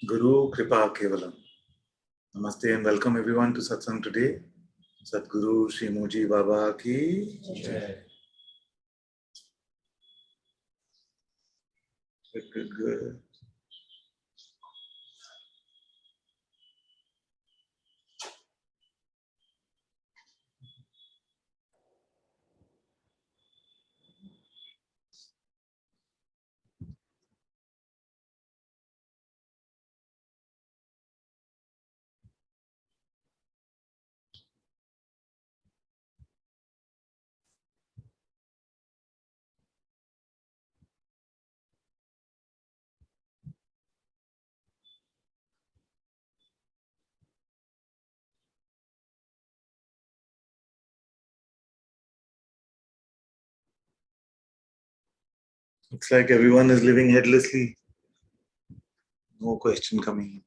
Guru Kripa Kevalam. Namaste and welcome everyone to Satsang today. Sadguru Shri Muji Baba ki Jai. Good. Looks like everyone is living headlessly. No question coming.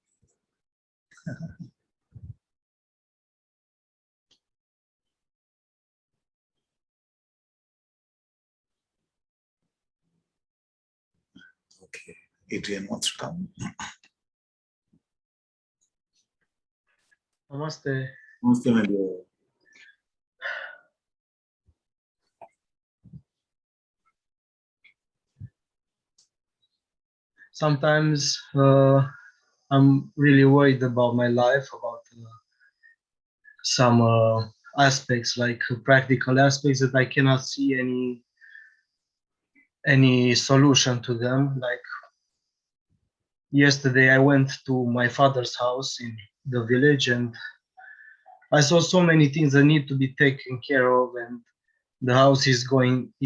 Okay, Adrian wants to come. Namaste. Namaste, my dear. Sometimes I'm really worried about my life, about some aspects, like practical aspects that I cannot see any solution to them. Like yesterday, I went to my father's house in the village, and I saw so many things that need to be taken care of, and the house is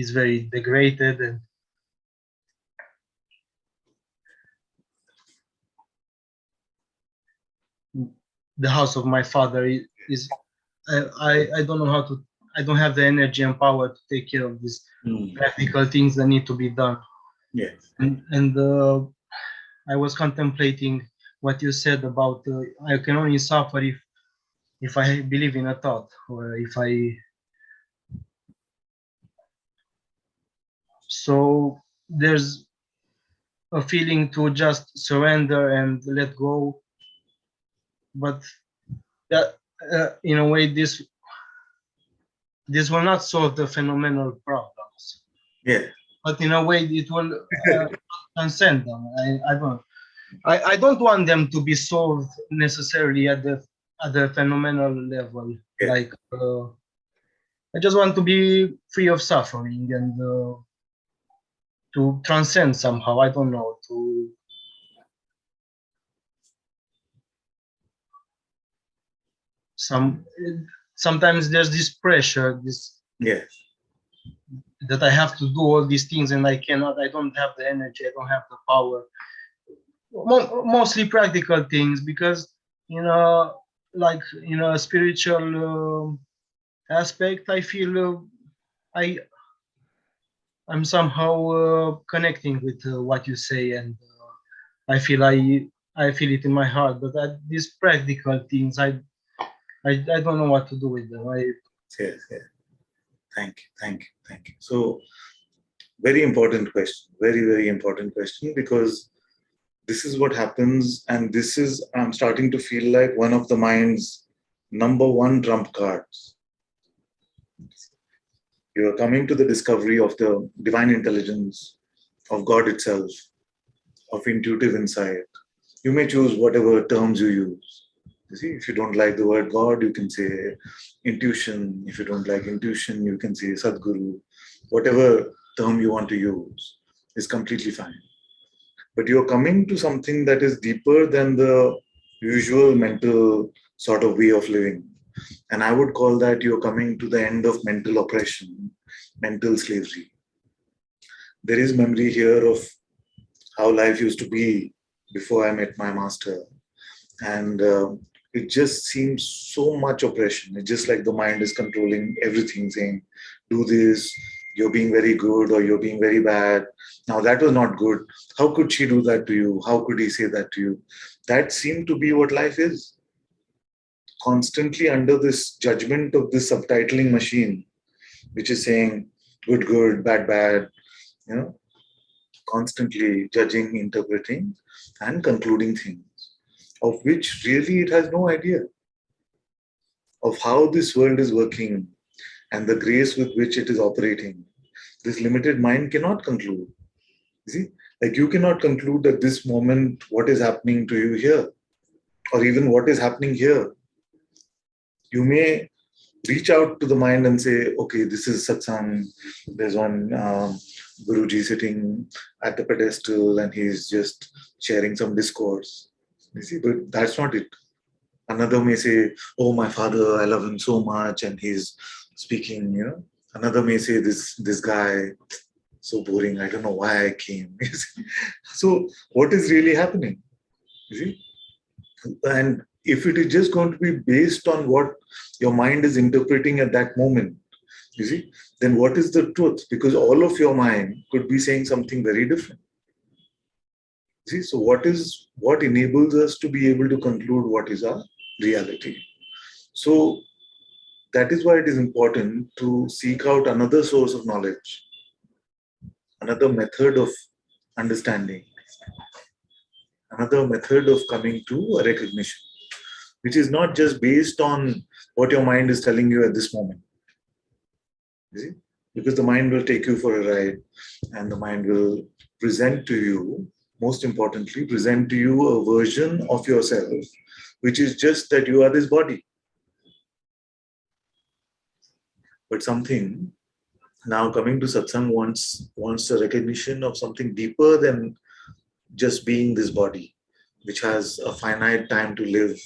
very degraded, and the house of my father is I don't know how to. I don't have the energy and power to take care of these practical things that need to be done. Yes. And I was contemplating what you said about I can only suffer if I believe in a thought, or if I. So there's a feeling to just surrender and let go, but that in a way this will not solve the phenomenal problems. Yeah. But in a way it will transcend them. I don't want them to be solved necessarily at the phenomenal level. Yeah. Like I just want to be free of suffering and to transcend somehow. I don't know. Sometimes there's this pressure, Yes. that I have to do all these things and I cannot. I don't have the energy. I don't have the power. Mostly practical things, because like a spiritual aspect, I feel I'm somehow connecting with what you say, and I feel I feel it in my heart. But these practical things, I don't know what to do with them. Yes. Thank you. So, very important question. Very important question, because this is what happens, and this is, I'm starting to feel like, one of the mind's number one trump cards. You are coming to the discovery of the divine intelligence, of God itself, of intuitive insight. You may choose whatever terms you use. You see, if you don't like the word God, you can say intuition. If you don't like intuition, you can say Sadguru. Whatever term you want to use is completely fine. But you're coming to something that is deeper than the usual mental sort of way of living. And I would call that you're coming to the end of mental oppression, mental slavery. There is memory here of how life used to be before I met my master. And it just seems so much oppression. It's just like the mind is controlling everything, saying, do this, you're being very good or you're being very bad. Now, that was not good. How could she do that to you? How could he say that to you? That seemed to be what life is. Constantly under this judgment of this subtitling machine, which is saying good, bad, bad, constantly judging, interpreting, and concluding things. of which really it has no idea of how this world is working and the grace with which it is operating. This limited mind cannot conclude. You see, like you cannot conclude at this moment what is happening to you here, or even what is happening here. You may reach out to the mind and say, okay, this is satsang. There's one Guruji sitting at the pedestal and he's just sharing some discourse. You see, but that's not it. Another may say, oh, my father, I love him so much, and he's speaking, you know. Another may say, this guy, so boring, I don't know why I came. You see? So what is really happening? You see? And if it is just going to be based on what your mind is interpreting at that moment, you see, then what is the truth? Because all of your mind could be saying something very different. See, so what enables us to be able to conclude what is our reality? So that is why it is important to seek out another source of knowledge, another method of understanding, another method of coming to a recognition, which is not just based on what your mind is telling you at this moment. You see? Because the mind will take you for a ride and the mind will present to you, most importantly, present to you a version of yourself, which is just that you are this body. But something now coming to satsang wants a recognition of something deeper than just being this body, which has a finite time to live.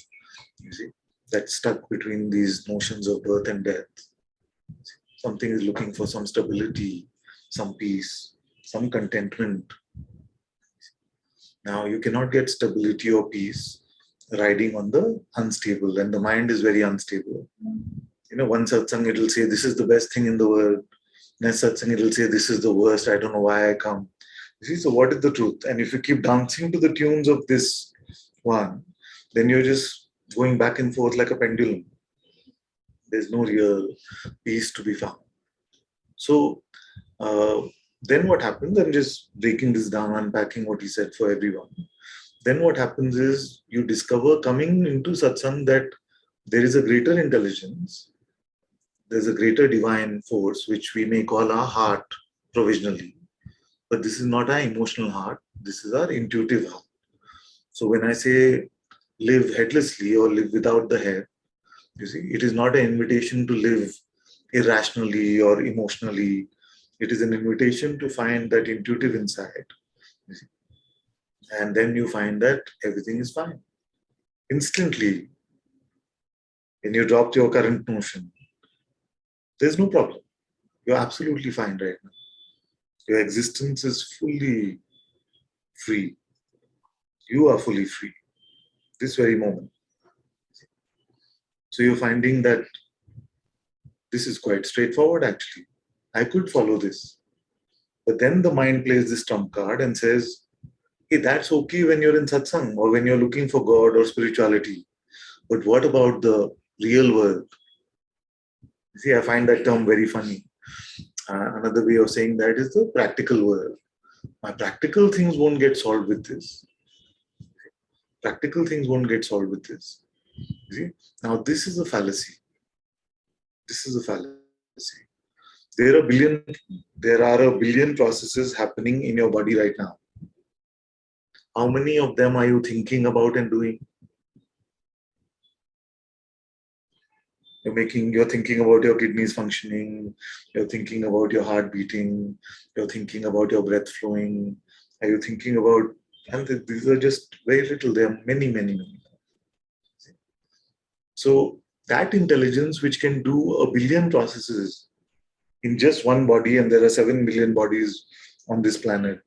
You see, that's stuck between these notions of birth and death. Something is looking for some stability, some peace, some contentment. Now, you cannot get stability or peace riding on the unstable, and the mind is very unstable. You know, one satsang, it'll say, this is the best thing in the world. Next satsang, it'll say, this is the worst. I don't know why I come. You see, so what is the truth? And if you keep dancing to the tunes of this one, then you're just going back and forth like a pendulum. There's no real peace to be found. So, uh, then what happens? I'm just breaking this down, unpacking what he said for everyone. Then what happens is you discover coming into satsang that there is a greater intelligence, there's a greater divine force, which we may call our heart provisionally. But this is not our emotional heart, this is our intuitive heart. So when I say live headlessly or live without the head, you see, it is not an invitation to live irrationally or emotionally. It is an invitation to find that intuitive insight. You see. And then you find that everything is fine. Instantly, when you drop your current notion, there's no problem. You're absolutely fine right now. Your existence is fully free. You are fully free this very moment. So you're finding that this is quite straightforward actually. I could follow this. But then the mind plays this trump card and says, hey, that's okay when you're in satsang or when you're looking for God or spirituality. But what about the real world? You see, I find that term very funny. Another way of saying that is the practical world. My practical things won't get solved with this. Practical things won't get solved with this. You see? Now, this is a fallacy. This is a fallacy. There are a billion processes happening in your body right now. How many of them are you thinking about and doing? You're thinking about your kidneys functioning, you're thinking about your heart beating, you're thinking about your breath flowing, are you thinking about, and these are just very little, there are many, many, many. So that intelligence which can do a billion processes in just one body, and there are 7 billion bodies on this planet,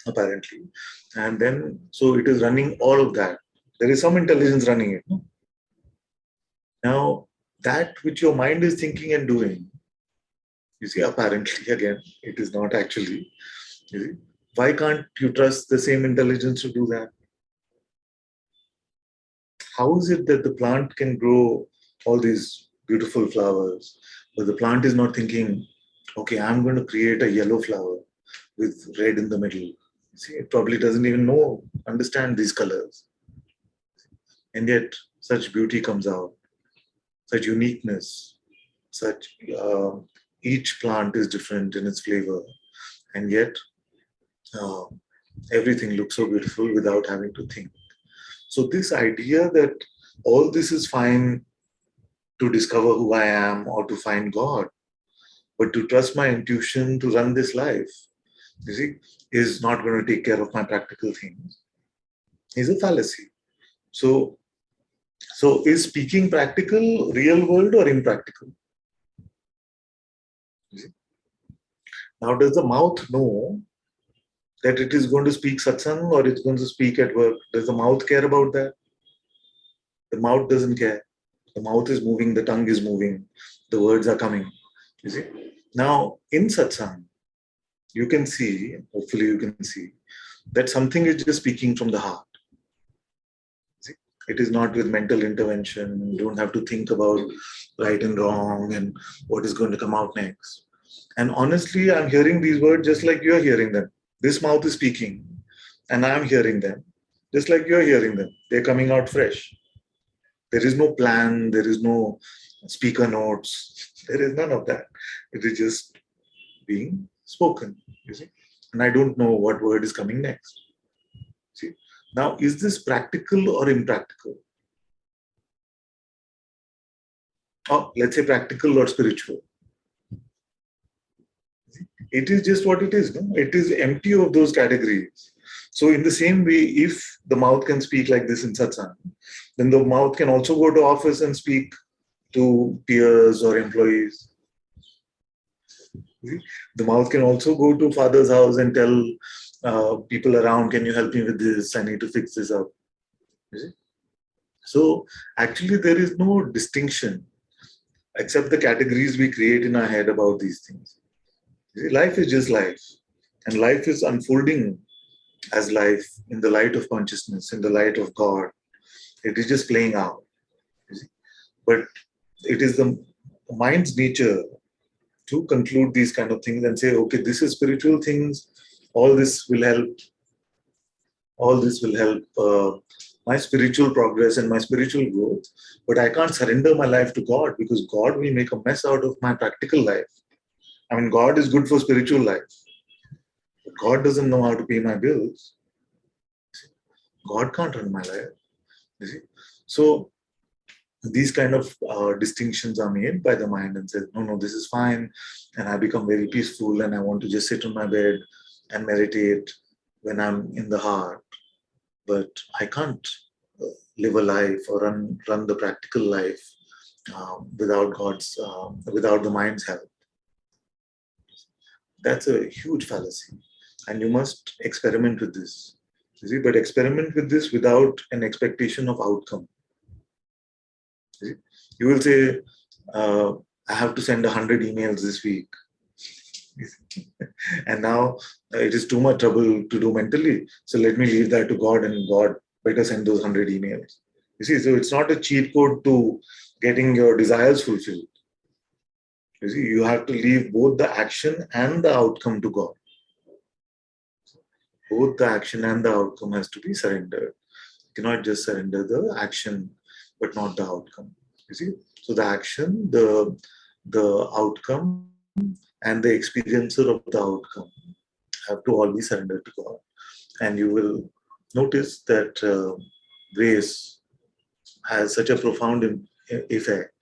apparently. And then, so it is running all of that. There is some intelligence running it. No? Now, that which your mind is thinking and doing, you see, apparently, again, it is not actually. You see, why can't you trust the same intelligence to do that? How is it that the plant can grow all these beautiful flowers, but the plant is not thinking, okay, I'm going to create a yellow flower with red in the middle? You see, it probably doesn't even understand these colors. And yet, such beauty comes out, such uniqueness, such each plant is different in its flavor, and yet uh, everything looks so beautiful without having to think. So, this idea that all this is fine to discover who I am or to find God, but to trust my intuition to run this life, you see, is not going to take care of my practical things, is a fallacy. So, so is speaking practical, real world, or impractical? You see? Now, does the mouth know that it is going to speak satsang or it's going to speak at work? Does the mouth care about that? The mouth doesn't care. The mouth is moving, the tongue is moving, the words are coming. You see? Now, in satsang, you can see, hopefully, you can see that something is just speaking from the heart. See? It is not with mental intervention. You don't have to think about right and wrong and what is going to come out next. And honestly, I'm hearing these words just like you're hearing them. This mouth is speaking, and I'm hearing them just like you're hearing them. They're coming out fresh. There is no plan, there is no speaker notes, there is none of that. It is just being spoken, you see. And I don't know what word is coming next. See? Now, is this practical or impractical? Or let's say practical or spiritual. It is just what it is. No? It is empty of those categories. So, in the same way, if the mouth can speak like this in satsang, then the mouth can also go to office and speak to peers or employees. The mouth can also go to father's house and tell people around, can you help me with this? I need to fix this up. You see? So actually, there is no distinction except the categories we create in our head about these things. You see, life is just life, and life is unfolding as life in the light of consciousness, in the light of God. It is just playing out. You see? But it is the mind's nature to conclude these kind of things and say, okay, this is spiritual things, all this will help, all this will help my spiritual progress and my spiritual growth, but I can't surrender my life to God because God will make a mess out of my practical life. I mean, God is good for spiritual life, but God doesn't know how to pay my bills. God can't run my life. You see? So these kind of distinctions are made by the mind and says, no, no, this is fine. And I become very peaceful and I want to just sit on my bed and meditate when I'm in the heart. But I can't live a life or run the practical life without without the mind's help. That's a huge fallacy. And you must experiment with this. You see, but experiment with this without an expectation of outcome. You will say, I have to send 100 emails this week. And now it is too much trouble to do mentally. So let me leave that to God, and God better send those 100 emails. You see, so it's not a cheat code to getting your desires fulfilled. You see, you have to leave both the action and the outcome to God. Both the action and the outcome has to be surrendered. You cannot just surrender the action, but not the outcome. You see, so the action, the outcome, and the experiencer of the outcome have to all be surrendered to God. And you will notice that grace has such a profound effect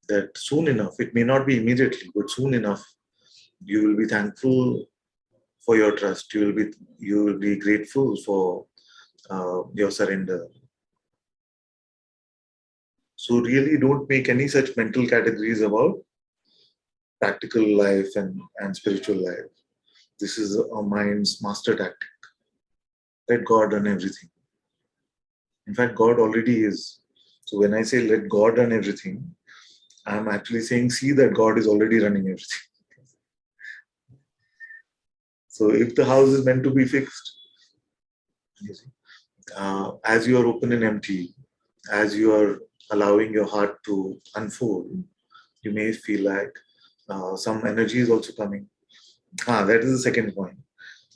that soon enough, it may not be immediately, but soon enough, you will be thankful for your trust. You will be grateful for your surrender. So really, don't make any such mental categories about practical life and spiritual life. This is a mind's master tactic. Let God run everything. In fact, God already is. So when I say let God run everything, I'm actually saying see that God is already running everything. So if the house is meant to be fixed, you see, as you are open and empty, as you are allowing your heart to unfold, you may feel like some energy is also coming. That is the second point.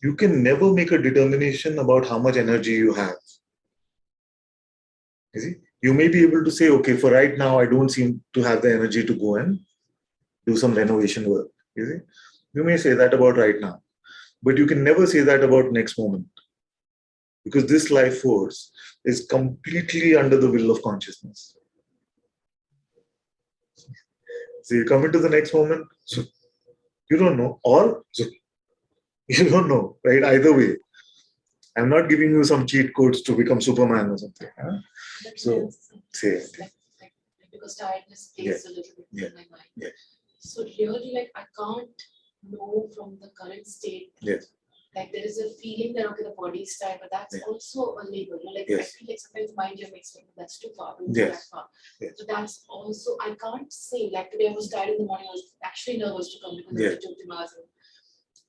You can never make a determination about how much energy you have. You see, You may be able to say, okay, for right now, I don't seem to have the energy to go and do some renovation work. You see, you may say that about right now, but you can never say that about next moment, because this life force is completely under the will of consciousness. So you come into the next moment, so you don't know, or so you don't know, right? Either way, I'm not giving you some cheat codes to become Superman or something. Huh? So say, because tiredness plays yes, a little bit yes, in my mind. yes, So really, like I can't know from the current state. yes, Like there is a feeling that okay, the body is tired, but that's yeah, also a label. Like I yes, feel like sometimes mind just makes me that's too far, don't go yes, that far. yes, So that's also I can't say like today I was tired in the morning. I was actually nervous to come because I yes, was to Mazur.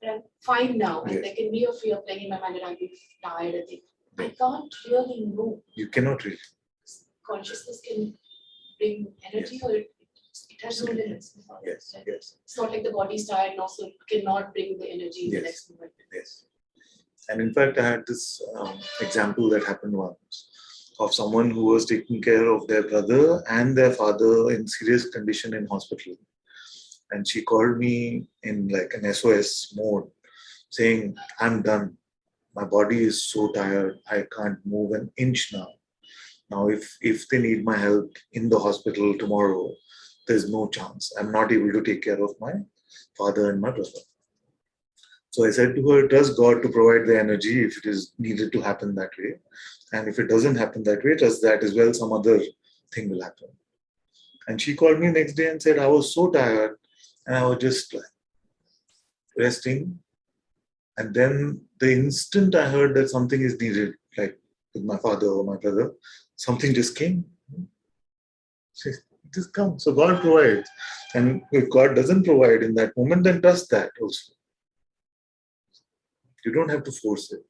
But I'm fine now, and yes. there can be a fear playing in my mind that I'll be tired. I think I Yes. can't really know. You cannot reach. Consciousness can bring energy, Yes. or it has no Absolutely. limits. Yes, Like, yes, it's not like the body's tired now, so it cannot bring the energy in the yes, next moment. yes. And in fact, I had this example that happened once of someone who was taking care of their brother and their father in serious condition in hospital. And she called me in like an SOS mode saying, I'm done. My body is so tired. I can't move an inch now. Now, if they need my help in the hospital tomorrow, there's no chance. I'm not able to take care of my father and my brother. So I said to her, trust God to provide the energy if it is needed to happen that way. And if it doesn't happen that way, trust that as well, some other thing will happen. And she called me next day and said, I was so tired and I was just like resting. And then the instant I heard that something is needed, like with my father or my brother, something just came. It just comes. So God provides. And if God doesn't provide in that moment, then trust that also. You don't have to force it.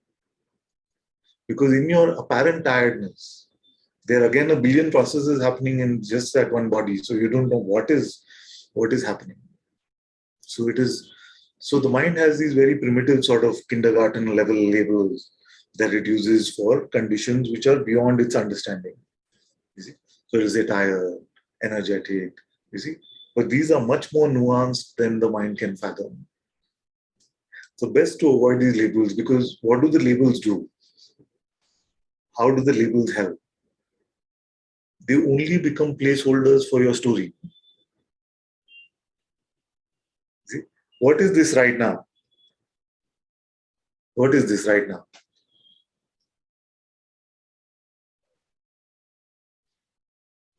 Because in your apparent tiredness, there are again a billion processes happening in just that one body. So you don't know what is happening. So it is so the mind has these very primitive sort of kindergarten level labels that it uses for conditions which are beyond its understanding. You see? So it is a tired, energetic, you see. But these are much more nuanced than the mind can fathom. So best to avoid these labels, because what do the labels do? How do the labels help? They only become placeholders for your story. See? What is this right now? What is this right now?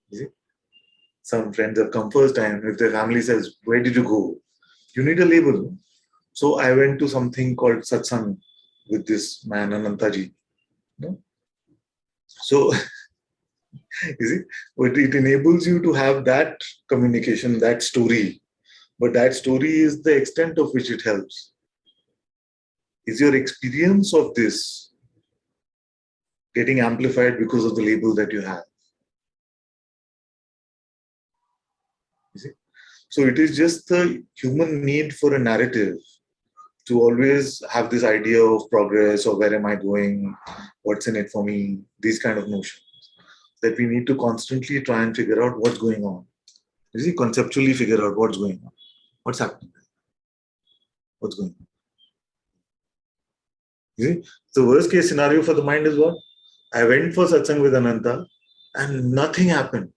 You see? Some friends have come first time. If their family says, where did you go? You need a label. So I went to something called Satsang with this man, Ananta-ji. No? So, you see, but it enables you to have that communication, that story. But that story is the extent of which it helps. Is your experience of this getting amplified because of the label that you have? You see? So it is just the human need for a narrative to always have this idea of progress or where am I going, what's in it for me, these kind of notions that we need to constantly try and figure out what's going on. You see, conceptually figure out what's going on, what's happening, what's going on. You see, the worst case scenario for the mind is what? I went for satsang with Ananta and nothing happened.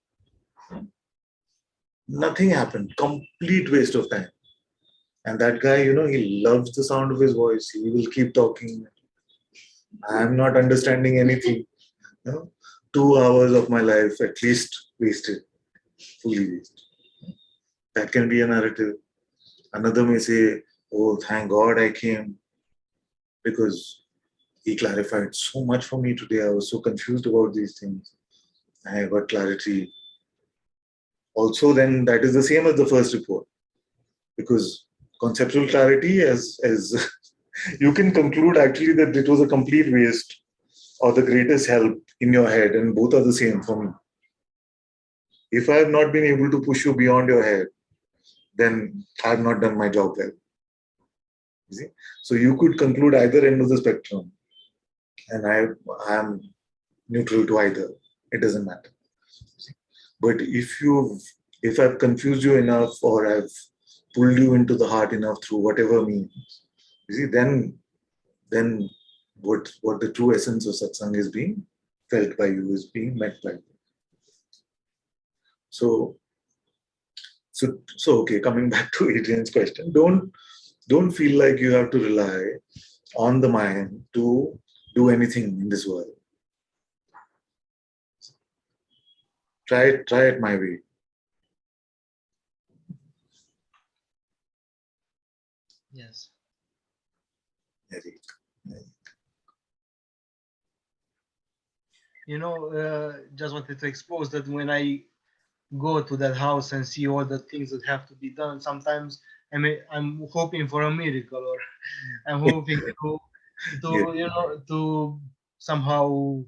Nothing happened. Complete waste of time. And that guy, he loves the sound of his voice. He will keep talking. I'm not understanding anything. You know, 2 hours of my life at least wasted, fully wasted. That can be a narrative. Another may say, oh, thank God I came because he clarified so much for me today. I was so confused about these things. I got clarity. Also, then that is the same as the first report because conceptual clarity, as you can conclude actually that it was a complete waste or the greatest help in your head, and both are the same for me. If I have not been able to push you beyond your head, then I have not done my job well. You see? So you could conclude either end of the spectrum, and I am neutral to either. It doesn't matter. But if I've confused you enough, or I've pulled you into the heart enough through whatever means, you see, then what the true essence of satsang is being felt by you, is being met by you. So okay, coming back to Adrian's question, don't feel like you have to rely on the mind to do anything in this world. Try it my way. Yes. Very. Just wanted to expose that when I go to that house and see all the things that have to be done, sometimes I'm hoping for a miracle, or I'm hoping Yeah. to somehow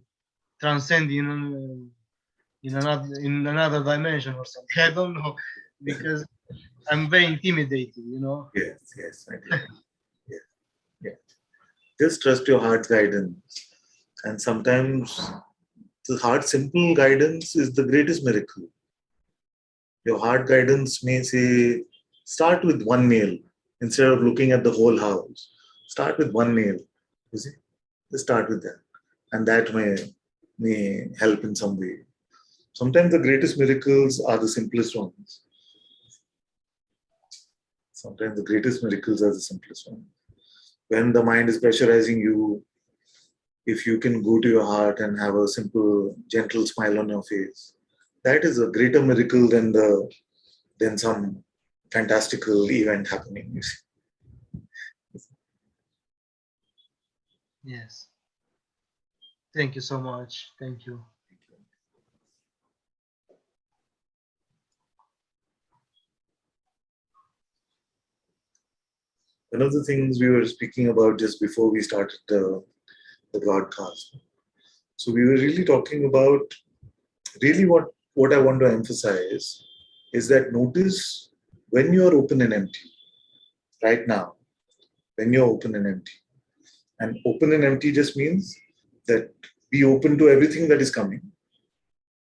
transcend in another dimension or something. I don't know, because I'm very intimidated. Yes, my dear. Yeah, yeah. Just trust your heart's guidance. And sometimes the heart simple guidance is the greatest miracle. Your heart guidance may say, start with one nail instead of looking at the whole house. Start with one nail. You see? Just start with that. And that may help in some way. Sometimes the greatest miracles are the simplest ones. Sometimes the greatest miracles are the simplest ones. When the mind is pressurizing you, if you can go to your heart and have a simple, gentle smile on your face, that is a greater miracle than some fantastical event happening. You see. Yes. Thank you so much. Thank you. One of the things we were speaking about just before we started the broadcast. So we were really talking about really what I want to emphasize is that notice when you're open and empty right now, when you're open and empty. And open and empty just means that be open to everything that is coming.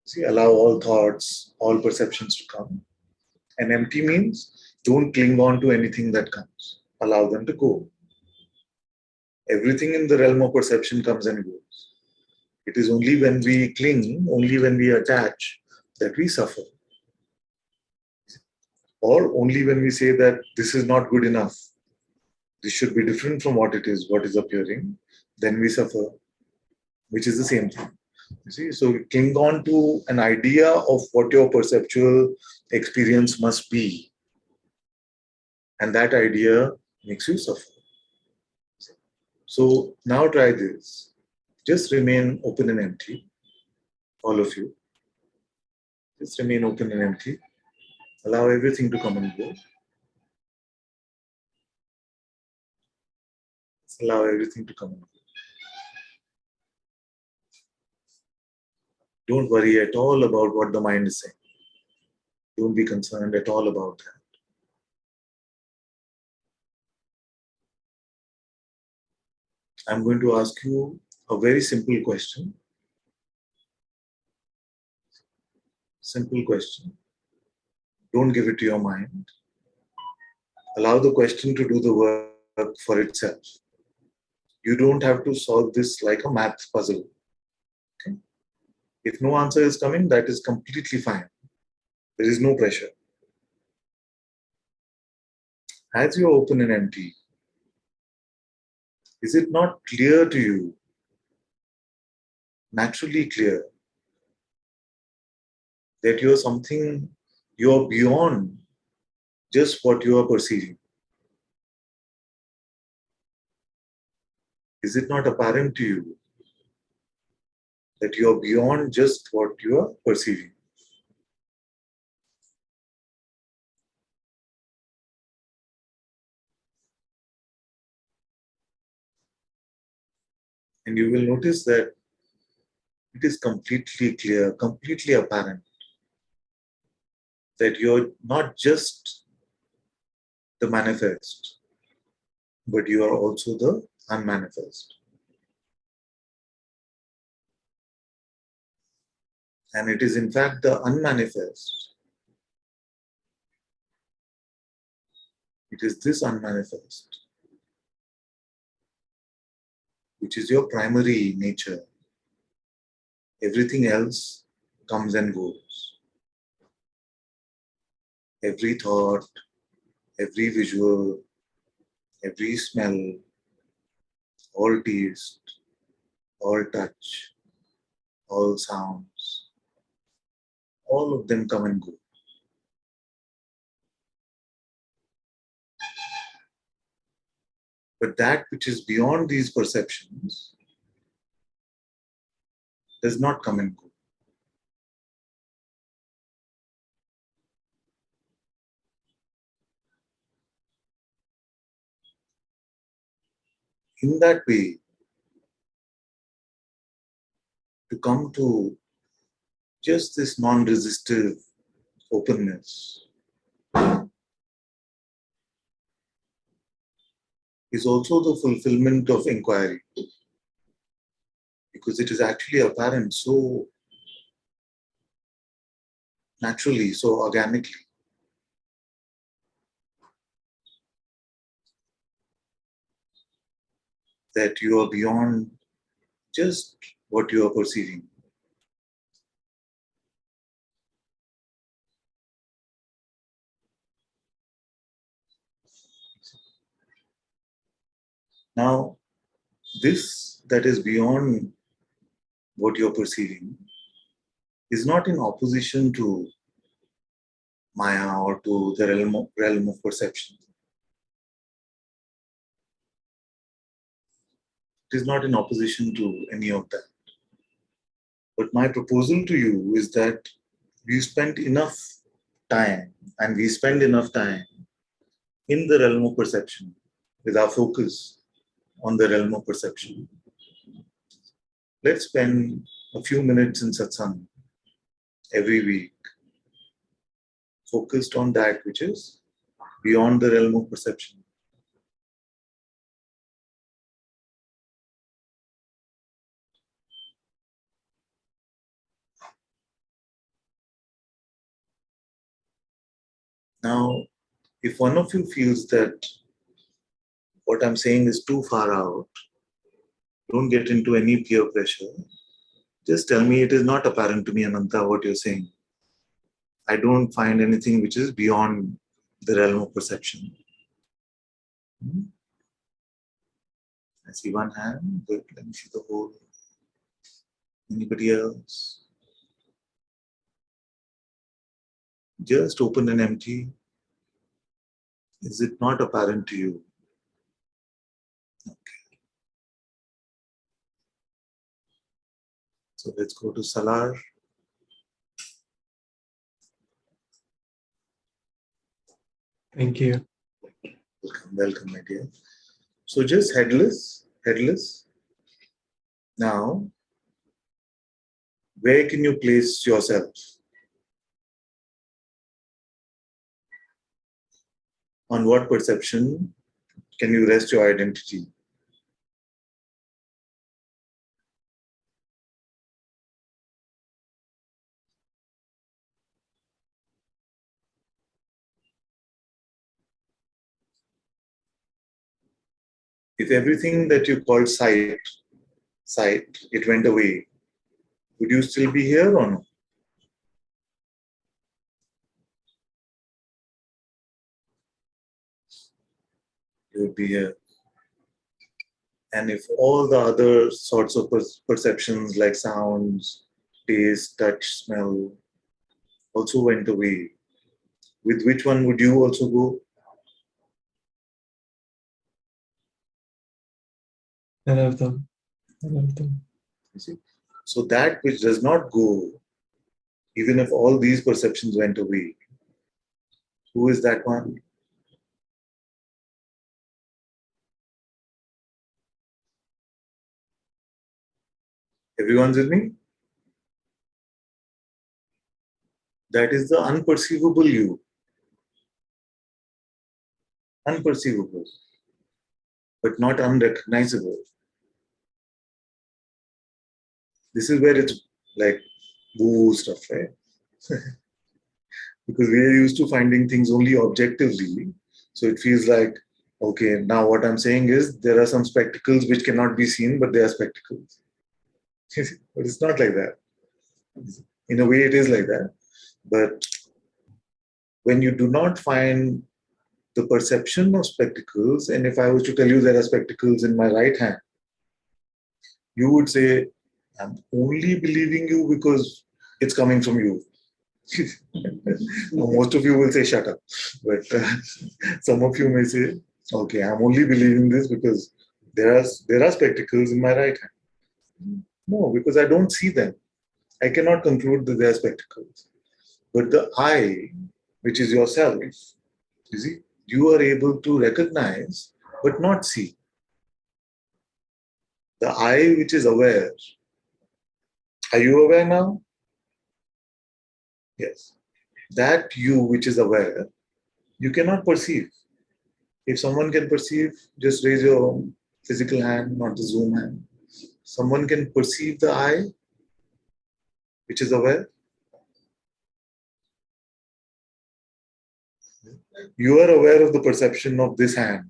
See, allow all thoughts, all perceptions to come. And empty means don't cling on to anything that comes. Allow them to go. Everything in the realm of perception comes and goes. It is only when we cling, only when we attach, that we suffer. Or only when we say that this is not good enough, this should be different from what is appearing, then we suffer, which is the same thing. You see, so we cling on to an idea of what your perceptual experience must be, and that idea makes you suffer. So now try this. Just remain open and empty, all of you. Just remain open and empty. Allow everything to come and go. Just allow everything to come and go. Don't worry at all about what the mind is saying. Don't be concerned at all about that. I'm going to ask you a very simple question. Simple question. Don't give it to your mind. Allow the question to do the work for itself. You don't have to solve this like a math puzzle. Okay? If no answer is coming, that is completely fine. There is no pressure. As you're open and empty, is it not clear to you, naturally clear, that you're beyond just what you are perceiving? Is it not apparent to you that you're beyond just what you are perceiving? And you will notice that it is completely clear, completely apparent that you're not just the manifest, but you are also the unmanifest. And it is in fact the unmanifest. It is this unmanifest which is your primary nature. Everything else comes and goes. Every thought, every visual, every smell, all taste, all touch, all sounds, all of them come and go. But that which is beyond these perceptions does not come and go. In that way, to come to just this non-resistive openness is also the fulfillment of inquiry, because it is actually apparent so naturally, so organically, that you are beyond just what you are perceiving. Now, this that is beyond what you're perceiving is not in opposition to Maya or to the realm of perception. It is not in opposition to any of that. But my proposal to you is that we spend enough time, and we spend enough time in the realm of perception with our focus on the realm of perception. Let's spend a few minutes in satsang every week focused on that which is beyond the realm of perception. Now, if one of you feels that what I'm saying is too far out, don't get into any peer pressure. Just tell me it is not apparent to me, Ananta, what you're saying. I don't find anything which is beyond the realm of perception. I see one hand. Good. Let me see the whole. Anybody else? Just open and empty. Is it not apparent to you? Okay. So let's go to Salar. Thank you. Welcome, my dear. So just headless. Now, where can you place yourself? On what perception can you rest your identity? If everything that you called sight, it went away, would you still be here or no? You would be here. And if all the other sorts of perceptions like sounds, taste, touch, smell also went away, with which one would you also go? I love them. I love them. You see? So that which does not go, even if all these perceptions went away, who is that one? Everyone's with me? That is the unperceivable you. Unperceivable, but not unrecognizable. This is where it's like woo stuff, right? Because we are used to finding things only objectively. So it feels like, okay, now what I'm saying is there are some spectacles which cannot be seen, but they are spectacles. But it's not like that. In a way, it is like that. But when you do not find the perception of spectacles, and if I was to tell you there are spectacles in my right hand, you would say, I'm only believing you because it's coming from you. Most of you will say, shut up. But some of you may say, okay, I'm only believing this because there are spectacles in my right hand. No, because I don't see them. I cannot conclude that they are spectacles. But the I, which is yourself, you see, you are able to recognize but not see. The I, which is aware. Are you aware now? Yes. That you, which is aware, you cannot perceive. If someone can perceive, just raise your physical hand, not the Zoom hand. Someone can perceive the I, which is aware. You are aware of the perception of this hand.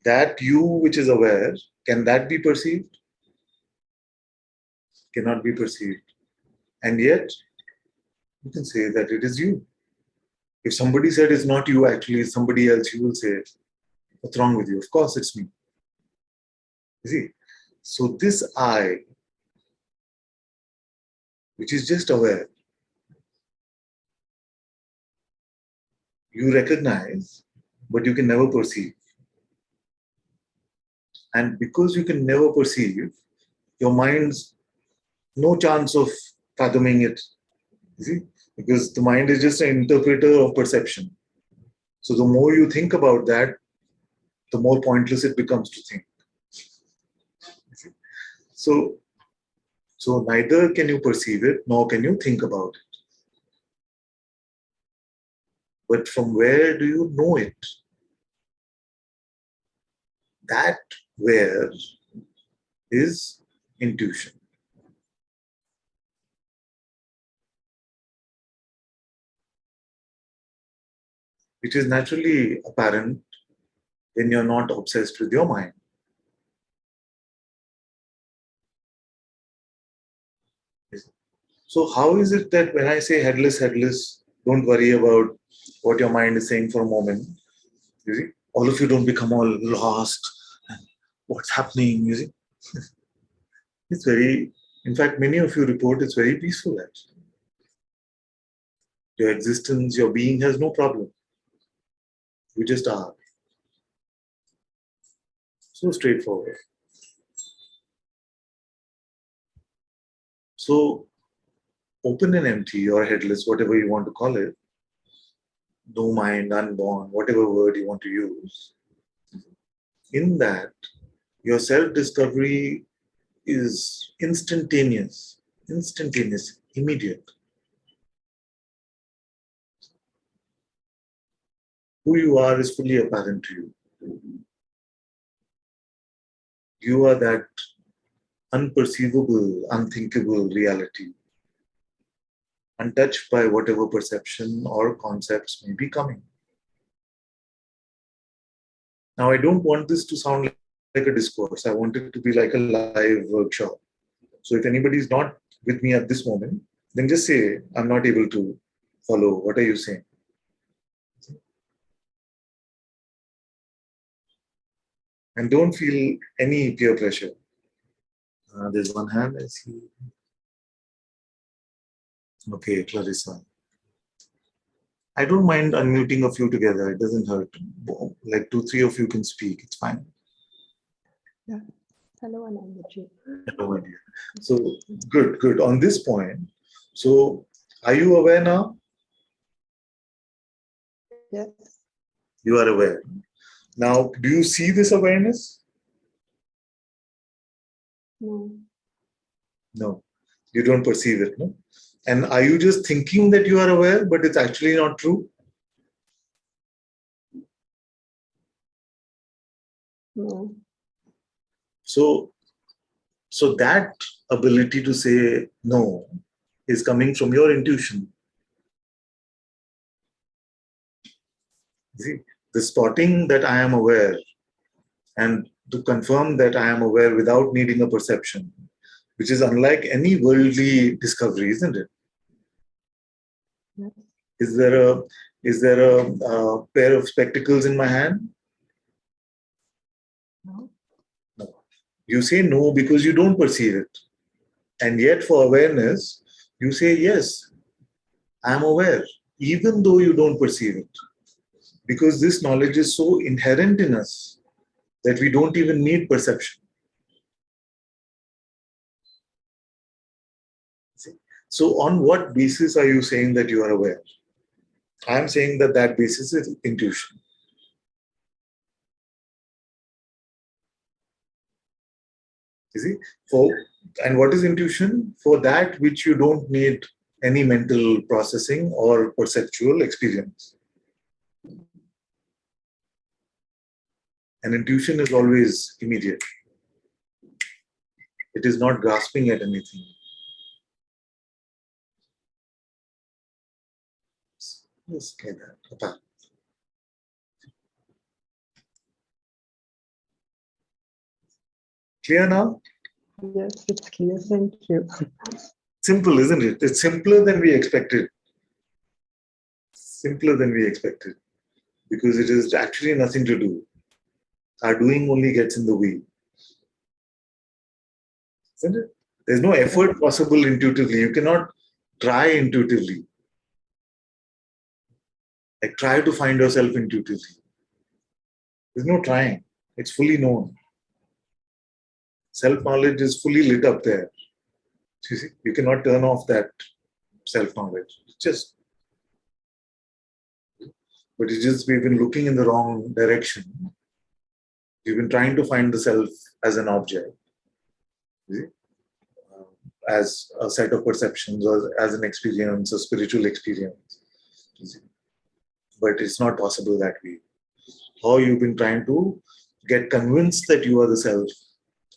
That you, which is aware, can that be perceived? Cannot be perceived. And yet, you can say that it is you. If somebody said it's not you, actually, it's somebody else, you will say, what's wrong with you? Of course, it's me. You see? So, this I, which is just aware, you recognize, but you can never perceive. And because you can never perceive, your mind's no chance of fathoming it. You see? Because the mind is just an interpreter of perception. So the more you think about that, the more pointless it becomes to think. You see? So neither can you perceive it, nor can you think about it. But from where do you know it? That where is intuition. It is naturally apparent when you're not obsessed with your mind. So how is it that when I say headless, headless, don't worry about what your mind is saying for a moment. You see, all of you don't become all lost. And what's happening? You see, it's very. In fact, many of you report it's very peaceful. Actually, your existence, your being has no problem. You just are. So straightforward. So open and empty or headless, whatever you want to call it, no mind, unborn, whatever word you want to use. In that, your self-discovery is instantaneous, immediate. Who you are is fully apparent to you. You are that unperceivable, unthinkable reality, untouched by whatever perception or concepts may be coming. Now, I don't want this to sound like a discourse. I want it to be like a live workshop. So if anybody is not with me at this moment, then just say, I'm not able to follow. What are you saying? And don't feel any peer pressure. There's one hand, I see. Okay, Clarissa. I don't mind unmuting a few together. It doesn't hurt. Like 2, 3 of you can speak. It's fine. Yeah. Hello, Ananda-ji. Hello, my dear. So good. On this point, so are you aware now? Yes. You are aware. Now, do you see this awareness? No. No. You don't perceive it, no? And are you just thinking that you are aware, but it's actually not true? No. So So that ability to say no is coming from your intuition. See, the spotting that I am aware and to confirm that I am aware without needing a perception, which is unlike any worldly discovery, isn't it? Yes. Is there a pair of spectacles in my hand? No. No. You say no because you don't perceive it. And yet for awareness, you say yes, I am aware, even though you don't perceive it. Because this knowledge is so inherent in us that we don't even need perception. See? So on what basis are you saying that you are aware? I am saying that that basis is intuition. You see? And what is intuition? For that which you don't need any mental processing or perceptual experience. And intuition is always immediate. It is not grasping at anything. Yes, okay, that. Clear now? Yes, it's clear. Thank you. Simple, isn't it? It's simpler than we expected. Simpler than we expected. Because it is actually nothing to do. Our doing only gets in the way. Isn't it? There's no effort possible intuitively. You cannot try intuitively. Like try to find yourself intuitively. There's no trying. It's fully known. Self-knowledge is fully lit up there. You see, you cannot turn off that self-knowledge. But it's just we've been looking in the wrong direction. We've been trying to find the self as an object, you see? As a set of perceptions or as an experience, a spiritual experience. You see? But it's not possible that way. Or you've been trying to get convinced that you are the self.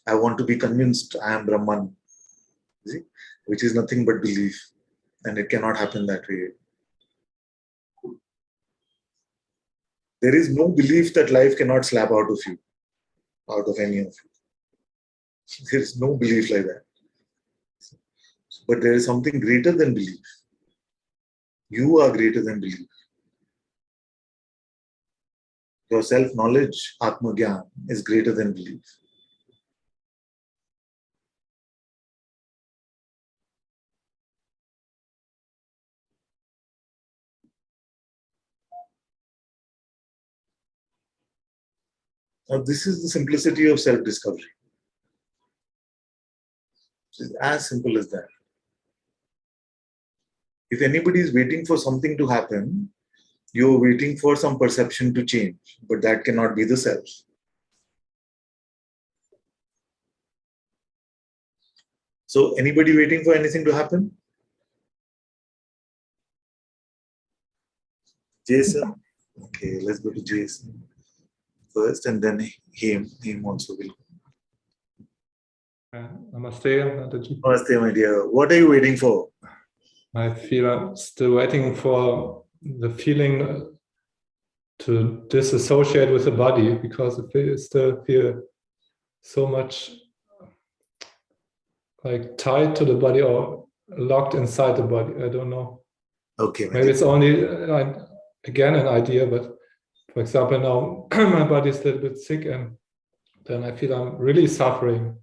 I want to be convinced I am Brahman, you see? Which is nothing but belief. And it cannot happen that way. There is no belief that life cannot slap out of you, out of any of you. There is no belief like that. But there is something greater than belief. You are greater than belief. Your self-knowledge, Atma Gyan, is greater than belief. Now, this is the simplicity of self-discovery. It's as simple as that. If anybody is waiting for something to happen, you're waiting for some perception to change, but that cannot be the self. So, anybody waiting for anything to happen? Jason? Okay, let's go to Jason first, and then him also will. Namaste, Ananta-ji. Namaste, my dear. What are you waiting for? I feel I'm still waiting for the feeling to disassociate with the body, because I still feel so much like tied to the body or locked inside the body. I don't know. Okay, Maybe it's only again an idea, but for example, now my body is a little bit sick, and then I feel I'm really suffering.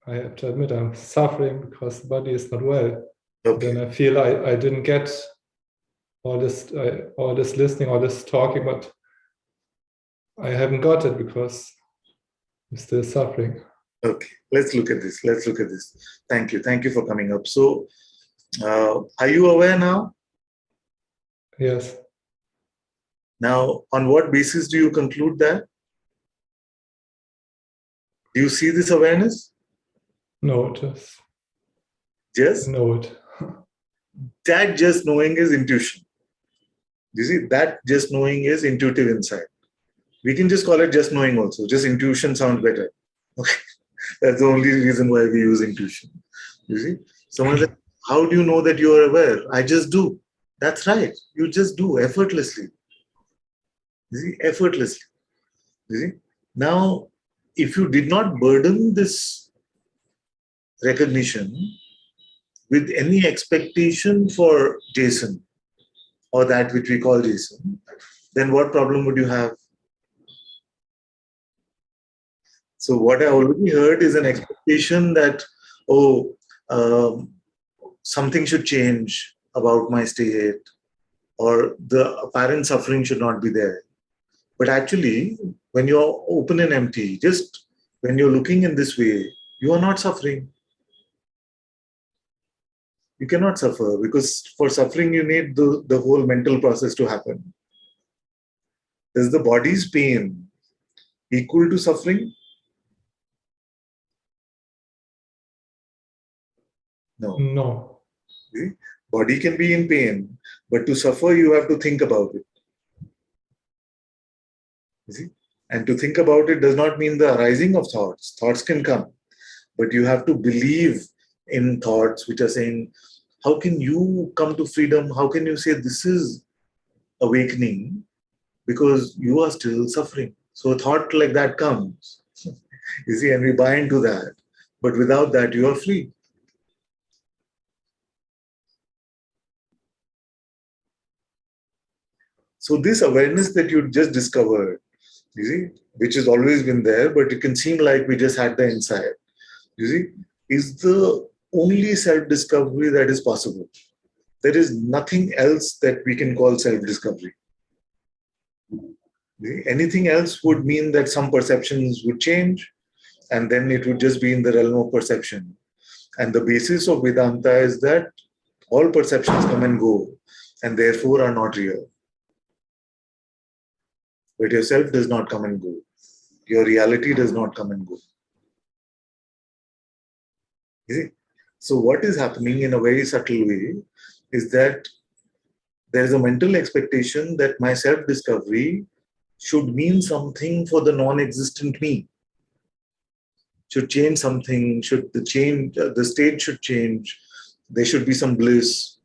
I have to admit I'm suffering because the body is not well. Okay. Then I feel I didn't get all this listening, all this talking, but I haven't got it because I'm still suffering. Okay, let's look at this. Thank you. Thank you for coming up. So, are you aware now? Yes. Now, on what basis do you conclude that? Do you see this awareness? No, Just know it. that just knowing is intuition. You see, that just knowing is intuitive insight. We can just call it just knowing also. Just intuition sounds better. Okay. That's the only reason why we use intuition. You see? Someone says, how do you know that you are aware? I just do. That's right. You just do effortlessly. You see? Effortlessly. You see? Now, if you did not burden this recognition with any expectation for Jason or that which we call Jason, then what problem would you have? So what I already heard is an expectation that, oh, um, something should change about my state, or the apparent suffering should not be there. But actually, when you're open and empty, just when you're looking in this way, you are not suffering. You cannot suffer because for suffering, you need the whole mental process to happen. Is the body's pain equal to suffering? No. No. See? Body can be in pain, but to suffer, you have to think about it. You see? And to think about it does not mean the arising of thoughts. Thoughts can come, but you have to believe in thoughts which are saying, how can you come to freedom? How can you say this is awakening? Because you are still suffering. So a thought like that comes. You see, and we buy into that. But without that, you are free. So this awareness that you just discovered, you see, which has always been there, but it can seem like we just had the insight, you see, is the only self-discovery that is possible. There is nothing else that we can call self-discovery. Anything else would mean that some perceptions would change, and then it would just be in the realm of perception. And the basis of Vedanta is that all perceptions come and go, and therefore are not real. But yourself does not come and go. Your reality does not come and go. You see? So what is happening in a very subtle way is that there is a mental expectation that my self-discovery should mean something for the non-existent me. Should change something, should the state should change, there should be some bliss,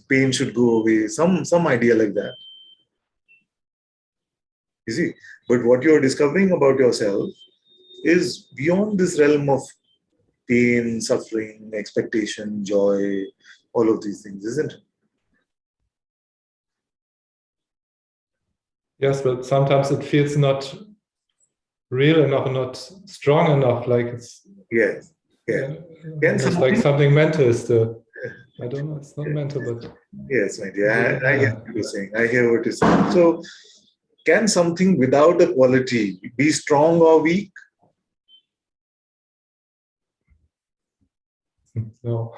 pain should go away, some idea like that. You see, but what you are discovering about yourself is beyond this realm of pain, suffering, expectation, joy, all of these things, isn't it? Yes, but sometimes it feels not real enough, not strong enough. Like it's Yes. Yeah. it's like something mental still. I don't know. It's not mental, but yes, my dear. I hear what you're saying. I hear what you're saying. So, can something without a quality be strong or weak? no.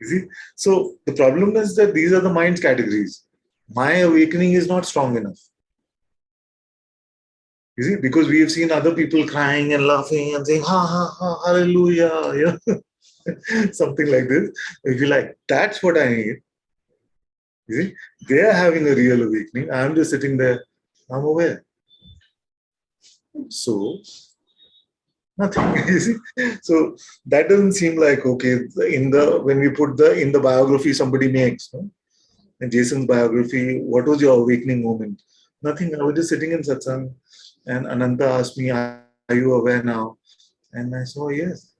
You see? So the problem is that these are the mind's categories. My awakening is not strong enough. You see, because we have seen other people crying and laughing and saying, ha ha ha, hallelujah, you know, something like this. If you like, that's what I need. You see, they are having a real awakening. I'm just sitting there, I'm aware. So, nothing. You see? So that doesn't seem like okay. When we put in the biography somebody makes, no? In Jason's biography, what was your awakening moment? Nothing. I was just sitting in satsang, and Ananta asked me, "Are you aware now?" And I said, "Oh, yes."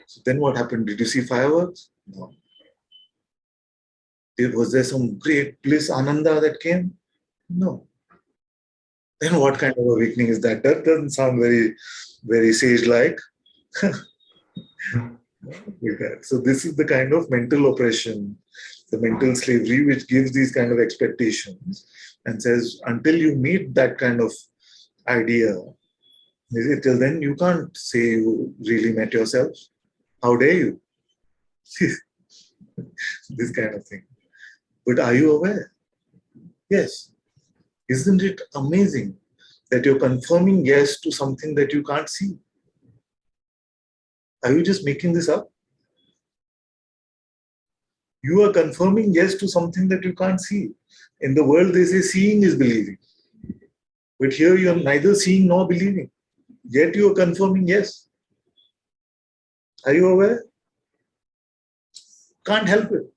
So then what happened? Did you see fireworks? No. Was there some great bliss, Ananda that came? No. Then what kind of awakening is that? That doesn't sound very, very sage-like. So this is the kind of mental oppression, the mental slavery, which gives these kind of expectations and says, until you meet that kind of idea, till then you can't say you really met yourself. How dare you? This kind of thing. But are you aware? Yes. Isn't it amazing that you're confirming yes to something that you can't see? Are you just making this up? You are confirming yes to something that you can't see. In the world, they say seeing is believing. But here you're neither seeing nor believing. Yet you are confirming yes. Are you aware? Can't help it.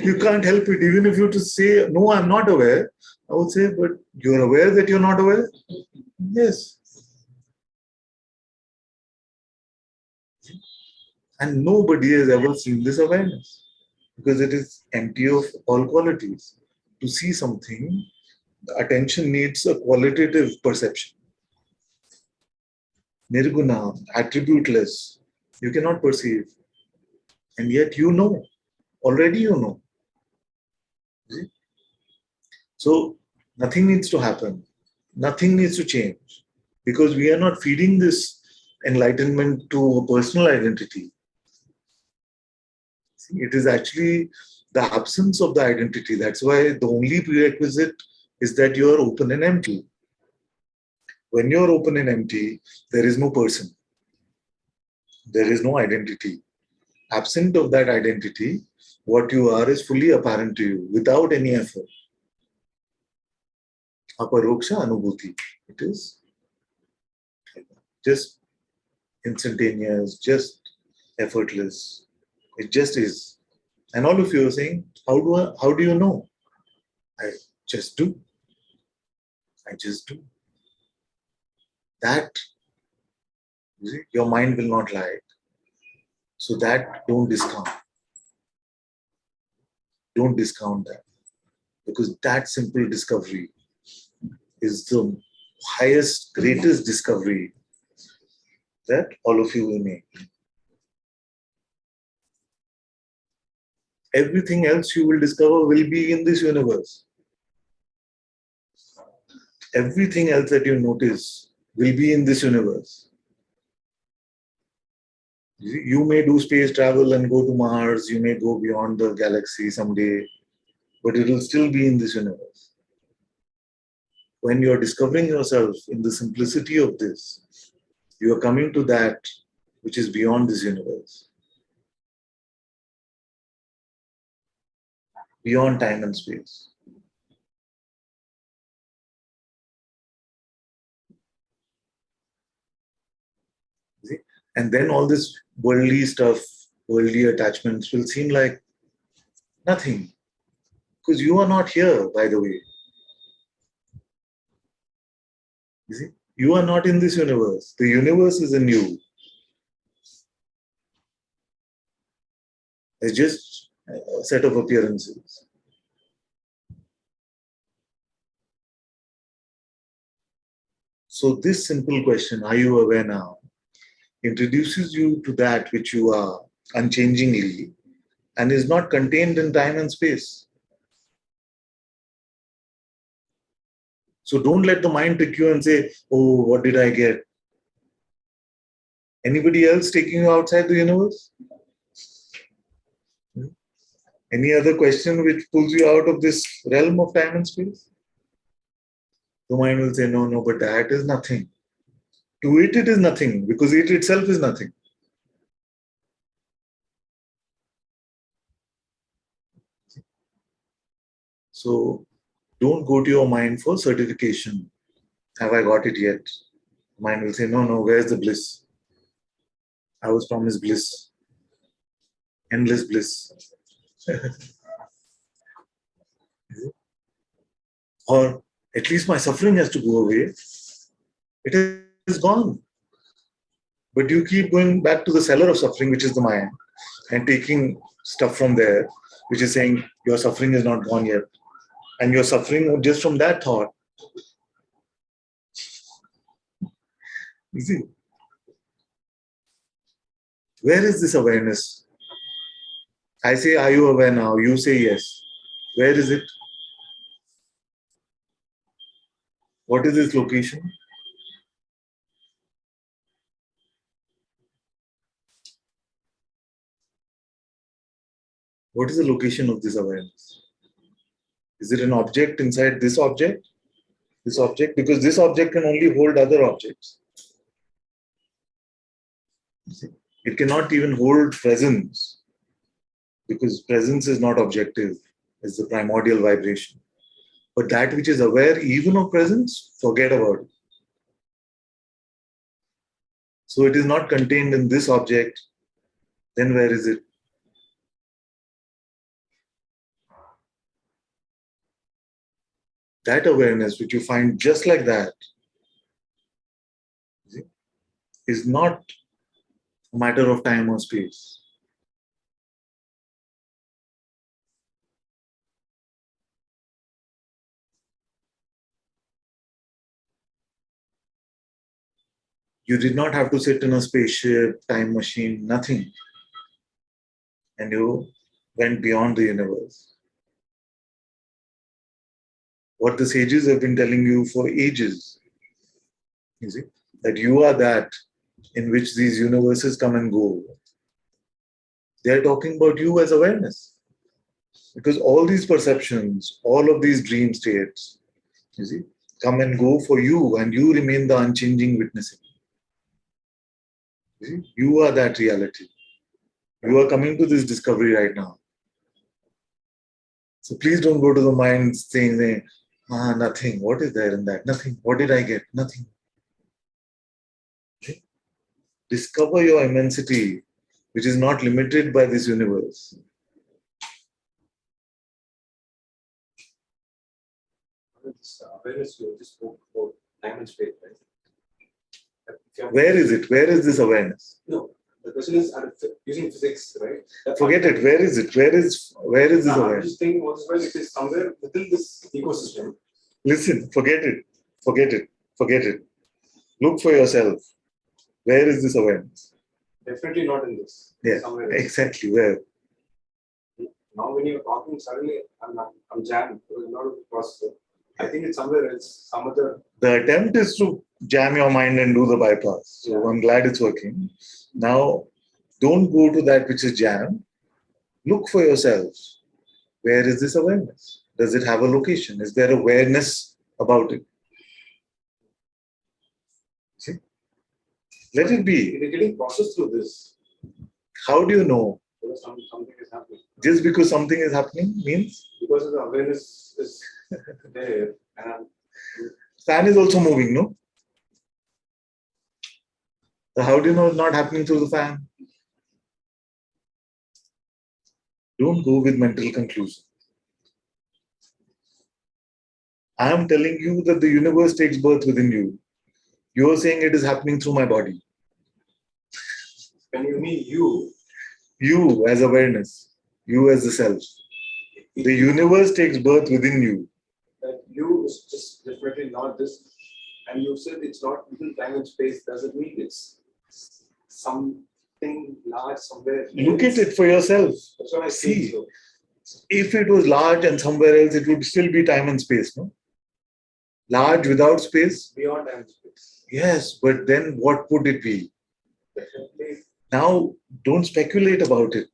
You can't help it. Even if you were to say, no, I'm not aware, I would say, but you're aware that you're not aware? Yes. And nobody has ever seen this awareness because it is empty of all qualities. To see something, the attention needs a qualitative perception. Nirguna, attributeless, you cannot perceive. And yet you know, already you know. See? So nothing needs to happen, nothing needs to change because we are not feeding this enlightenment to a personal identity. See, it is actually the absence of the identity. That's why the only prerequisite is that you are open and empty. When you're open and empty, there is no person, there is no identity. Absent of that identity, what you are is fully apparent to you without any effort. Aparoksha Anubhuti. It is just instantaneous, just effortless. It just is. And all of you are saying, how do you know? I just do. I just do. That, you see, your mind will not lie. So that don't discount. Don't discount that. Because that simple discovery is the highest, greatest discovery that all of you will make. Everything else you will discover will be in this universe. Everything else that you notice will be in this universe. You may do space travel and go to Mars, you may go beyond the galaxy someday, but it will still be in this universe. When you are discovering yourself in the simplicity of this, you are coming to that which is beyond this universe, beyond time and space. See? And then all this worldly stuff, worldly attachments will seem like nothing. Because you are not here, by the way. You see? You are not in this universe. The universe is in you. It's just a set of appearances. So this simple question, are you aware now, introduces you to that which you are unchangingly and is not contained in time and space. So don't let the mind trick you and say, oh, what did I get? Anybody else taking you outside the universe? Any other question which pulls you out of this realm of time and space? The mind will say, no, but that is nothing. To it, it is nothing because it itself is nothing. So don't go to your mind for certification. Have I got it yet? Mind will say, no, where's the bliss? I was promised bliss. Endless bliss. Or at least my suffering has to go away. It is gone. But you keep going back to the cellar of suffering, which is the mind, and taking stuff from there, which is saying your suffering is not gone yet. And you're suffering just from that thought. You see, where is this awareness? I say, are you aware now? You say yes. Where is it? What is its location? What is the location of this awareness? Is it an object inside this object? This object? Because this object can only hold other objects. It cannot even hold presence. Because presence is not objective. It's the primordial vibration. But that which is aware even of presence, forget about it. So it is not contained in this object. Then where is it? That awareness which you find just like that is not a matter of time or space. You did not have to sit in a spaceship, time machine, nothing. And you went beyond the universe. What the sages have been telling you for ages, you see, that you are that in which these universes come and go. They are talking about you as awareness. Because all these perceptions, all of these dream states, you see, come and go for you, and you remain the unchanging witnessing. You see, you are that reality. You are coming to this discovery right now. So please don't go to the mind saying, nothing. What is there in that? Nothing. What did I get? Nothing. Okay? Discover your immensity, which is not limited by this universe. This awareness you just spoke about time and space, right? Where is it? Where is this awareness? No, the question is using physics, right? Forget it. Where is it? Where is this I'm awareness? just thinking what's well, it is somewhere within this ecosystem. Listen, forget it. Forget it. Forget it. Look for yourself. Where is this awareness? Definitely not in this. Yeah, Somewhere else. exactly. Where? Now when you're talking, suddenly I'm jammed. There was a lot of process. I think it's somewhere else, some other. The attempt is to jam your mind and do the bypass. So Yeah. I'm glad it's working. Now, don't go to that which is jammed. Look for yourself. Where is this awareness? Does it have a location? Is there awareness about it? See? Let it be. It is getting processed through this. How do you know? Because something is happening. Just because something is happening means Because the awareness is there, and fan is also moving, no? So how do you know it's not happening through the fan? Don't go with mental conclusion. I am telling you that the universe takes birth within you. You are saying it is happening through my body. when you mean you, You as awareness, you as the self. The universe takes birth within you. that you is just definitely not this. And you said it's not within time and space. Does it mean it's something large somewhere? Look else? at it for yourself. That's what I See. think. So. If it was large and somewhere else, it would still be time and space, no? Large without space? Beyond time and space. Yes, but then what would it be? Definitely. Now, don't speculate about it.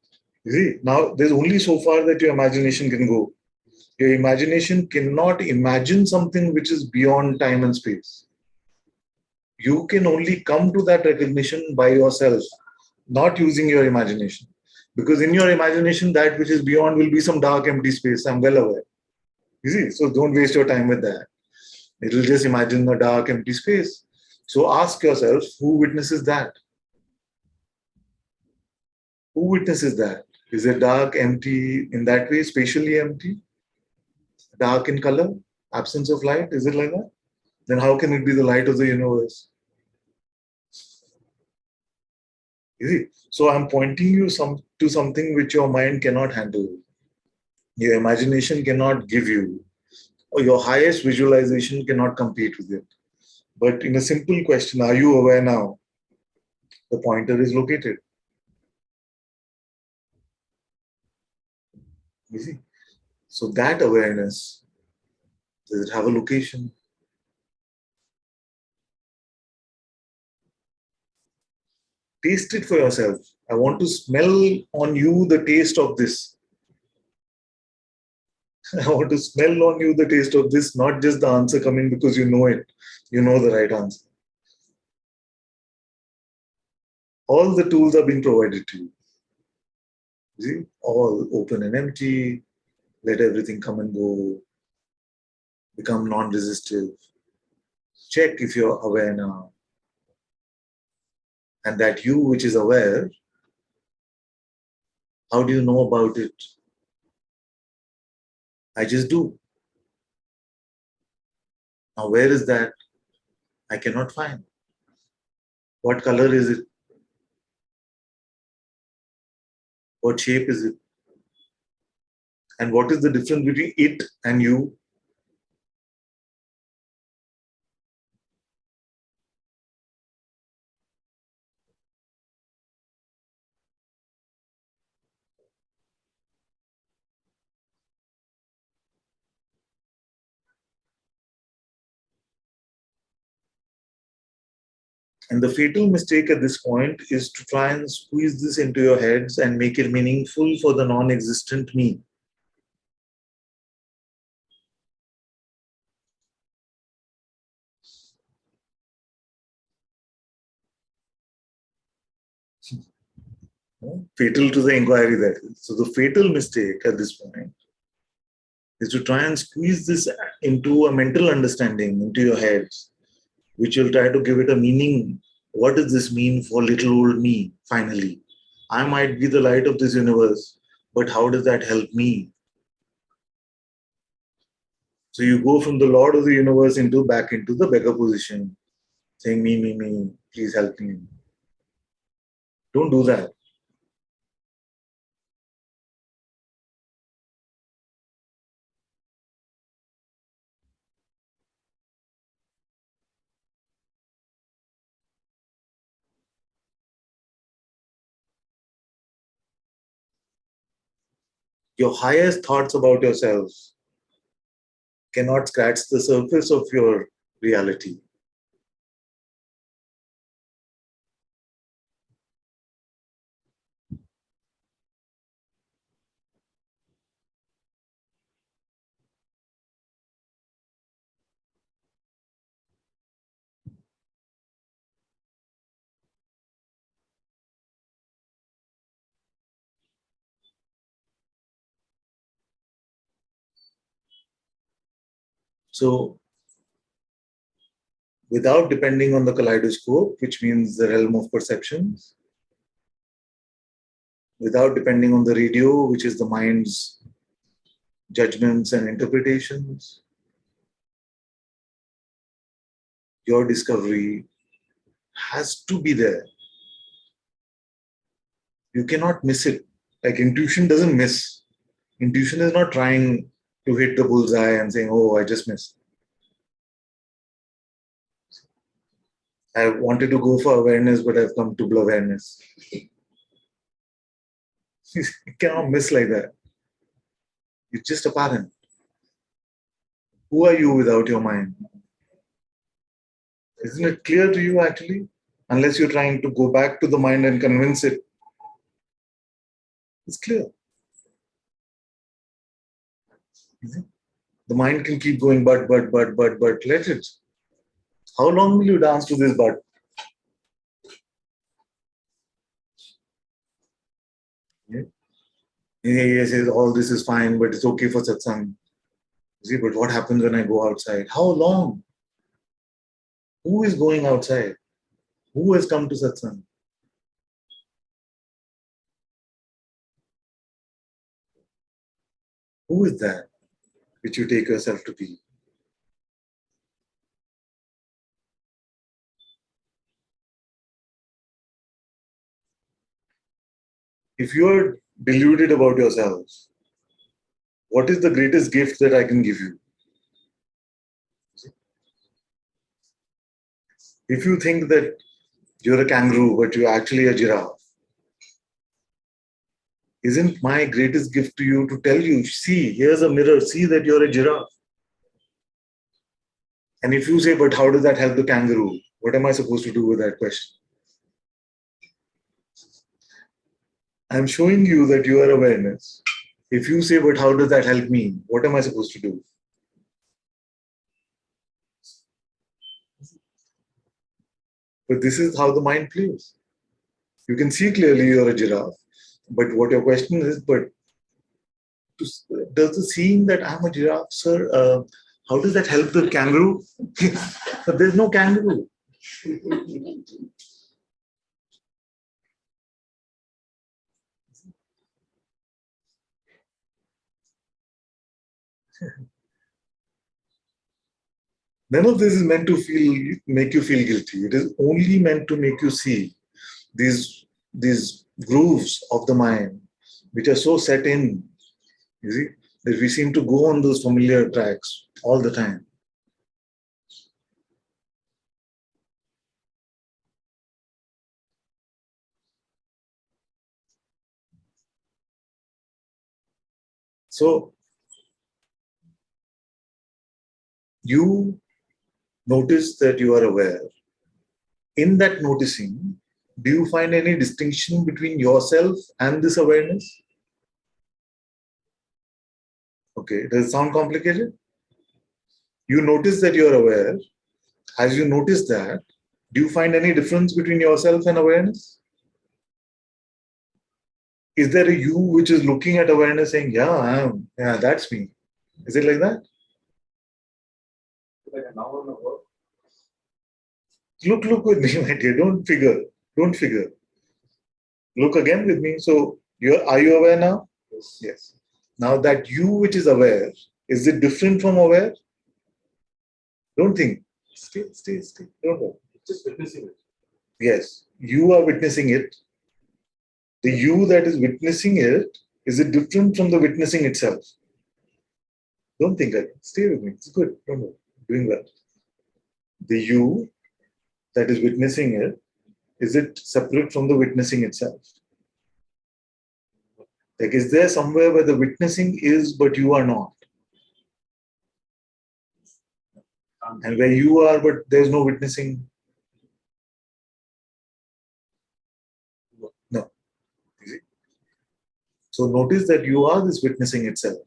You see, now there's only so far that your imagination can go. Your imagination cannot imagine something which is beyond time and space. You can only come to that recognition by yourself, not using your imagination. Because in your imagination, that which is beyond will be some dark, empty space. I'm well aware. You see, so don't waste your time with that. It will just imagine a dark, empty space. So ask yourself, who witnesses that? Who witnesses that? Is it dark, empty in that way, spatially empty? Dark in color? Absence of light? Is it like that? Then how can it be the light of the universe? You see? So I'm pointing you to something which your mind cannot handle. Your imagination cannot give you, or your highest visualization cannot compete with it. But in a simple question, are you aware now? The pointer is located. You see? So that awareness, does it have a location? Taste it for yourself. I want to smell on you the taste of this. I want to smell on you the taste of this, not just the answer coming because you know it. You know the right answer. All the tools are being provided to you. You see? All open and empty. Let everything come and go. Become non-resistive. Check if you're aware now. And that you which is aware, how do you know about it? I just do. Now, where is that? I cannot find. What color is it? What shape is it? And what is the difference between it and you? And the fatal mistake at this point is to try and squeeze this into your heads and make it meaningful for the non-existent me. Fatal to the inquiry, that is. So the fatal mistake at this point is to try and squeeze this into a mental understanding into your heads, which will try to give it a meaning. What does this mean for little old me, finally? I might be the light of this universe, but how does that help me? So you go from the Lord of the universe back into the beggar position, saying, me, please help me. Don't do that. Your highest thoughts about yourself cannot scratch the surface of your reality. So, without depending on the kaleidoscope, which means the realm of perceptions, without depending on the radio, which is the mind's judgments and interpretations, your discovery has to be there. You cannot miss it. Like intuition doesn't miss. Intuition is not trying to hit the bullseye and saying, oh, I just missed. I wanted to go for awareness, but I've come to awareness. You cannot miss like that. It's just apparent. Who are you without your mind? Isn't it clear to you actually? Unless you're trying to go back to the mind and convince it. It's clear. The mind can keep going, but, let it. How long will you dance to this but? Yeah. He says, all this is fine, but it's okay for satsang. See, but what happens when I go outside? How long? Who is going outside? Who has come to satsang? Who is that which you take yourself to be? If you are deluded about yourselves, what is the greatest gift that I can give you? If you think that you're a kangaroo, but you're actually a giraffe, isn't my greatest gift to you to tell you, see, here's a mirror, see that you're a giraffe? And if you say, but how does that help the kangaroo? What am I supposed to do with that question? I'm showing you that you are awareness. If you say, but how does that help me? What am I supposed to do? But this is how the mind plays. You can see clearly you're a giraffe. But what your question is, but does the seeing that I'm a giraffe, sir, how does that help the kangaroo? But there's no kangaroo. None of this is meant to make you feel guilty. It is only meant to make you see these grooves of the mind, which are so set in, you see, that we seem to go on those familiar tracks all the time. So you notice that you are aware. In that noticing, do you find any distinction between yourself and this awareness? Okay, does it sound complicated? You notice that you're aware. As you notice that, do you find any difference between yourself and awareness? Is there a you which is looking at awareness saying, yeah, I am, yeah, that's me? Is it like that? Like an hour and a work. Look with me, my dear. Don't figure. Look again with me. So, are you aware now? Yes. Now that you which is aware, is it different from aware? Don't think. Stay. Don't go. Just witnessing it. Yes, you are witnessing it. The you that is witnessing it, is it different from the witnessing itself? Don't think that. Stay with me. It's good. Don't go. Doing well. The you that is witnessing it, is it separate from the witnessing itself? Like, is there somewhere where the witnessing is, but you are not? And where you are, but there's no witnessing? No. You see? So notice that you are this witnessing itself.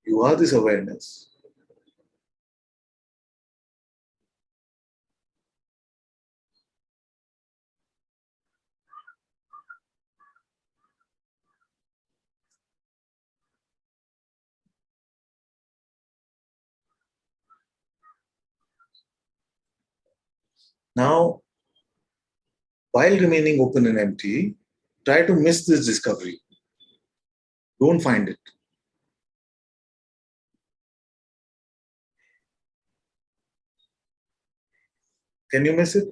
You are this awareness. Now, while remaining open and empty, try to miss this discovery. Don't find it. Can you miss it?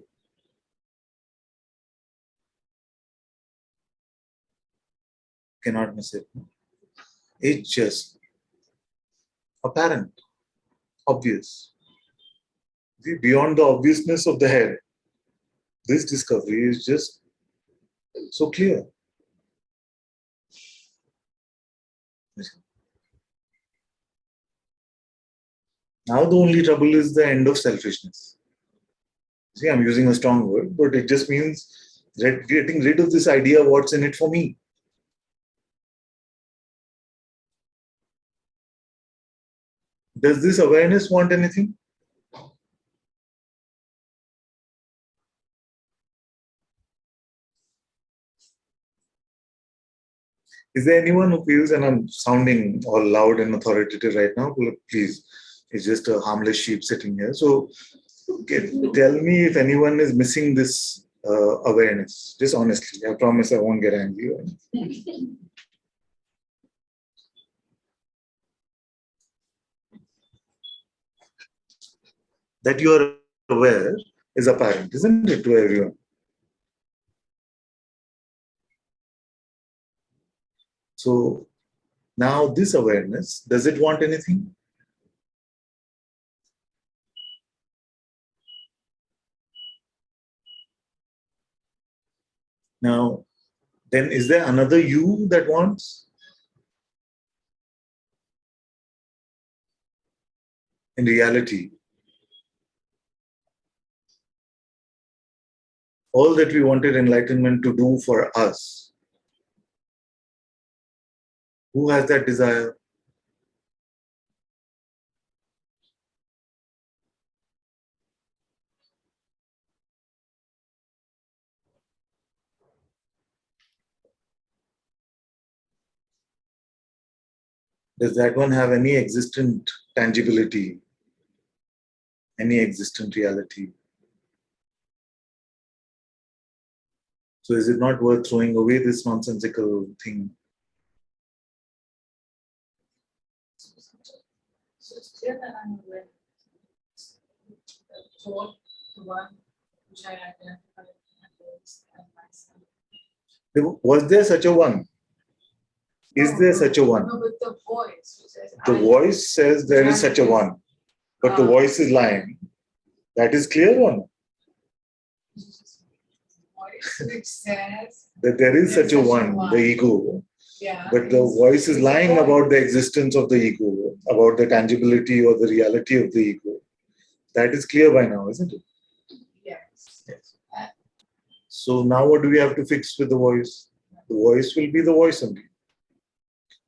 Cannot miss it. It's just apparent, obvious. See, beyond the obviousness of the head, this discovery is just so clear. Now the only trouble is the end of selfishness. See, I'm using a strong word, but it just means getting rid of this idea of what's in it for me. Does this awareness want anything? Is there anyone who feels, and I'm sounding all loud and authoritative right now, please, it's just a harmless sheep sitting here. So tell me if anyone is missing this awareness, just honestly. I promise I won't get angry. That you are aware is apparent, isn't it, to everyone? So now this awareness, does it want anything? Now, then is there another you that wants? In reality, all that we wanted enlightenment to do for us, who has that desire? Does that one have any existent tangibility, any existent reality? So is it not worth throwing away this nonsensical thing? So it's clear that I'm aware. The thought, the one which I identify as myself. Was there such a one? Is there such a one? No, but the voice which says The voice says there is such a one, but the voice is lying. That is clear one. Voice which says That there is such a one, the ego. yeah. But the voice is lying about the existence of the ego, about the tangibility or the reality of the ego. That is clear by now, isn't it? Yes. Yes. So now what do we have to fix with the voice? The voice will be the voice only.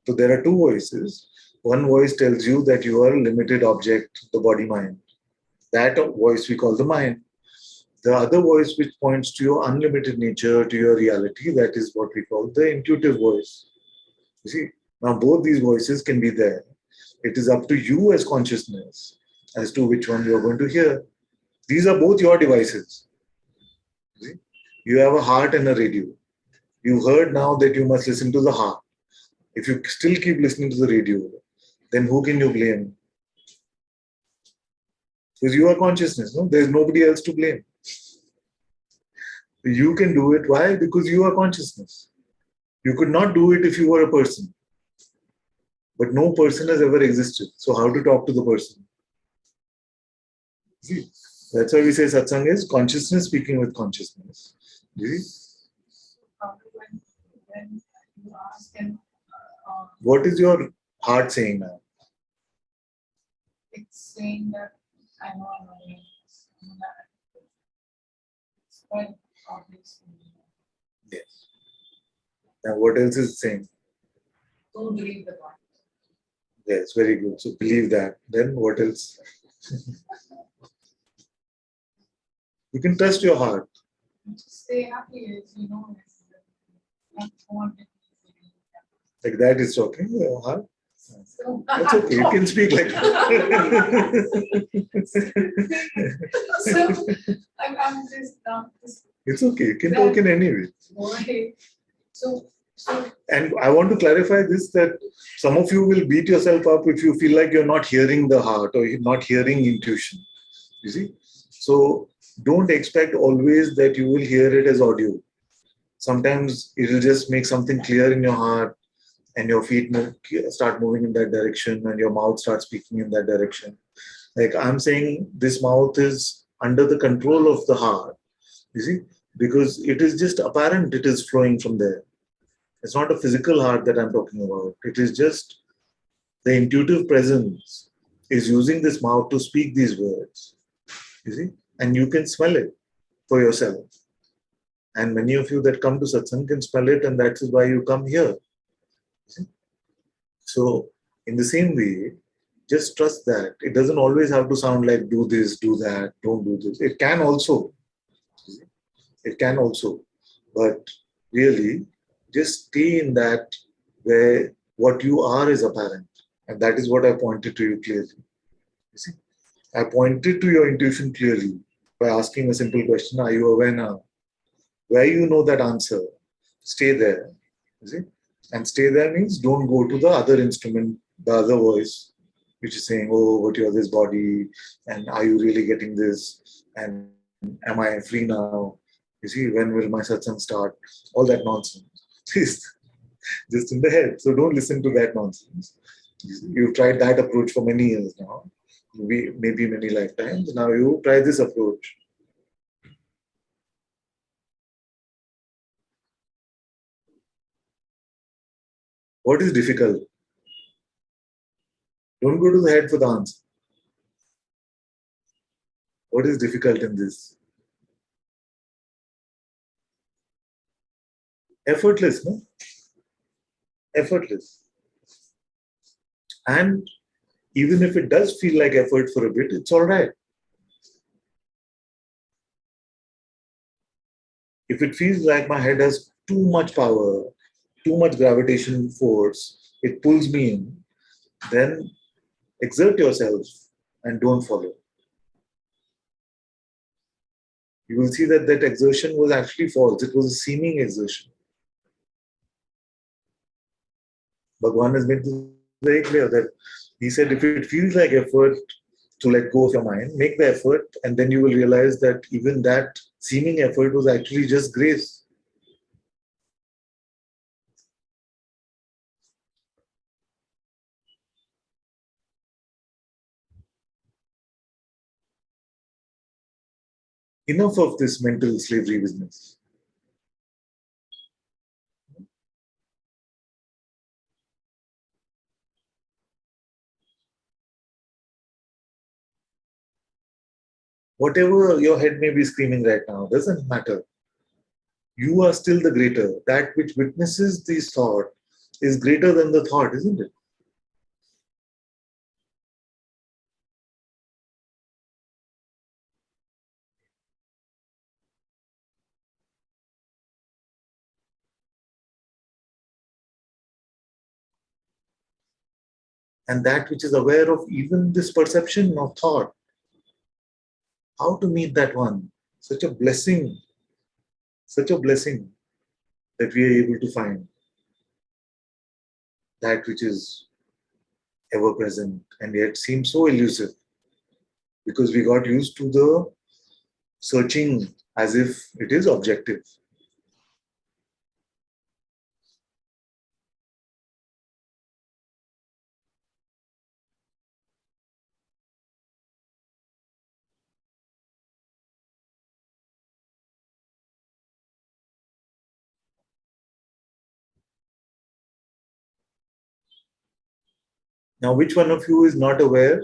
So there are two voices. One voice tells you that you are a limited object, the body mind. That voice we call the mind. The other voice which points to your unlimited nature, to your reality, that is what we call the intuitive voice. You see, now both these voices can be there. It is up to you as consciousness as to which one you are going to hear. These are both your devices. You see? You have a heart and a radio. You heard now that you must listen to the heart. If you still keep listening to the radio, then who can you blame? Because you are consciousness, no? There is nobody else to blame. You can do it. Why? Because you are consciousness. You could not do it if you were a person. But no person has ever existed. So how to talk to the person? See, that's why we say Satsang is consciousness speaking with consciousness. See? When you ask him, What is your heart saying now? it's saying that I know I'm aware. It's quite obvious. Yes. Now what else is it saying? Don't believe the one. Yes, very good. So believe that. Then what else? You can trust your heart. Just stay happy as you know. Not want it. Like that is talking, your heart. So, That's okay. You can speak like that. so I'm just not this It's okay. You can talk in any way. boy. So And I want to clarify this, that some of you will beat yourself up if you feel like you're not hearing the heart or you're not hearing intuition. You see? So don't expect always that you will hear it as audio. Sometimes it will just make something clear in your heart and your feet start moving in that direction and your mouth starts speaking in that direction. Like I'm saying, this mouth is under the control of the heart. You see? Because it is just apparent it is flowing from there. It's not a physical heart that I'm talking about. It is just the intuitive presence is using this mouth to speak these words. You see? And you can smell it for yourself. And many of you that come to Satsang can smell it, and that is why you come here. See? So, in the same way, just trust that. It doesn't always have to sound like do this, do that, don't do this. It can also. It can also. But really, just stay in that where what you are is apparent. And that is what I pointed to you clearly. You see, I pointed to your intuition clearly by asking a simple question, are you aware now? Where you know that answer, stay there. You see? And stay there means don't go to the other instrument, the other voice, which is saying, oh, but you're this body, and are you really getting this? And am I free now? You see, when will my satsang start? All that nonsense. Just in the head. So don't listen to that nonsense. You've tried that approach for many years now, maybe many lifetimes. Now you try this approach. What is difficult? Don't go to the head for the answer. What is difficult in this? Effortless, no? Effortless. And even if it does feel like effort for a bit, it's all right. If it feels like my head has too much power, too much gravitation force, it pulls me in, then exert yourself and don't follow. you will see that that exertion was actually false. It was a seeming exertion. Bhagwan has made this very clear that he said if it feels like effort to let go of your mind, make the effort, and then you will realize that even that seeming effort was actually just grace. Enough of this mental slavery business. Whatever your head may be screaming right now doesn't matter. You are still the greater. That which witnesses this thought is greater than the thought, isn't it? And that which is aware of even this perception of thought, how to meet that one? Such a blessing that we are able to find that which is ever present and yet seems so elusive because we got used to the searching as if it is objective. Now, which one of you is not aware,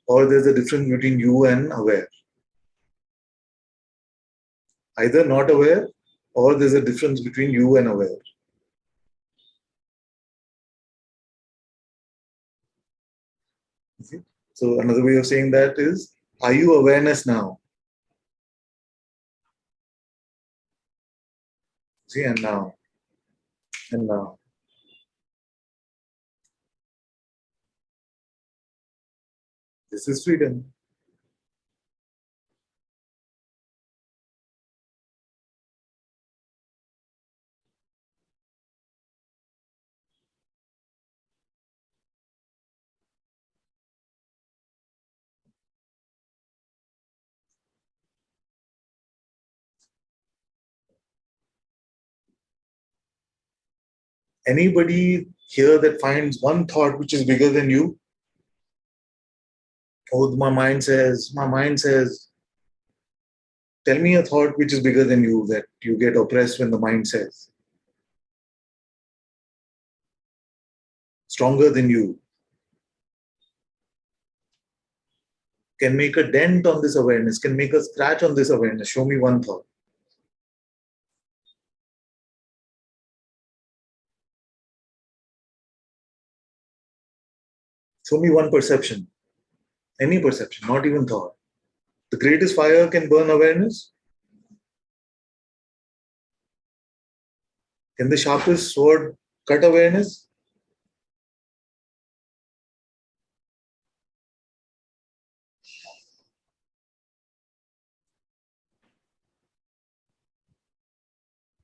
or there's a difference between you and aware? Either not aware, or there's a difference between you and aware. See? So, another way of saying that is, are you awareness now? See, and now, and now. This is freedom. Anybody here that finds one thought which is bigger than you? Oh, my mind says, tell me a thought which is bigger than you that you get oppressed when the mind says. Stronger than you, can make a dent on this awareness, can make a scratch on this awareness. Show me one thought. Show me one perception. Any perception, not even thought. The greatest fire can burn awareness. Can the sharpest sword cut awareness?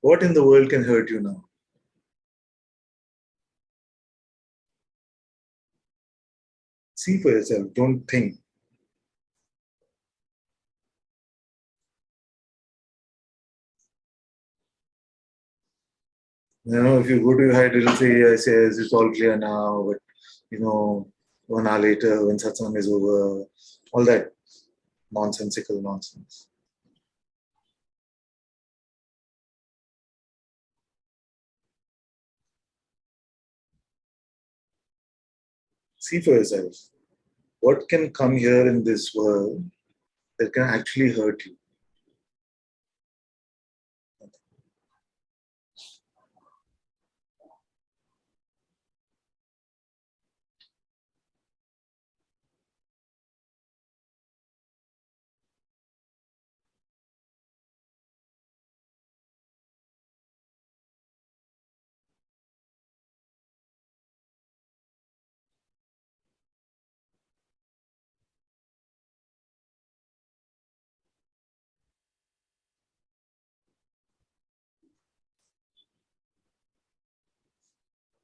What in the world can hurt you now? See for yourself, don't think. If you go to your head, it'll say, yes, yes, it's all clear now, but 1 hour later, when satsang is over, all that nonsensical nonsense. See for yourself, what can come here in this world that can actually hurt you?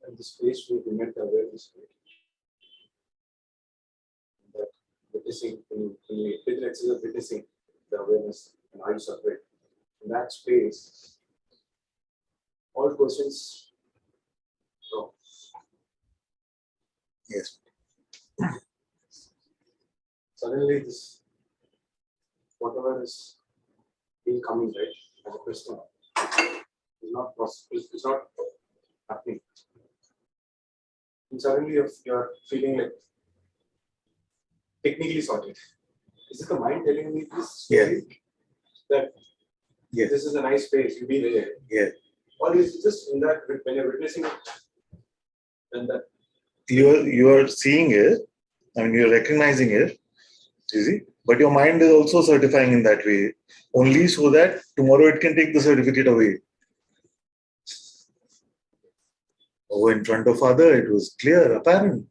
And the space we meant awareness. That witnessing, when you did an exercise of witnessing the awareness and how you separate. In that space, all questions drop. Yes. Suddenly, this whatever is being coming right as a question is not possible. It's not happening. And suddenly, you're feeling like technically sorted. Is it the mind telling me this story? That Yes. this is a nice space, you be there. Yeah. Or is it just in that when you're witnessing it, and that You are seeing it, I mean, you're recognizing it, you see, but your mind is also certifying in that way, only so that tomorrow it can take the certificate away. Oh, in front of Father, it was clear, apparent.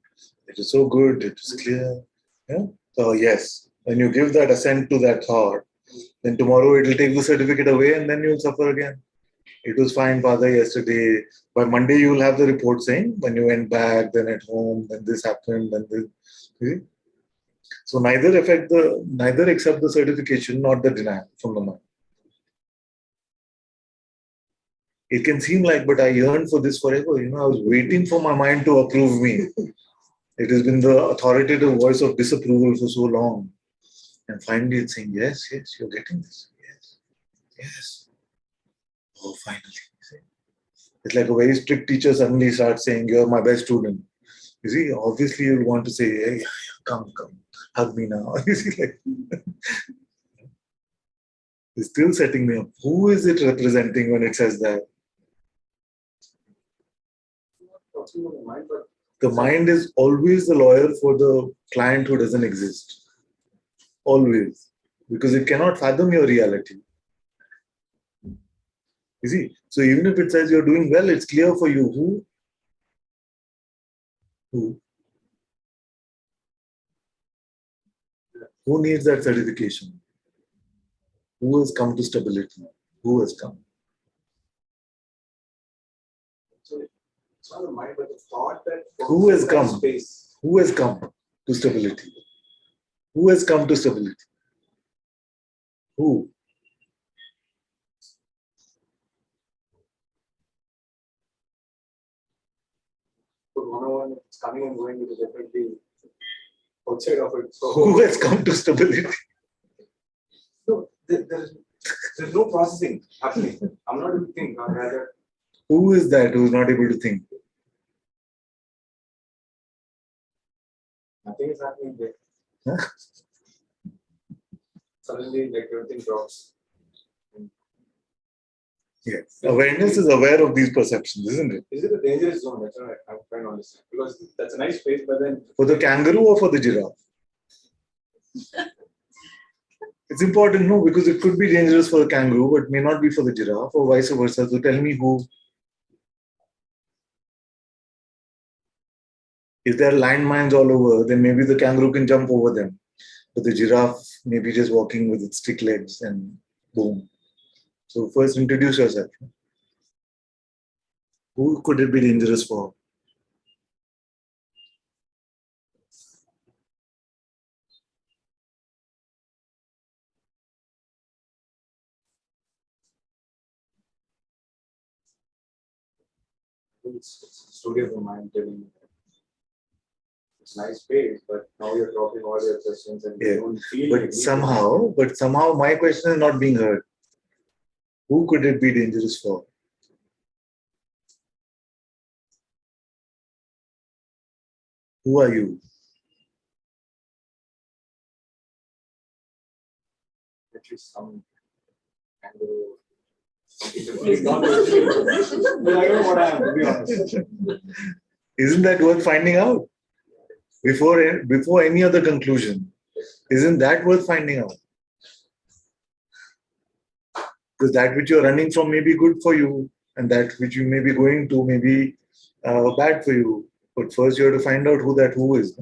It is so good, it was clear. Yeah? So, yes, when you give that assent to that thought, then tomorrow it will take the certificate away and then you'll suffer again. It was fine, Father, yesterday. By Monday, you will have the report saying when you went back, then at home, then this happened, then this. You see? So neither accept the certification, not the denial from the mind. It can seem like, but I yearned for this forever. I was waiting for my mind to approve me. It has been the authoritative voice of disapproval for so long. And finally it's saying, yes, yes, you're getting this. Yes, yes. Oh, finally. It's like a very strict teacher suddenly starts saying, you're my best student. You see, obviously you'll want to say, hey, come, hug me now. You see, like, it's still setting me up. Who is it representing when it says that? talking about the mind, but The mind is always the lawyer for the client who doesn't exist. Always. Because it cannot fathom your reality. You see, so even if it says you're doing well, it's clear for you. Who needs that certification? Who has come to stability? Who has come? so it's not the mind, but the thought that Who has come? space. Who has come to stability? Who has come to stability? Who? But one-on-one, it's coming and going, it is definitely outside of it. So Who has come to stability? no, there's no processing happening. I'm not able to think, or rather, Who is that who is not able to think? nothing is happening there. Huh? Suddenly, like everything drops. Yes. Awareness is aware of these perceptions, isn't it? Is it a dangerous zone? That's what I'm trying to understand. Because that's a nice space, but then For the kangaroo or for the giraffe? It's important, no, because it could be dangerous for the kangaroo, but may not be for the giraffe, or vice versa. So tell me who. If there are landmines all over, then maybe the kangaroo can jump over them. But the giraffe may be just walking with its stick legs and boom. So first introduce yourself. Who could it be dangerous for? it's a story of the mind telling you that it's a nice space, but now you're dropping all your questions and Yeah. you don't feel But like somehow my question is not being heard. Who could it be dangerous for? Who are you? at least some kangaroo. Please don't but I don't know what I am, to be honest. Isn't that worth finding out? Before any other conclusion. Isn't that worth finding out? Because that which you're running from may be good for you, and that which you may be going to may be bad for you. But first you have to find out who that who is.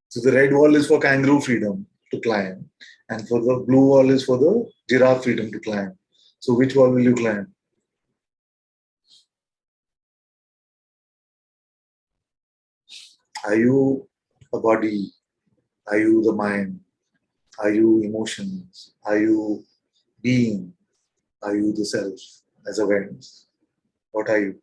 So the red wall is for kangaroo freedom to climb, and for the blue wall is for the giraffe freedom to climb. So which wall will you climb? Are you a body? Are you the mind? Are you emotions? Are you being? Are you the self as awareness? What are you?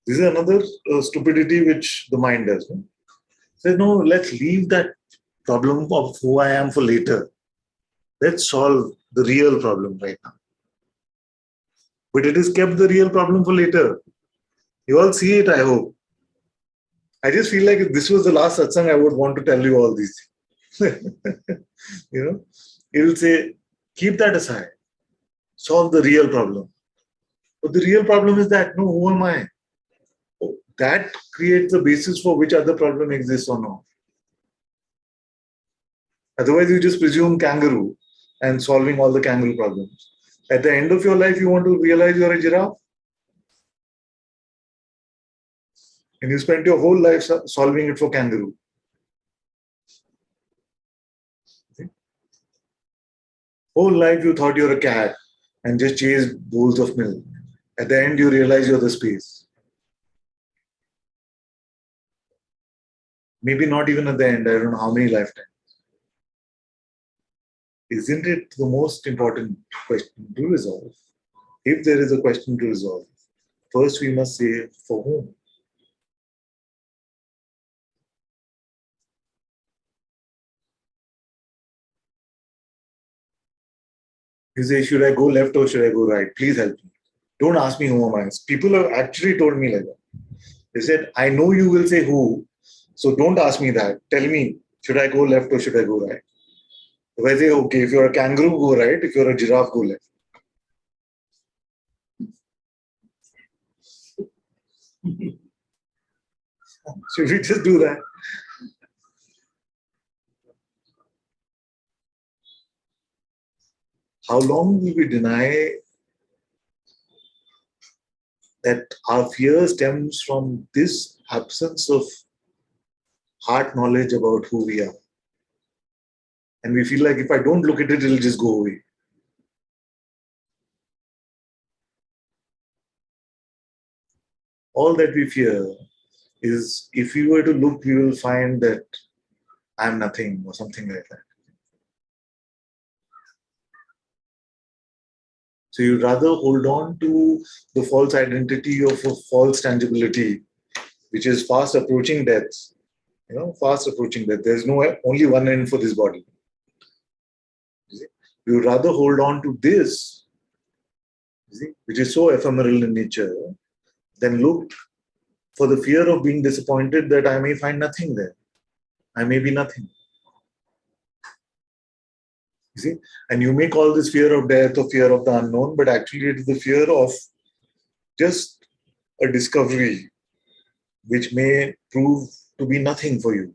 This is another stupidity which the mind does. No? Says, no, let's leave that problem of who I am for later. Let's solve the real problem right now. But it has kept the real problem for later. You all see it, I hope. I just feel like if this was the last satsang, I would want to tell you all these things. You know, it will say, keep that aside, solve the real problem. But the real problem is that, no, who am I? That creates the basis for which other problem exists or not. Otherwise, you just presume kangaroo and solving all the kangaroo problems. At the end of your life, you want to realize you're a giraffe, and you spent your whole life solving it for kangaroo. See? Whole life you thought you're a cat and just chased bowls of milk. At the end, you realize you're the space. Maybe not even at the end, I don't know how many lifetimes. Isn't it the most important question to resolve? If there is a question to resolve, first we must say for whom. You say, should I go left or should I go right? Please help me. Don't ask me who am I. People have actually told me like that. They said, I know you will say who, so don't ask me that. Tell me, should I go left or should I go right? If I say, okay, if you're a kangaroo, go right. If you're a giraffe, go left. Should we just do that? How long will we deny that our fear stems from this absence of heart knowledge about who we are? And we feel like if I don't look at it, it'll just go away. All that we fear is if we were to look, we will find that I'm nothing or something like that. So you'd rather hold on to the false identity of a false tangibility, which is fast approaching death. Fast approaching death. There's only one end for this body. You would rather hold on to this, which is so ephemeral in nature, than look for the fear of being disappointed that I may find nothing there. I may be nothing. You see? And you may call this fear of death or fear of the unknown, but actually it is the fear of just a discovery which may prove to be nothing for you.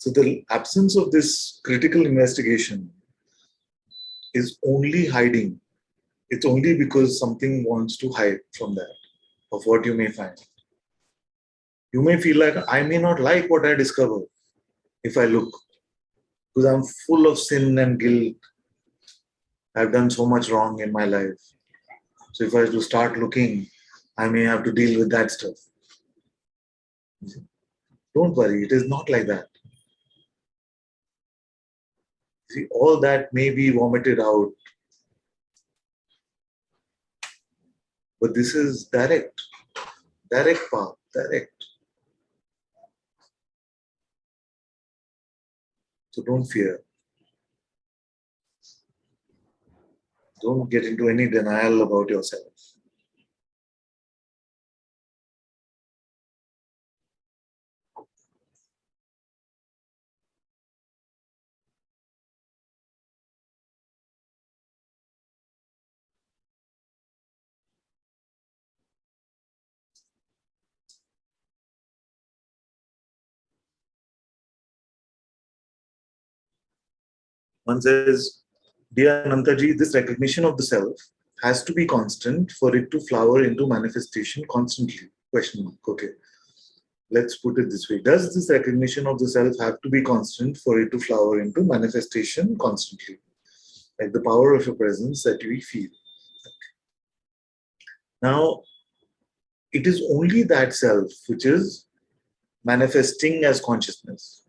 So the absence of this critical investigation is only hiding. It's only because something wants to hide from that, of what you may find. You may feel like I may not like what I discover if I look, because I'm full of sin and guilt. I've done so much wrong in my life. So if I have to start looking, I may have to deal with that stuff. Don't worry, it is not like that. See, all that may be vomited out, but this is direct path, direct. So don't fear. Don't get into any denial about yourself. One says, Dear Anantaji, this recognition of the self has to be constant for it to flower into manifestation constantly. Question mark. Okay. Let's put it this way. Does this recognition of the self have to be constant for it to flower into manifestation constantly? Like the power of your presence that we feel. Now, it is only that self which is manifesting as consciousness.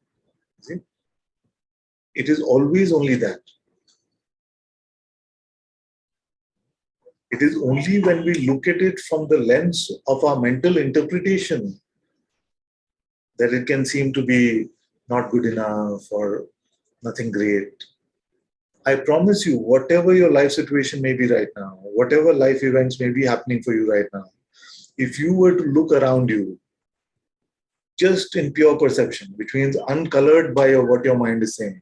See? It is always only that. It is only when we look at it from the lens of our mental interpretation that it can seem to be not good enough or nothing great. I promise you, whatever your life situation may be right now, whatever life events may be happening for you right now, if you were to look around you just in pure perception, which means uncolored by what your mind is saying,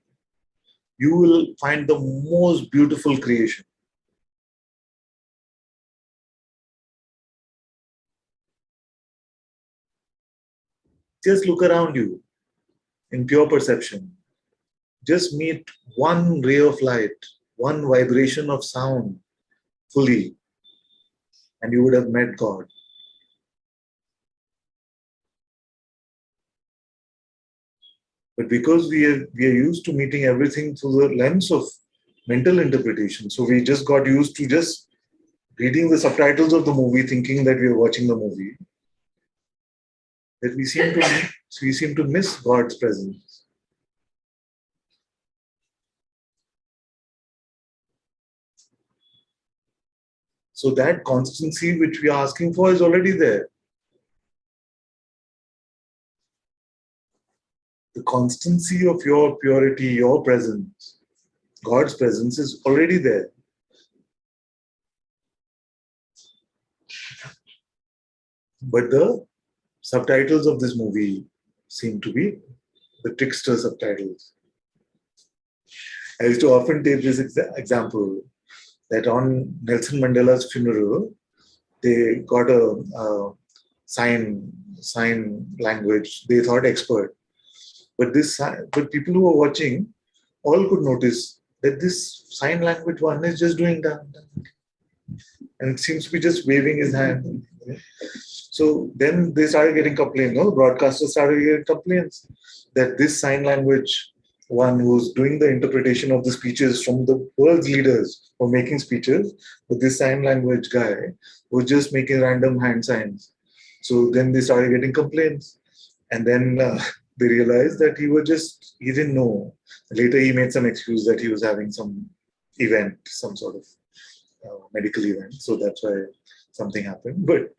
you will find the most beautiful creation. Just look around you in pure perception. Just meet one ray of light, one vibration of sound fully, and you would have met God. But because we are used to meeting everything through the lens of mental interpretation, so we just got used to just reading the subtitles of the movie, thinking that we are watching the movie, that we seem to miss God's presence. So that constancy which we are asking for is already there. The constancy of your purity, your presence, God's presence is already there. But the subtitles of this movie seem to be the trickster subtitles. I used to often take this example that on Nelson Mandela's funeral, they got a sign language. They thought expert, but but people who were watching all could notice that this sign language one is just doing that, and it seems to be just waving his hand. So then they started getting complaints. No, broadcasters started getting complaints that this sign language one who's doing the interpretation of the speeches from the world's leaders for making speeches, but this sign language guy was just making random hand signs. So then they started getting complaints, and then they realized that he didn't know. Later he made some excuse that he was having some event, some sort of medical event. So that's why something happened. But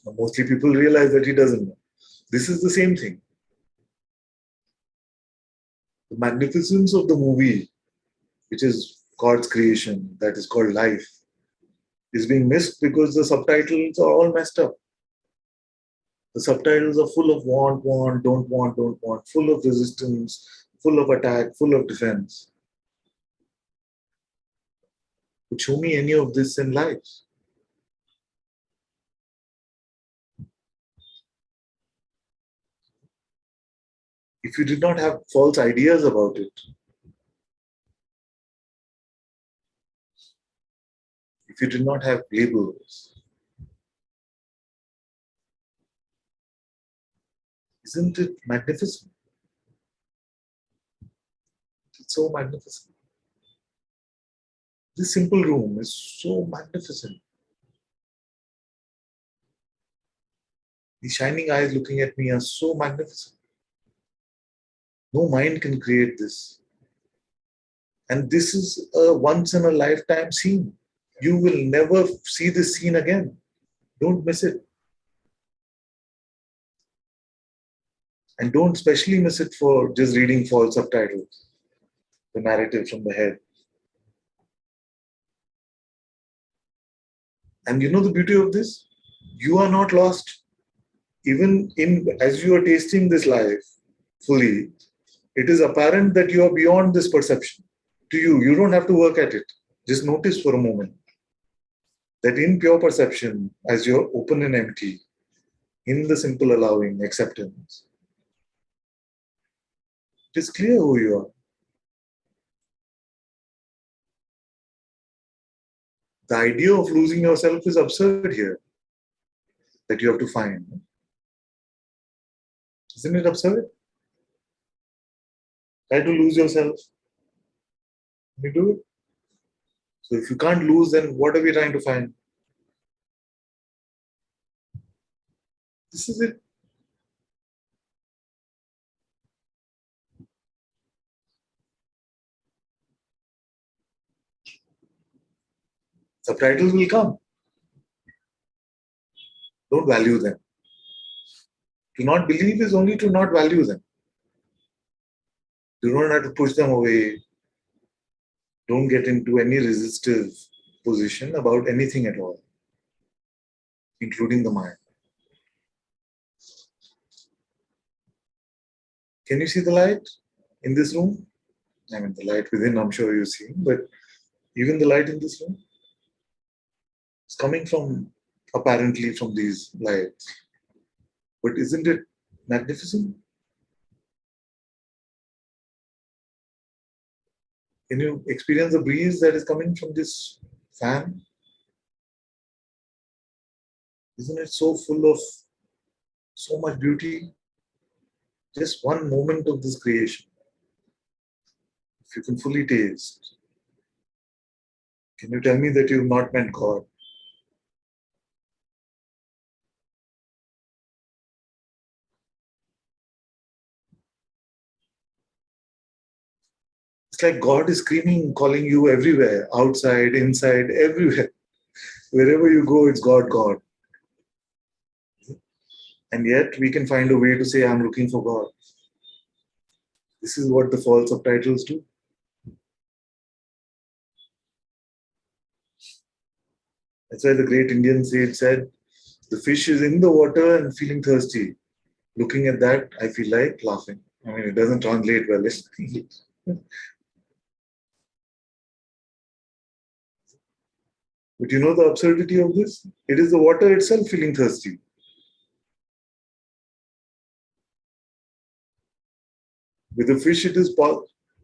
mostly people realize that he doesn't know. This is the same thing. The magnificence of the movie, which is God's creation, that is called life, is being missed because the subtitles are all messed up. The subtitles are full of want, don't want, full of resistance, full of attack, full of defense. But show me any of this in life. If you did not have false ideas about it, if you did not have labels, isn't it magnificent? It's so magnificent. This simple room is so magnificent. The shining eyes looking at me are so magnificent. No mind can create this. And this is a once in a lifetime scene. You will never see this scene again. Don't miss it. And don't especially miss it for just reading false subtitles, the narrative from the head. And you know the beauty of this? You are not lost. Even as you are tasting this life fully, it is apparent that you are beyond this perception. To you, you don't have to work at it. Just notice for a moment that in pure perception, as you're open and empty, in the simple allowing acceptance, it is clear who you are. The idea of losing yourself is absurd here, that you have to find. Isn't it absurd? Try to lose yourself. You do it. So if you can't lose, then what are we trying to find? This is it. Subtitles will come. Don't value them. To not believe is only to not value them. You don't have to push them away. Don't get into any resistive position about anything at all, including the mind. Can you see the light in this room? I mean, the light within, I'm sure you see, but even the light in this room is coming from, apparently, from these lights. But isn't it magnificent? Can you experience the breeze that is coming from this fan? Isn't it so full of so much beauty? Just one moment of this creation. If you can fully taste, can you tell me that you've not met God? It's like God is screaming, calling you everywhere, outside, inside, everywhere. Wherever you go, it's God, God. And yet we can find a way to say, I'm looking for God. This is what the false subtitles do. That's why the great Indian sage said, the fish is in the water and feeling thirsty. Looking at that, I feel like laughing. I mean, it doesn't translate well. But you know the absurdity of this? It is the water itself feeling thirsty. With a fish, it is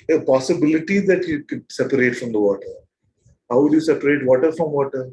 a possibility that you could separate from the water. How would you separate water from water?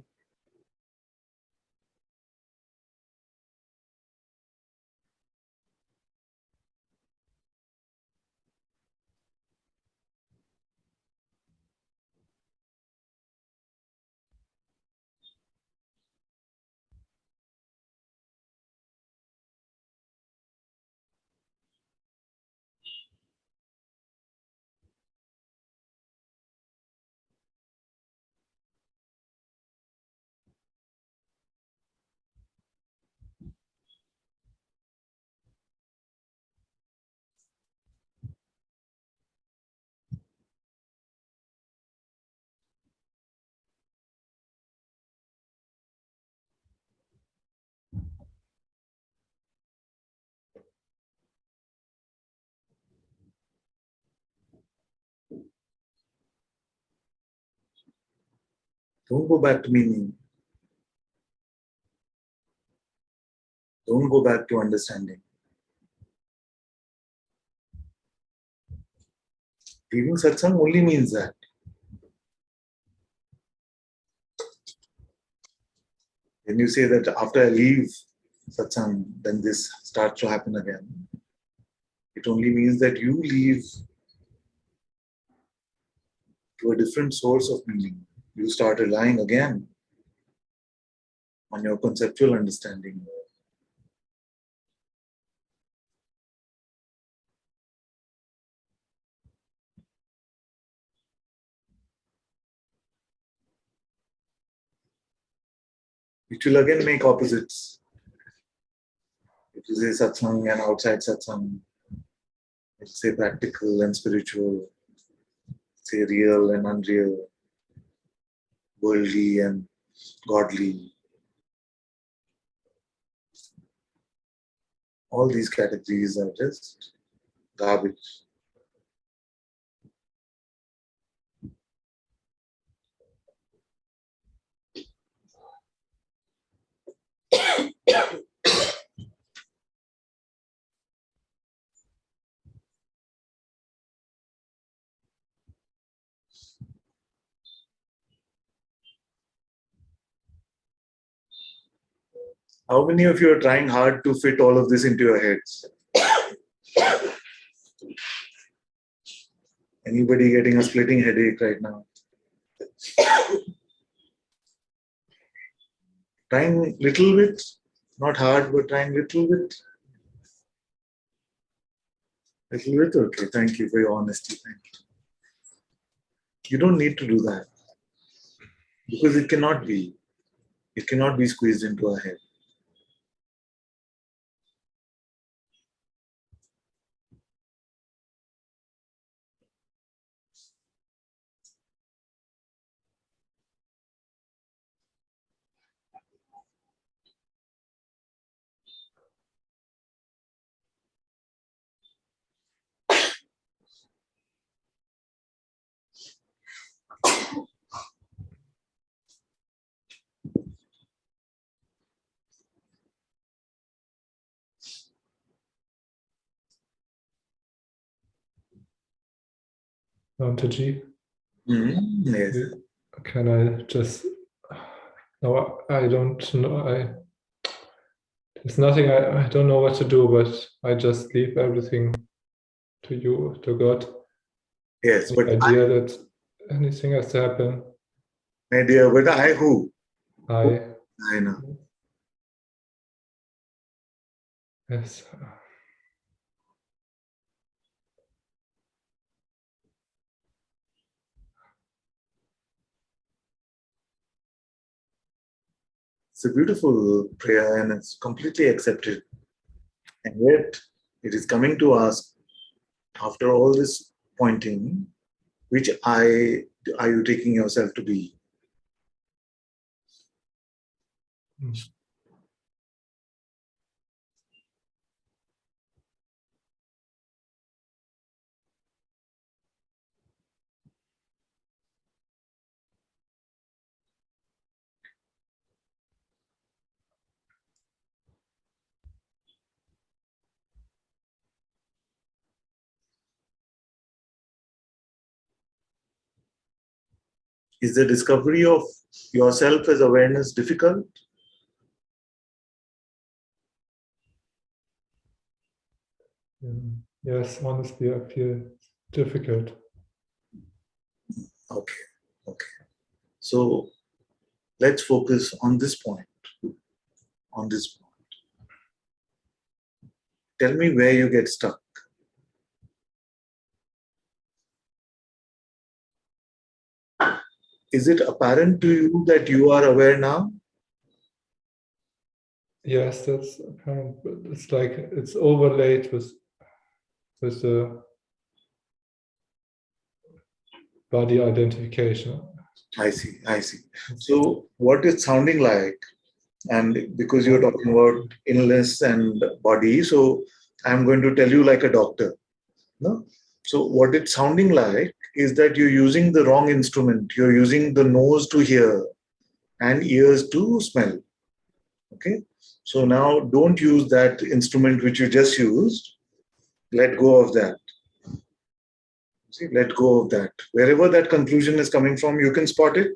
Don't go back to meaning. Don't go back to understanding. Leaving satsang only means that. When you say that after I leave satsang, then this starts to happen again, it only means that you leave to a different source of meaning. You start relying again on your conceptual understanding. Which will again make opposites. If you say satsang and outside satsang, if you say practical and spiritual, say real and unreal, worldly and godly. All these categories are just garbage. How many of you are trying hard to fit all of this into your heads? Anybody getting a splitting headache right now? Trying little bit, not hard, but trying little bit. Little bit, okay. Thank you for your honesty. Thank you. You don't need to do that because it cannot be. It cannot be squeezed into our head. Ananta-Ji, Yes. can I just? No, I don't know. There's nothing. I don't know what to do, but I just leave everything to you, to God. Yes, The but idea that anything has to happen, my dear, but I who? I I know. yes. It's a beautiful prayer and it's completely accepted. And yet, it is coming to ask, after all this pointing, which I are you taking yourself to be? Is the discovery of yourself as awareness difficult? Yes, honestly, I feel difficult. Okay, okay. So let's focus on this point. On this point. Tell me where you get stuck. Is it apparent to you that you are aware now? Yes, that's apparent, but it's like it's overlaid with the body identification. I see, I see. So what it's sounding like, and because you're talking about illness and body, so I'm going to tell you like a doctor. No? So what it's sounding like is that you're using the wrong instrument. You're using the nose to hear and ears to smell. Okay. So now don't use that instrument which you just used. Let go of that. See, let go of that. Wherever that conclusion is coming from, you can spot it.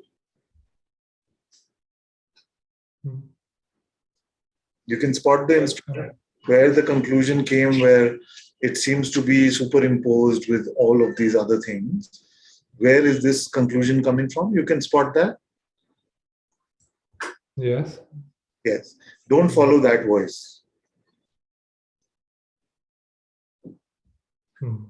Hmm. You can spot the instrument where the conclusion came, where it seems to be superimposed with all of these other things. Where is this conclusion coming from? You can spot that. Yes. Yes. Don't follow that voice. Hmm.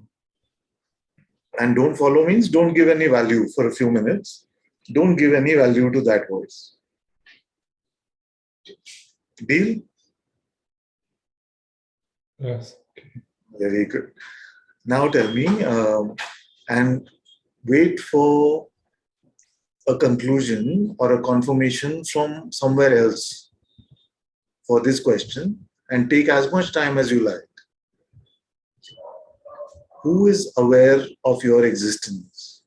And don't follow means don't give any value for a few minutes. Don't give any value to that voice. Deal? Yes. Very good. Now tell me, and wait for a conclusion or a confirmation from somewhere else for this question and take as much time as you like. Who is aware of your existence?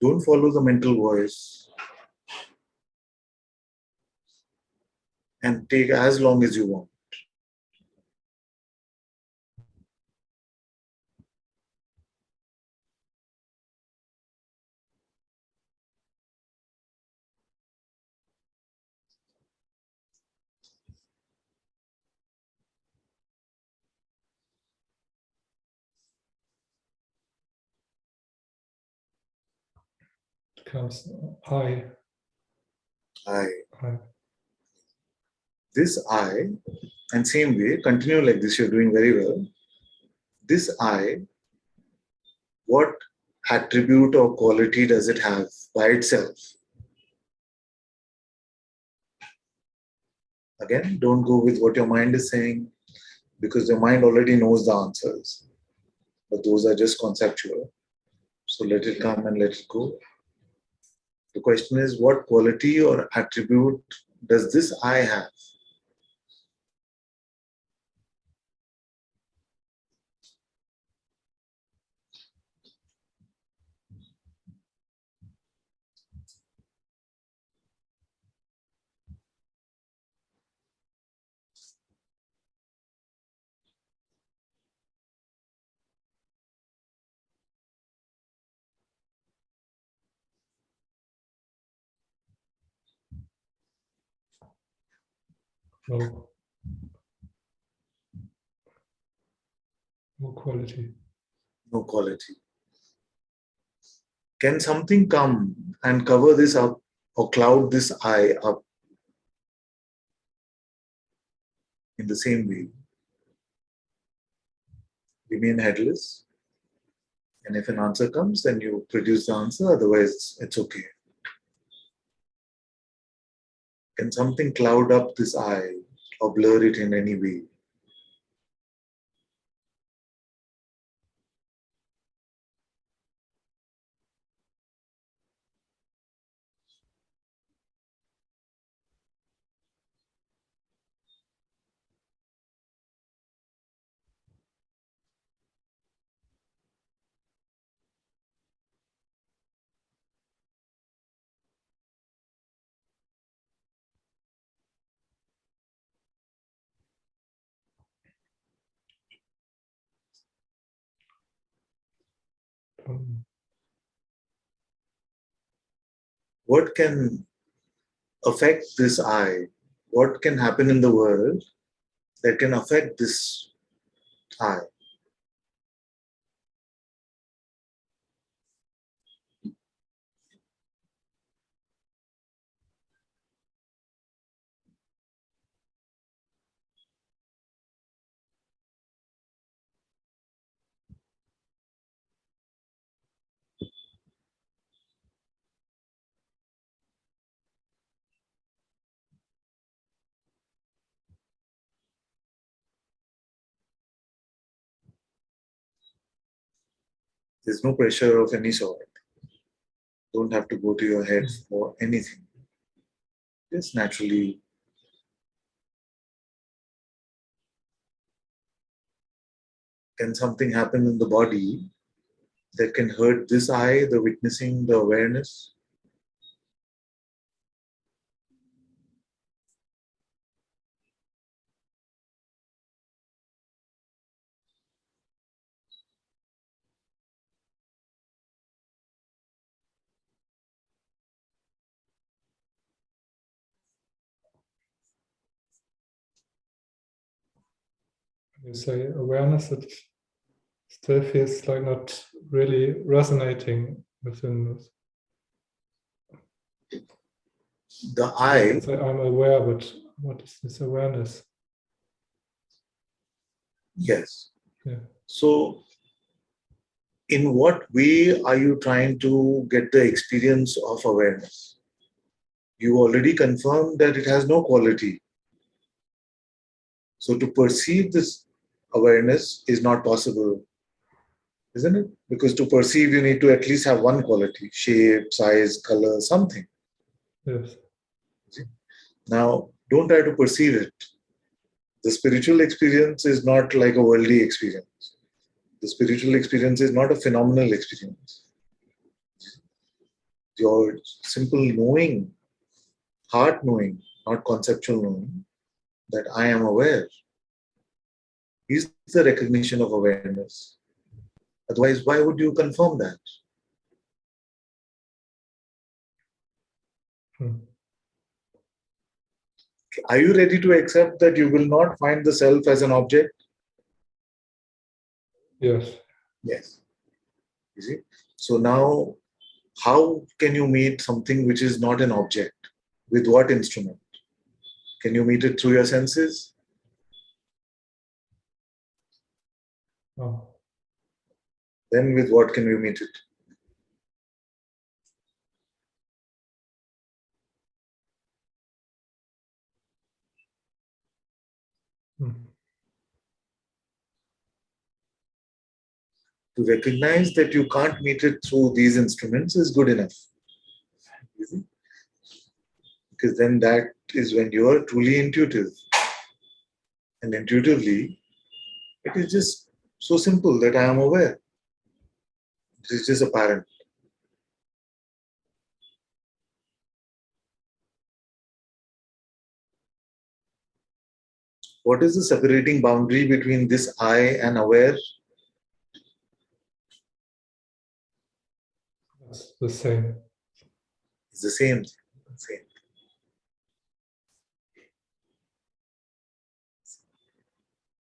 Don't follow the mental voice and take as long as you want. becomes I. I. I. This I, and same way, continue like this, you're doing very well. This I, what attribute or quality does it have by itself? Again, don't go with what your mind is saying, because your mind already knows the answers. But those are just conceptual. So let it come and let it go. The question is, what quality or attribute does this I have? No. No quality. No quality. Can something come and cover this up or cloud this I up in the same way? Remain headless. And if an answer comes, then you produce the answer, otherwise it's okay. Can something cloud up this I or blur it in any way? What can affect this I? What can happen in the world that can affect this I? There's no pressure of any sort. Don't have to go to your head for anything. Just naturally. Can something happen in the body that can hurt this I, the witnessing, the awareness? You say awareness, it still feels like not really resonating within us. The I I, can say I'm aware, but what is this awareness? yes. Yeah. So, in what way are you trying to get the experience of awareness? You already confirmed that it has no quality. So, to perceive this awareness is not possible, isn't it? Because to perceive, you need to at least have one quality: shape, size, color, something. Yes. Now, don't try to perceive it. The spiritual experience is not like a worldly experience. The spiritual experience is not a phenomenal experience. Your simple knowing, heart knowing, not conceptual knowing, that I am aware, is the recognition of awareness. Otherwise, why would you confirm that? Are you ready to accept that you will not find the self as an object? Yes. Yes. You see? So now How can you meet something which is not an object? With what instrument? Can you meet it through your senses? No. Then with what can you meet it? Hmm. To recognize that you can't meet it through these instruments is good enough. You see? Because then that is when you are truly intuitive. And intuitively, it is just so simple that I am aware. It is just apparent. What is the separating boundary between this I and aware? It's the same. It's the same. Same.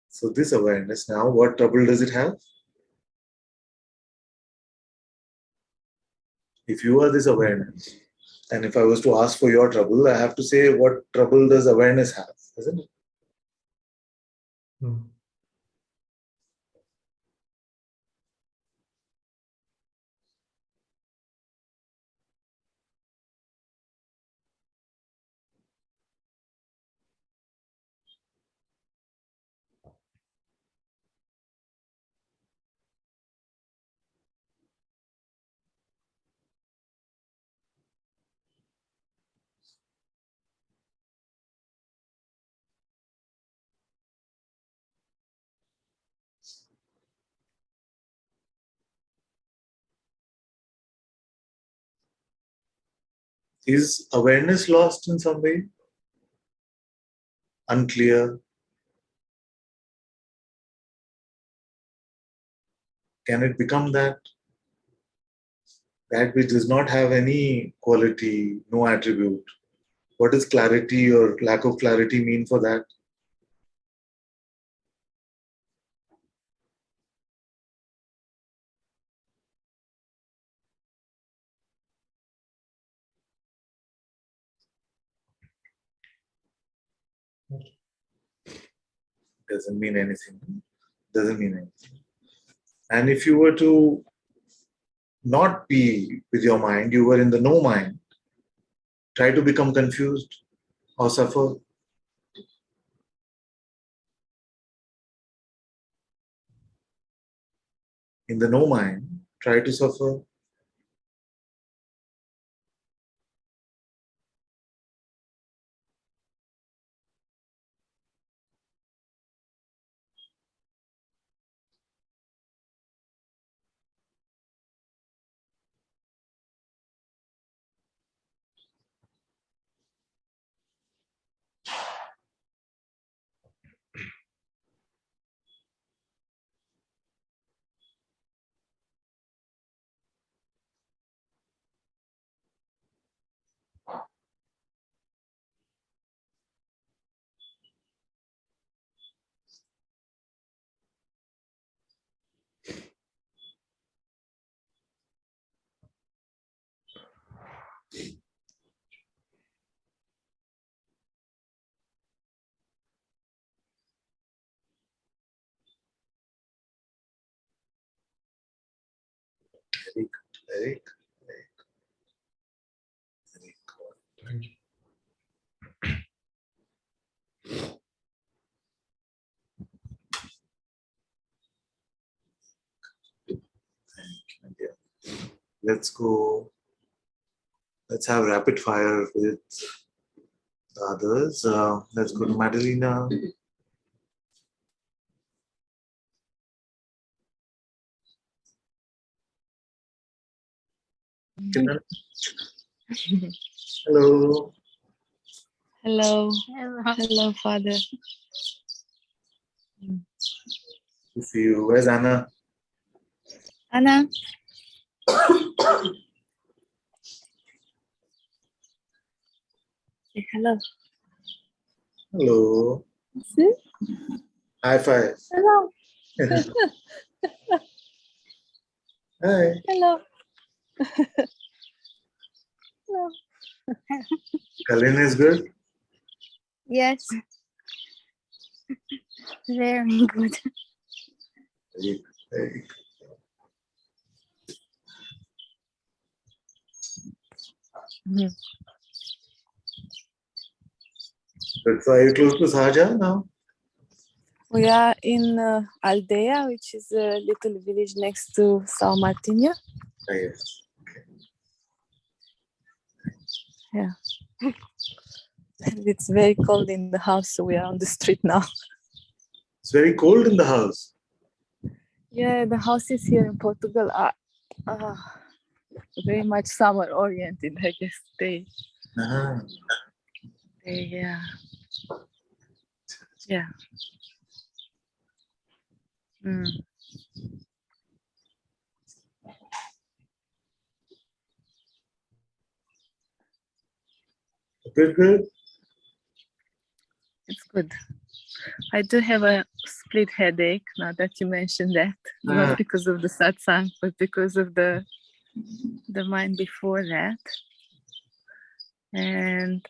So this awareness now, what trouble does it have? If you are this awareness, and if I was to ask for your trouble, I have to say, what trouble does awareness have? Isn't it? Hmm. Is awareness lost in some way? Unclear? Can it become that? That which does not have any quality, no attribute. What does clarity or lack of clarity mean for that? Doesn't mean anything. Doesn't mean anything. And if you were to not be with your mind, you were in the no mind, try to become confused or suffer. In the no mind, try to suffer. Very good, very good, very good, very good. Thank you. Thank you, my dear. Let's go. Let's have rapid fire with the others. Let's go to Madalena. Kiran. Hello. Hello. Hello, Father. Good see you. Where's Anna? Anna. Say hello. Hello. See? High five. Hello. Hi. Hello. No. Kalin is good. Yes. Very good. Very, very. Mhm. Good. So are you close to Sahaja now? We are in Aldea, which is a little village next to São Martinho. Ah, yes. Yeah. And it's very cold in the house, so we are on the street now. It's very cold in the house. Yeah, the houses here in Portugal are very much summer oriented, I guess. Ah, Yeah. Yeah. Mm. good, good. It's good. I do have a split headache now that you mentioned that. Ah. Not because of the satsang, but because of the mind before that. And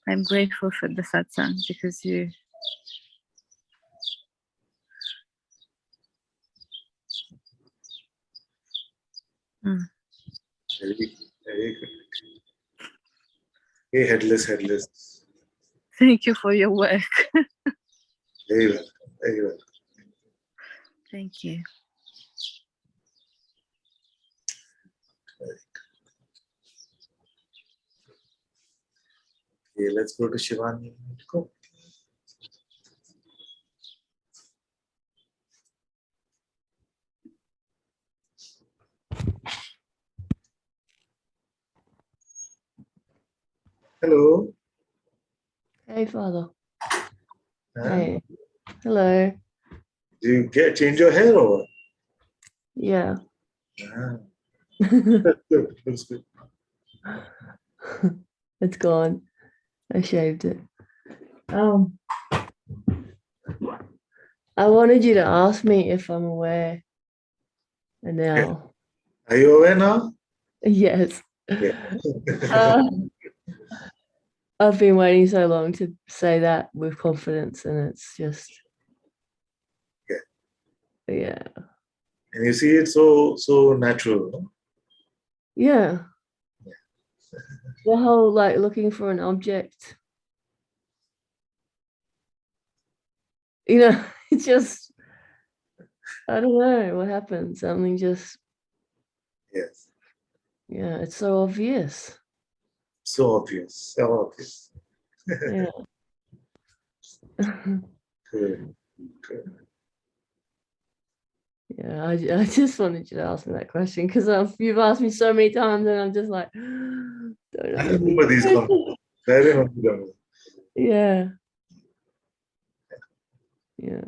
I'm grateful for the satsang because you Very, very good. Hey, headless. thank you for your work. Very well, very well. Thank you. Okay, let's go to Shivani. Go. Hello. Hey, Father. Huh? Hey. Hello. Do you change your hair or what? Yeah. Ah, that's good. That's good. It's gone. I shaved it. I wanted you to ask me if I'm aware. And now, Are you aware now? yes. Yeah. I've been waiting so long to say that with confidence, and it's just, yeah. And you see it so natural. No? Yeah. The whole like looking for an object. You know, it's just, I don't know what happened. Something just, Yes. yeah, it's so obvious. So obvious. So obvious. Yeah. Good. Good. Yeah, I just wanted you to ask me that question because you've asked me so many times and I'm just like, don't I know. remember these conversations. I remember them. Yeah. Yeah.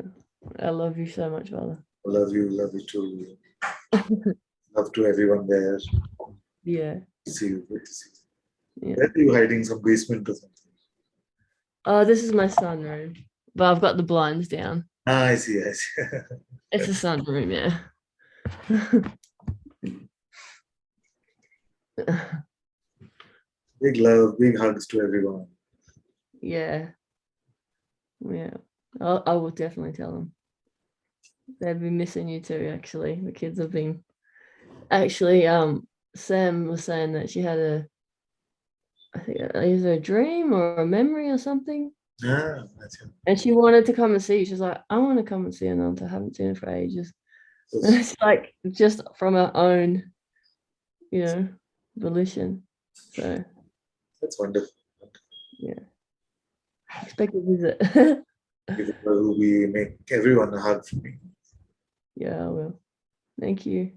I love you so much, Father. Love you too. Love to everyone there. Yeah. See you. Good to see you. Yeah. Where are you hiding? Some basement or something? Oh, this is my sunroom, but I've got the blinds down. Ah, I see. It's a sunroom, yeah. Big love, big hugs to everyone. Yeah. Yeah. I will definitely tell them. They've been missing you too, actually. The kids have been actually Sam was saying that she had I think either a dream or a memory or something. Ah, that's it. And she wanted to come and see. She's like, I want to come and see Ananta. I haven't seen her for ages. And it's like just from her own, volition. So That's wonderful. yeah. Expect a visit. We make everyone a hug for me. Yeah, I will. Thank you.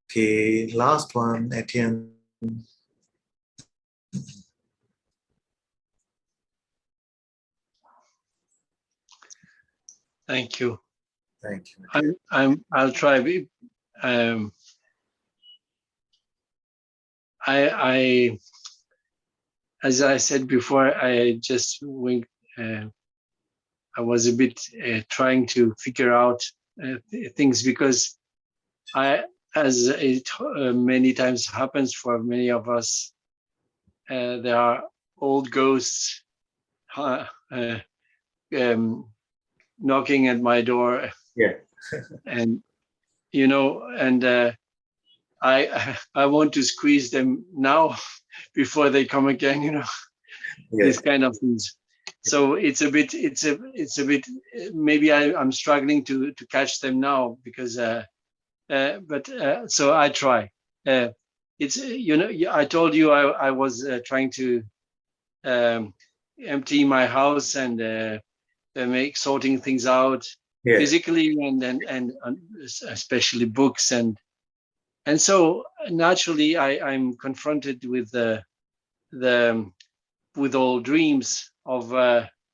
Okay, last one, Etienne. Thank you. Thank you. I'll try. I as I said before, I just went I was a bit trying to figure out things, because as it many times happens for many of us, there are old ghosts knocking at my door, Yeah. and I want to squeeze them now before they come again, Yeah. this kind of things. So it's a bit maybe I'm struggling to catch them now, because so I try. It's I told you I was trying to empty my house and make sorting things out Yeah. physically, and especially books, and so naturally I'm confronted with with all dreams of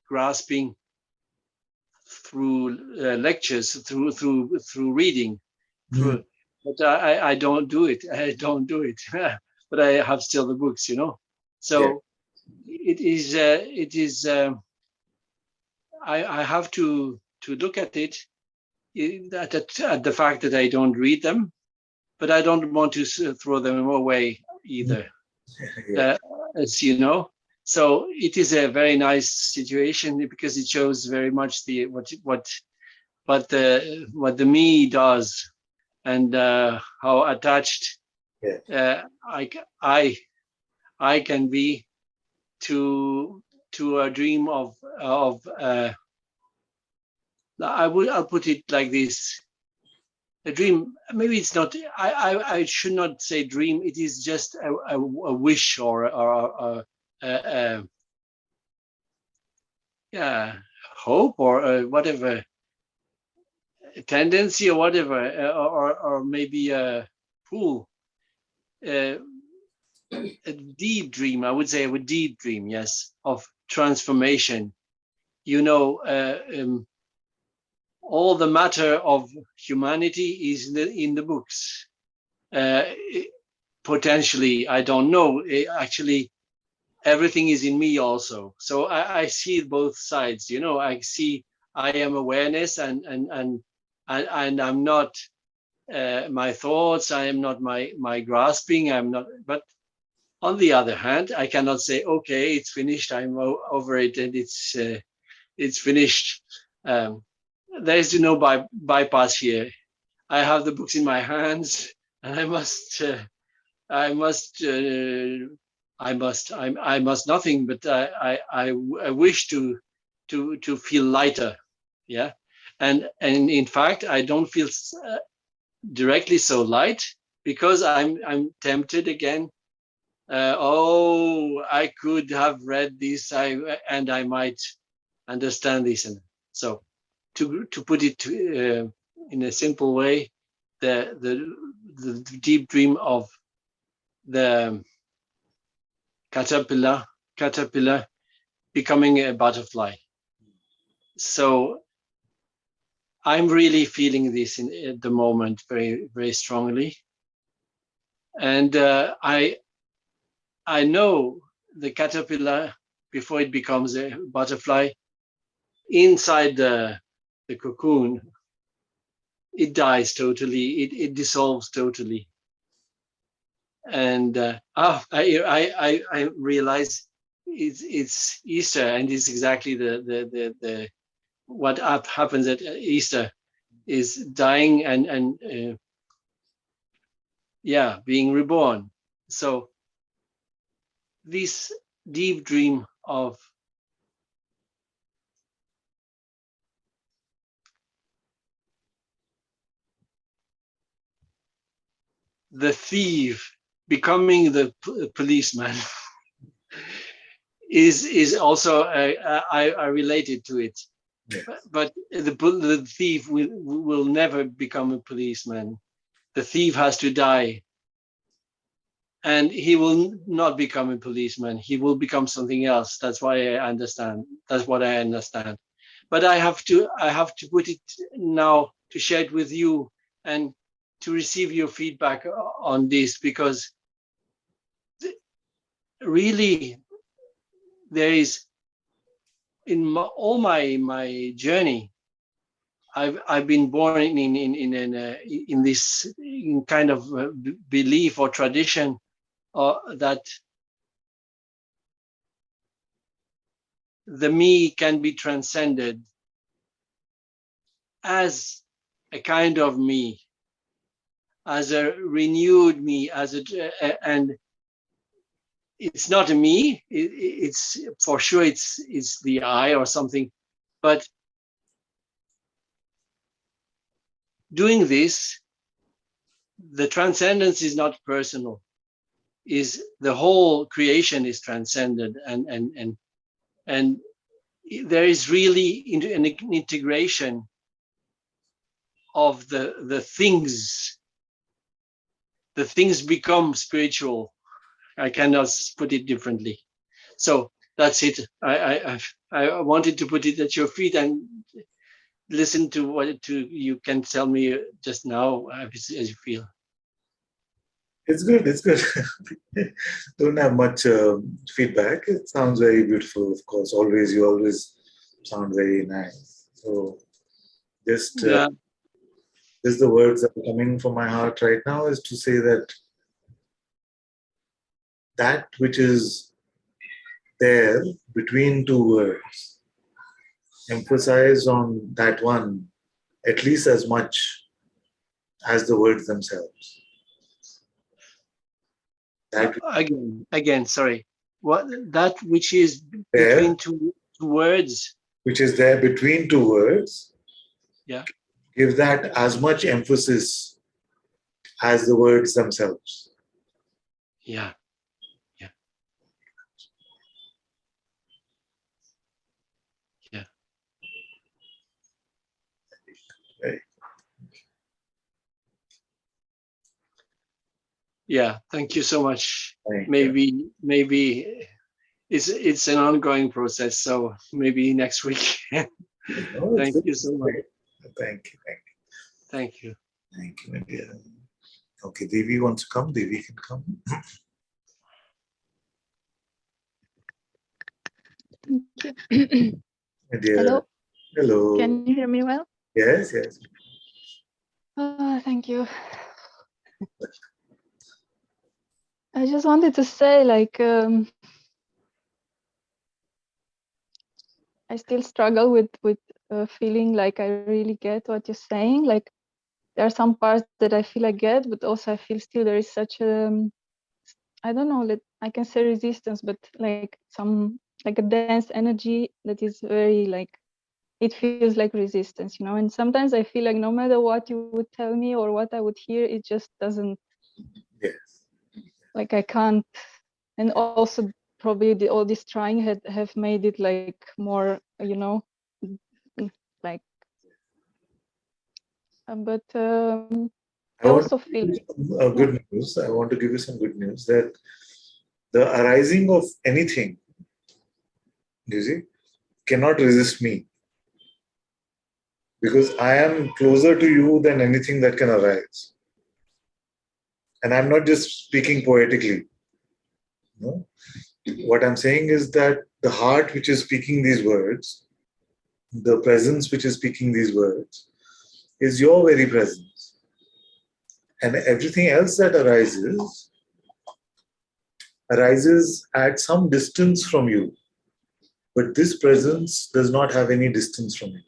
grasping through lectures, through reading, through. But I don't do it. I don't do it. But I have still the books, So it is. I have to look at it, at the fact that I don't read them, but I don't want to throw them away either. Yeah. As you know, so it is a very nice situation, because it shows very much the what the me does, and how attached Yeah. I can be to a dream of I'll put it like this. A dream, maybe it's not, I should not say dream, it is just a wish, or yeah, hope, or whatever, tendency, or whatever, or maybe a pool, a deep dream. I would say a deep dream, yes, of transformation. All the matter of humanity is in the books. Potentially, I don't know. Actually, everything is in me also. So I see both sides. I see I am awareness, and I'm not my thoughts. I am not my grasping. I'm not. But on the other hand, I cannot say, okay, it's finished. I'm over it, and it's finished. There is no bypass here. I have the books in my hands, and I must nothing, but I wish to feel lighter, yeah, and in fact I don't feel directly so light, because I'm tempted again. I could have read this, and I might understand this, and so to put it in a simple way, the deep dream of the caterpillar becoming a butterfly. So I'm really feeling this at the moment very, very strongly, and I know the caterpillar, before it becomes a butterfly, inside the cocoon, it dies totally. It dissolves totally. And I realize it's Easter, and it's exactly the what happens at Easter is dying and being reborn. So this deep dream of the thief becoming the policeman is also I related to it. But the thief will never become a policeman. The thief has to die, and he will not become a policeman. He will become something else. That's why I understand. That's what I understand. But I have to put it now to share it with you and to receive your feedback on this, because really all my journey, I've been born in this kind of belief or tradition that the me can be transcended as a kind of me, as a renewed me, and it's not a me. It's for sure it's the I or something, but doing this, the transcendence is not personal. Is the whole creation is transcended, and there is really an integration of the things. The things become spiritual. I cannot put it differently. So that's it. I wanted to put it at your feet and listen to what you can tell me just now as you feel. It's good. It's good. Don't have much feedback. It sounds very beautiful. Of course, you always sound very nice. So just Yeah. just the words that are coming from my heart right now is to say that which is there between two words, emphasize on that one at least as much as the words themselves. That Again, sorry. What that which is there, between two words? which is there between two words, Yeah. give that as much emphasis as the words themselves. Yeah. Yeah. Yeah. Right. Yeah. Thank you so much. Thank Maybe it's an ongoing process. So maybe next week. you. Oh, it's Thank good. you so much. Thank you. Thank you. Thank you, my dear. Okay, Devi wants to come. Devi can come. Thank you. My dear. Hello. Hello. Can you hear me well? Yes. Thank you. I just wanted to say, like, I still struggle with feeling like I really get what you're saying. Like, there are some parts that I feel I get, but also I feel still there is such a, I don't know, I can say resistance, but like a dense energy that is very like, it feels like resistance, you know. And sometimes I feel like no matter what you would tell me or what I would hear, it just doesn't. Yes. Like I can't. And also probably all this trying have made it like more, you know, like. But I also feel Good news. I want to give you some good news that the arising of anything, you see, cannot resist me because I am closer to you than anything that can arise. And I'm not just speaking poetically. No? What I'm saying is that the heart which is speaking these words, the presence which is speaking these words, is your very presence. And everything else that arises at some distance from you. But this presence does not have any distance from you.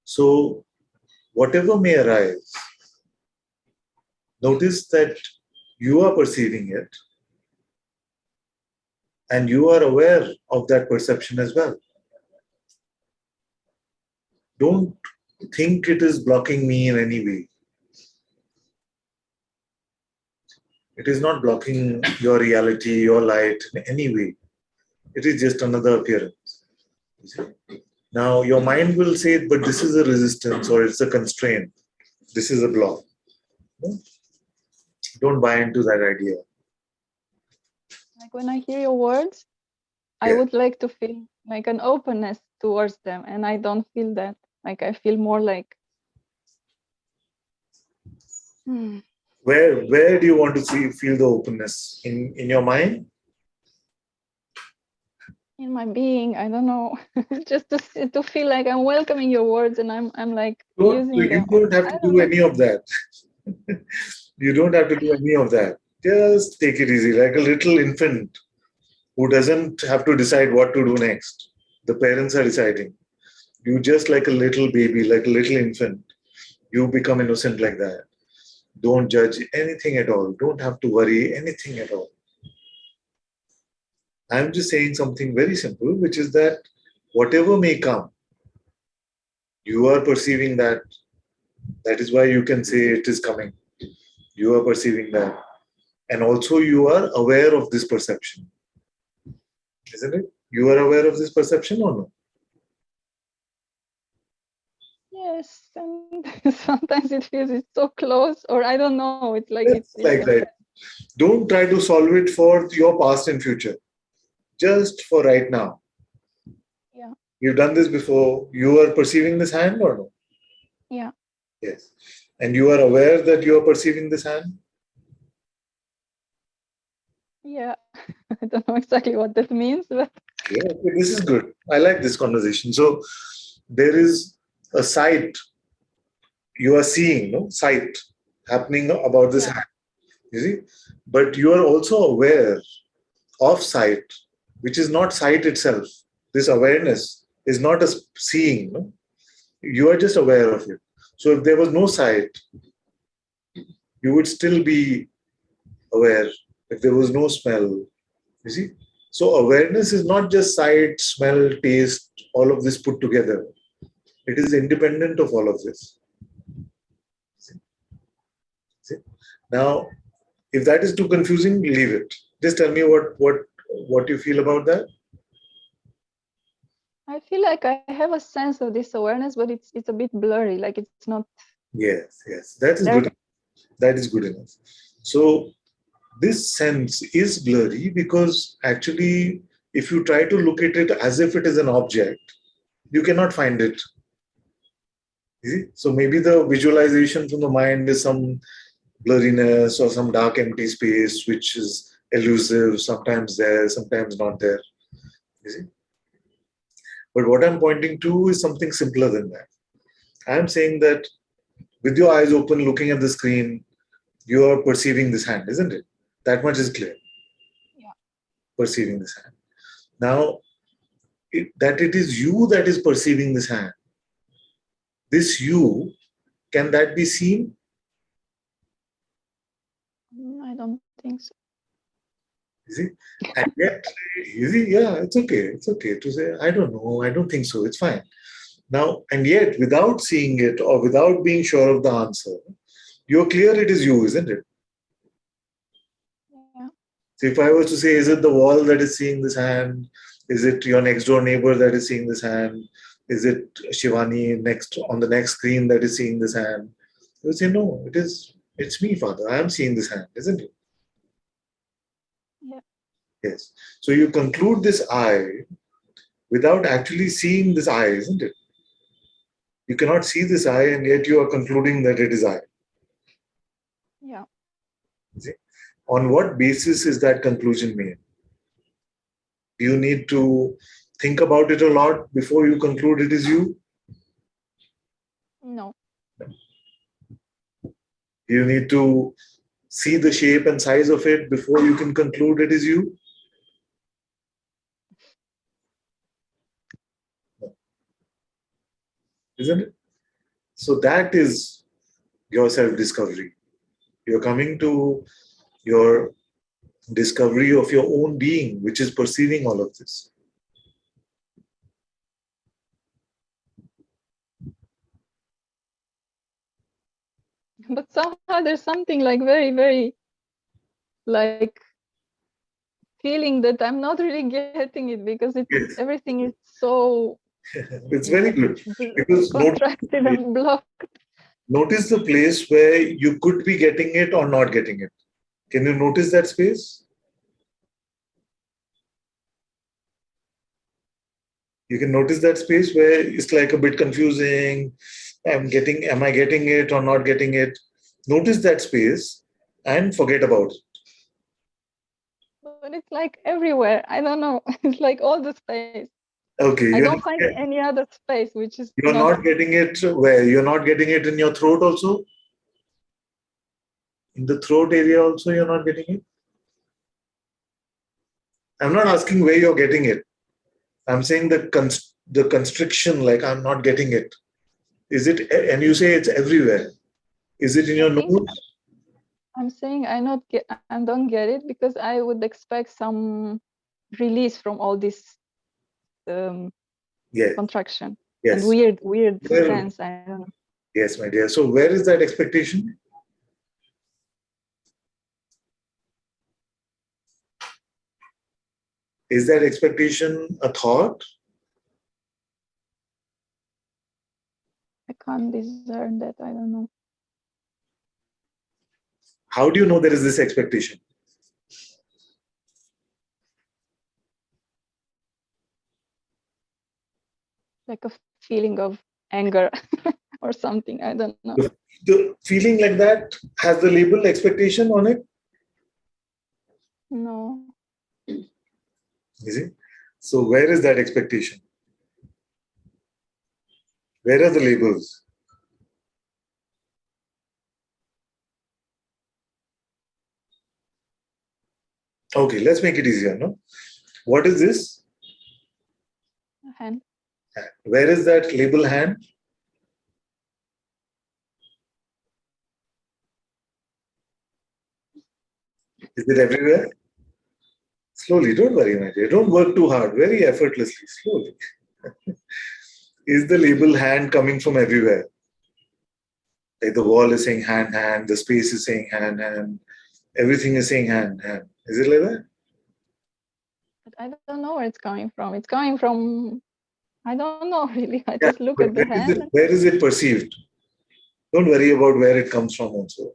So, whatever may arise, notice that you are perceiving it and you are aware of that perception as well. Don't think it is blocking me in any way. It is not blocking your reality, your light in any way. It is just another appearance. Now, your mind will say, but this is a resistance or it's a constraint. This is a block. Don't buy into that idea. like when I hear your words, I would like to feel like an openness towards them, and I don't feel that. Like I feel more like. Where do you want to feel the openness in your mind? in my being. I don't know, just to feel like I'm welcoming your words and I'm like using You them. don't have I to don't do know. any of that. You don't have to do any of that. Just take it easy, like a little infant who doesn't have to decide what to do next. The parents are deciding. You just like a little baby, like a little infant. You become innocent like that. Don't judge anything at all. Don't have to worry anything at all. I'm just saying something very simple, which is that whatever may come, you are perceiving that. That is why you can say it is coming. You are perceiving that. And also you are aware of this perception. Isn't it? You are aware of this perception or no? Yes, and sometimes it feels it's so close, or I don't know. It's like It's it's like that. Don't try to solve it for your past and future. Just for right now. yeah, You've done this before. You are perceiving this hand or no? yeah, Yes. And you are aware that you are perceiving this hand? yeah. I don't know exactly what that means, but Yeah, okay, this is good. I like this conversation. So there is a sight you are seeing, no? Sight happening about this yeah, hand. You see? But you are also aware of sight, which is not sight itself. This awareness is not a seeing, no? You are just aware of it. So if there was no sight, you would still be aware. If there was no smell, you see? So awareness is not just sight, smell, taste, all of this put together. It is independent of all of this. See? See? Now, if that is too confusing, leave it. Just tell me what you feel about that. I feel like I have a sense of this awareness, but it's a bit blurry. Like it's not Yes, yes, that is there. good. That is good enough. So this sense is blurry because actually, if you try to look at it as if it is an object, you cannot find it. You see? So maybe the visualization from the mind is some blurriness or some dark empty space which is elusive, sometimes there, sometimes not there. You see? But what I'm pointing to is something simpler than that. I'm saying that with your eyes open, looking at the screen, you are perceiving this hand, isn't it? That much is clear. Yeah. Perceiving this hand. Now, that it is you that is perceiving this hand. This you, can that be seen? I don't think so. You see? And yet, you see, yeah, it's okay. It's okay to say, I don't know, I don't think so. It's fine. Now, and yet, without seeing it or without being sure of the answer, you're clear it is you, isn't it? Yeah. So if I was to say, is it the wall that is seeing this hand? Is it your next door neighbor that is seeing this hand? Is it Shivani next on the next screen that is seeing this hand? You would say, no, it's me, Father. I am seeing this hand, isn't it? Yeah. Yes. So you conclude this I without actually seeing this I, isn't it? You cannot see this I, and yet you are concluding that it is I. Yeah. See? On what basis is that conclusion made? Do you need to think about it a lot before you conclude it is you? No. Do you need to see the shape and size of it before you can conclude it is you? No. Isn't it? So that is your self-discovery. You're coming to your discovery of your own being, which is perceiving all of this. But somehow there's something like very, very like feeling that I'm not really getting it because Yes. everything is so It's very good because contracted and blocked. notice the place where you could be getting it or not getting it. Can you notice that space? You can notice that space where it's like a bit confusing. Am I getting it or not getting it? Notice that space and forget about it. But it's like everywhere. I don't know. It's like all the space. Okay, I don't find any other space which is you're not getting it where? You're not getting it in your throat also? In the throat area also you're not getting it? I'm not asking where you're getting it. I'm saying the constriction, like I'm not getting it. Is it, and you say it's everywhere. Is it in your I think nose? I'm saying I don't get it because I would expect some release from all this Yes, contraction and yes. weird Where, sense. I don't know. yes, my dear. So where is that expectation? Is that expectation a thought? I can't discern that. I don't know. How do you know there is this expectation? Like a feeling of anger or something. I don't know. The feeling like that has the label expectation on it. No. You see? So where is that expectation? Where are the labels? Okay, let's make it easier, no? What is this? Hand. Where is that label hand? Is it everywhere? Slowly, don't worry, my dear. Don't work too hard, very effortlessly, slowly. Is the label hand coming from everywhere? Like the wall is saying hand, hand, the space is saying hand, hand, everything is saying hand, hand. Is it like that? But I don't know where it's coming from. It's coming from, I don't know really. I Yeah, just look but at the hand. where is it perceived? Don't worry about where it comes from also.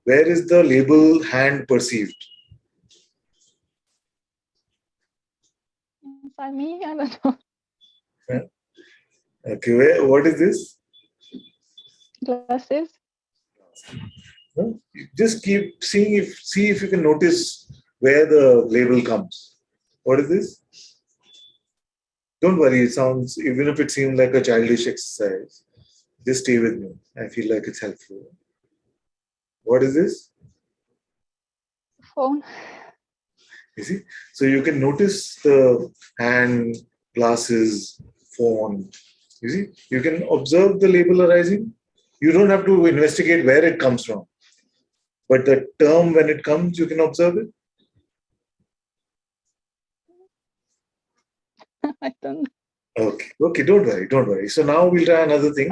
Where is the label hand perceived? Inside me, I don't know. Yeah. Okay, what is this? Glasses. No? You just keep seeing see if you can notice where the label comes. What is this? Don't worry, it sounds, even if it seems like a childish exercise, just stay with me. I feel like it's helpful. What is this? Phone. You see? So you can notice the hand, glasses, phone. You see? You can observe the label arising. You don't have to investigate where it comes from. But the term, when it comes, you can observe it. I don't know. Okay, don't worry, don't worry. So now we'll try another thing.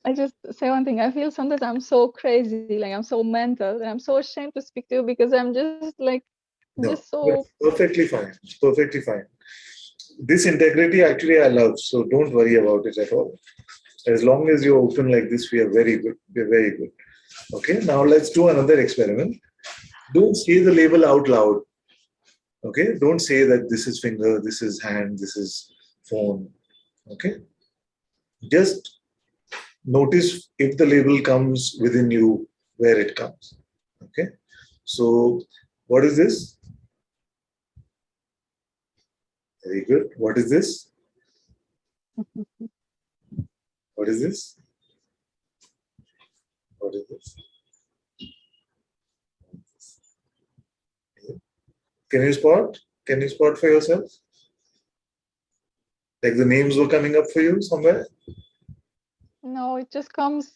I just say one thing. I feel sometimes I'm so crazy, like I'm so mental, and I'm so ashamed to speak to you because I'm just like, No, just so. it's perfectly fine. It's perfectly fine. This integrity actually I love, so don't worry about it at all. As long as you're open like this, we are very good. We're very good. Okay, now let's do another experiment. Don't say the label out loud. Okay, don't say that this is finger, this is hand, this is phone. Okay, just notice if the label comes within you, where it comes. Okay, so what is this? Very good. What is this? What is this? What is this? Can you spot? Can you spot for yourself? Like the names were coming up for you somewhere? No, it just comes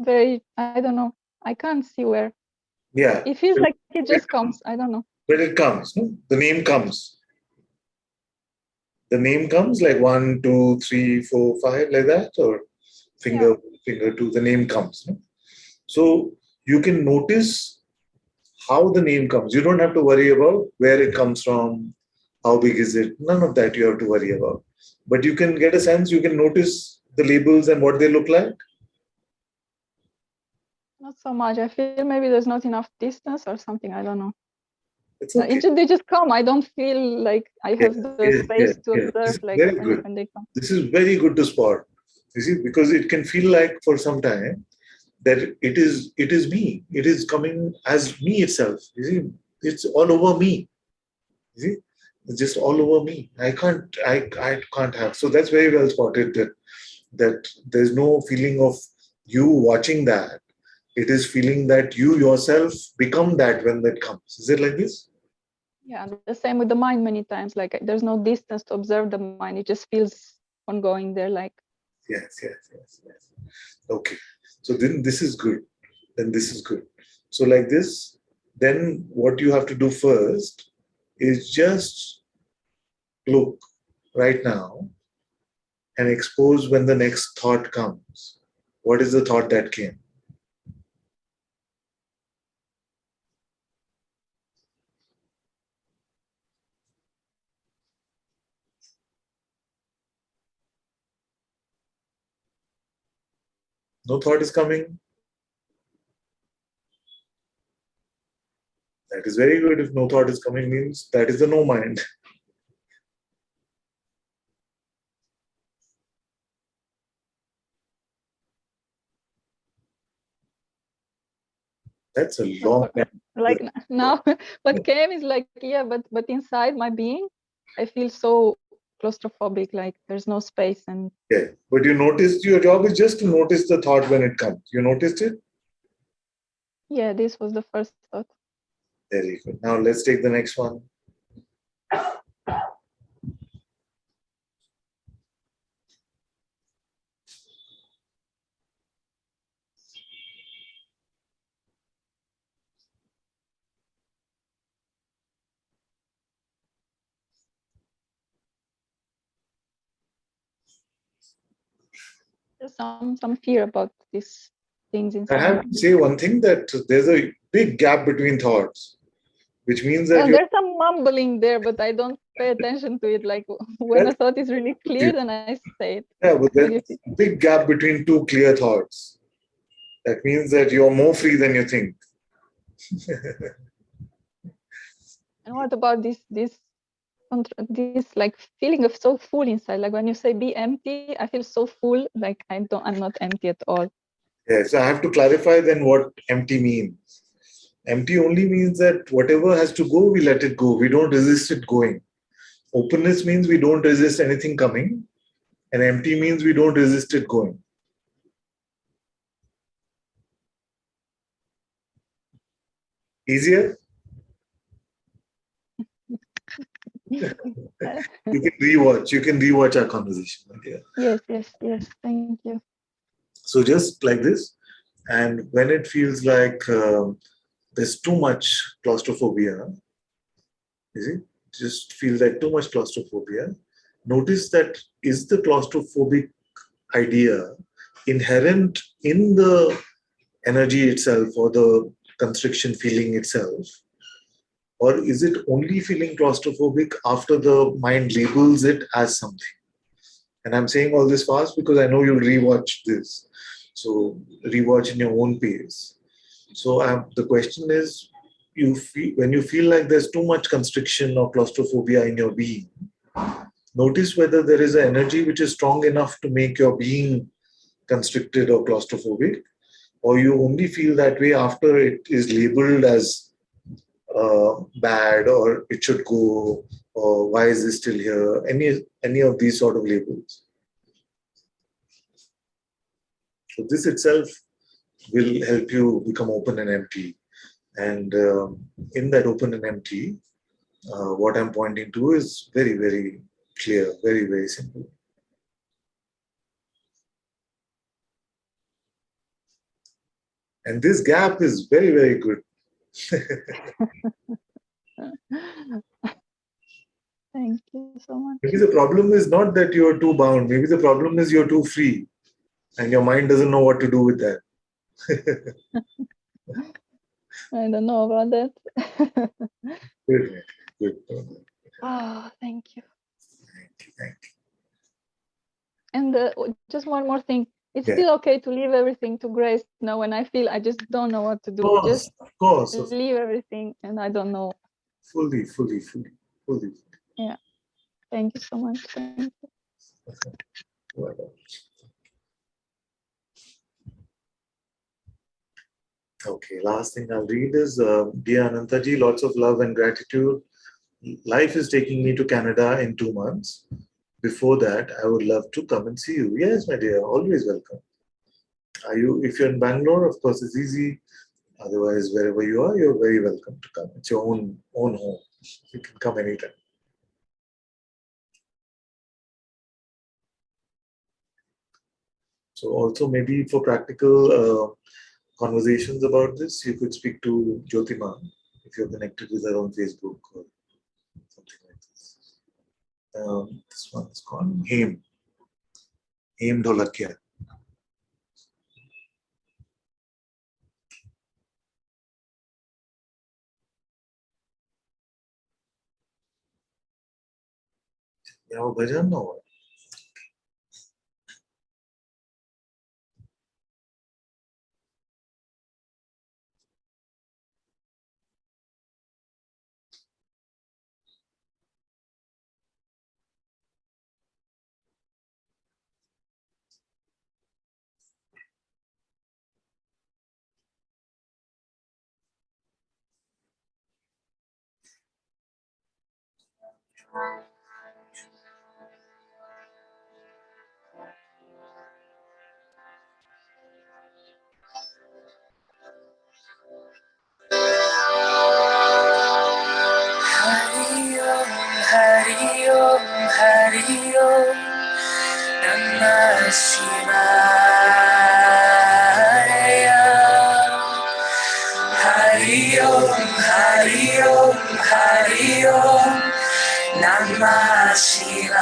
very. I don't know. I can't see where. Yeah. It feels like it just comes. I don't know. But it comes. No? The name comes. The name comes like 1, 2, 3, 4, 5, like that, or finger, finger 2. The name comes. No? So you can notice how the name comes. You don't have to worry about where it comes from, how big is it. None of that you have to worry about. But you can get a sense. You can notice the labels and what they look like. Not so much. I feel maybe there's not enough distance or something. I don't know. It's okay. They just come. I don't feel like I have the space to This observe is like very good. when they come. This is very good to spot. You see, because it can feel like for some time that it is me. It is coming as me itself. You see, it's all over me. You see, it's just all over me. I can't have. So that's very well spotted that there's no feeling of you watching that. It is feeling that you yourself become that when that comes. Is it like this? Yeah, and the same with the mind many times. Like there's no distance to observe the mind. It just feels ongoing there. Like Yes. Okay. So then this is good. Then this is good. So like this, then what you have to do first is just look right now and expose when the next thought comes. What is the thought that came? No thought is coming. That is very good. If no thought is coming, means that is the no mind. That's a but long time. like now, what came is like, yeah, but inside my being, I feel so claustrophobic. Like there's no space, and Yeah. But you noticed your job is just to notice the thought when it comes. You noticed it? yeah, this was the first thought. Very good. Now let's take the next one. There's some fear about these things I inside. have to say one thing that there's a big gap between thoughts, which means that Well, you're there's some mumbling there, but I don't pay attention to it. Like when a that's thought is really clear, then I say it. yeah, but Maybe there's a big gap between two clear thoughts. That means that you're more free than you think. And what about this like feeling of so full inside? Like when you say be empty, I feel so full. Like I'm not empty at all. Yeah, so I have to clarify then what empty means. Empty only means that whatever has to go, we let it go. We don't resist it going. Openness means we don't resist anything coming, and empty means we don't resist it going. Easier? You can rewatch. You can rewatch our conversation. Okay? Yes. Thank you. So just like this, and when it feels like there's too much claustrophobia, you see, just feel like too much claustrophobia. Notice that is the claustrophobic idea inherent in the energy itself or the constriction feeling itself, or is it only feeling claustrophobic after the mind labels it as something? And I'm saying all this fast because I know you'll rewatch this. So rewatch in your own pace. So the question is, when you feel like there's too much constriction or claustrophobia in your being, notice whether there is an energy which is strong enough to make your being constricted or claustrophobic, or you only feel that way after it is labeled as bad or it should go or why is this still here? Any of these sort of labels. So this itself will help you become open and empty. And in that open and empty, what I'm pointing to is very, very clear, very, very simple. And this gap is very, very good. Thank you so much. Maybe the problem is not that you're too bound. Maybe the problem is you're too free and your mind doesn't know what to do with that. I don't know about that. Good. Good. Oh, thank you. Thank you. And just one more thing. It's Yeah. still okay to leave everything to Grace now when I feel I just don't know what to do. Just Of course. leave everything and I don't know. Fully. Yeah. Thank you so much. Thank you. Well, okay, last thing I'll read is Dear Anantaji, lots of love and gratitude life is taking me to Canada in 2 months. Before that, I would love to come and see you. Yes, my dear, always welcome. Are you? If you're in Bangalore, of course, it's easy. Otherwise, wherever you are, you're very welcome to come. It's your own home. You can come anytime. So, also maybe for practical conversations about this, you could speak to Jyotima if you're connected with her on Facebook or something like this. This one is called Hem Dholakia. Yeah, वो भजन ना हो. Hari Om, Hari Om, Hari Om, Namah Shivaya. Hari Om, Hari Om, Hari Om, Namah Shivaya.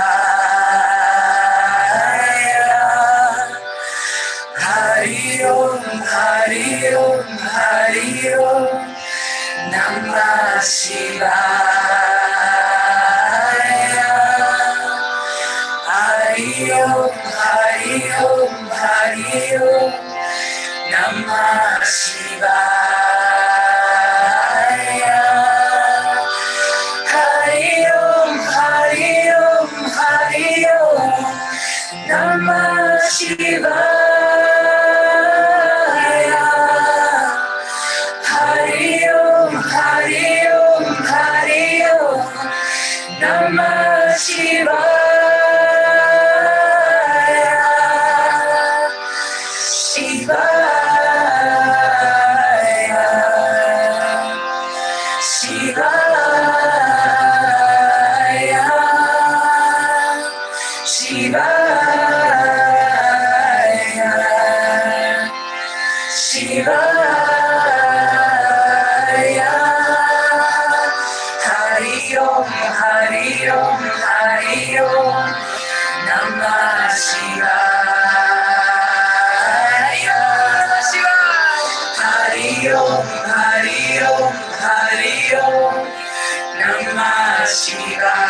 Hari Om, Hari Om, Hari Om, Namah Shivaya. Hari Om, Hari Om, Hari Om, Namah Shivaya. Hari Om, Hari Om, Hari Om, Namah Shivaya. Hari Om, Hari Om, Hari Om, Namah Shivaya. Shivaya. Shivaya. Shivaya. Shivaya. Hari Om, Hari Om, Hari Om, Namah Shivaya. Hari Om, Hari Om, Hari Om, Namah Shivaya.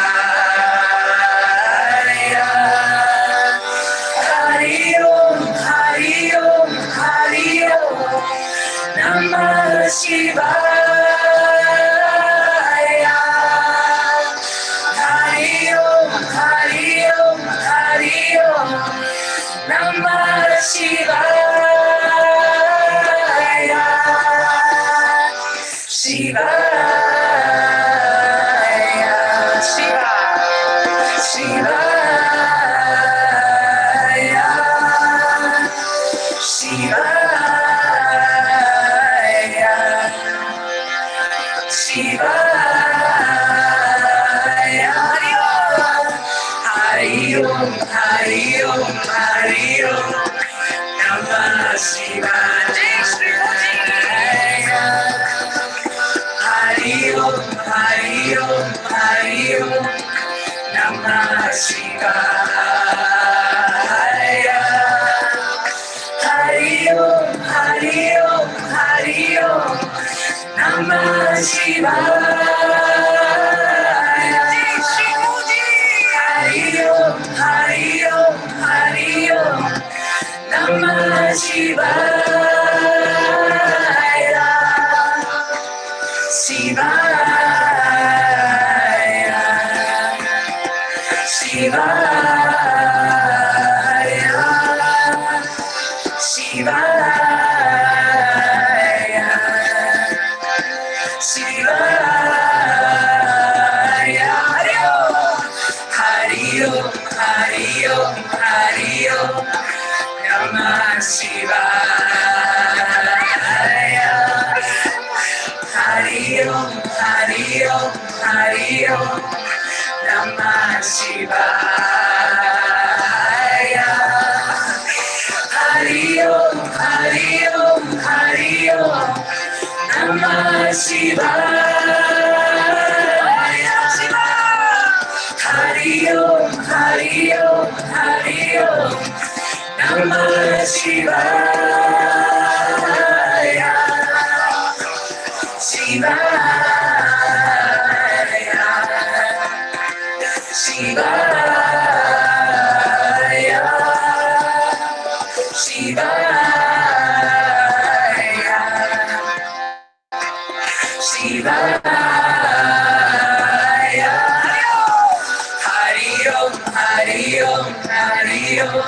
Hari Om, Hari Om, Hari Om, Namah Shivaya. Hari Om, Hari Om, Hari Om, Namah Shivaya. Shivaya. Shivaya. Shivaya. Shivaya. Hari Om, Hari Om, Hari Om, Namah Shivaya. Hari Om, Hari Om, Hari Om, Namah Shivaya. Hari Om, Hari Om, Hari Om, Namah Shivaya. Hari Om, Hari Om, Hari Om, Namah Shivaya. Shivaya. Shivaya. Shivaya. Shivaya. Shivaya. Hari Om, Hari Om, Hari Om,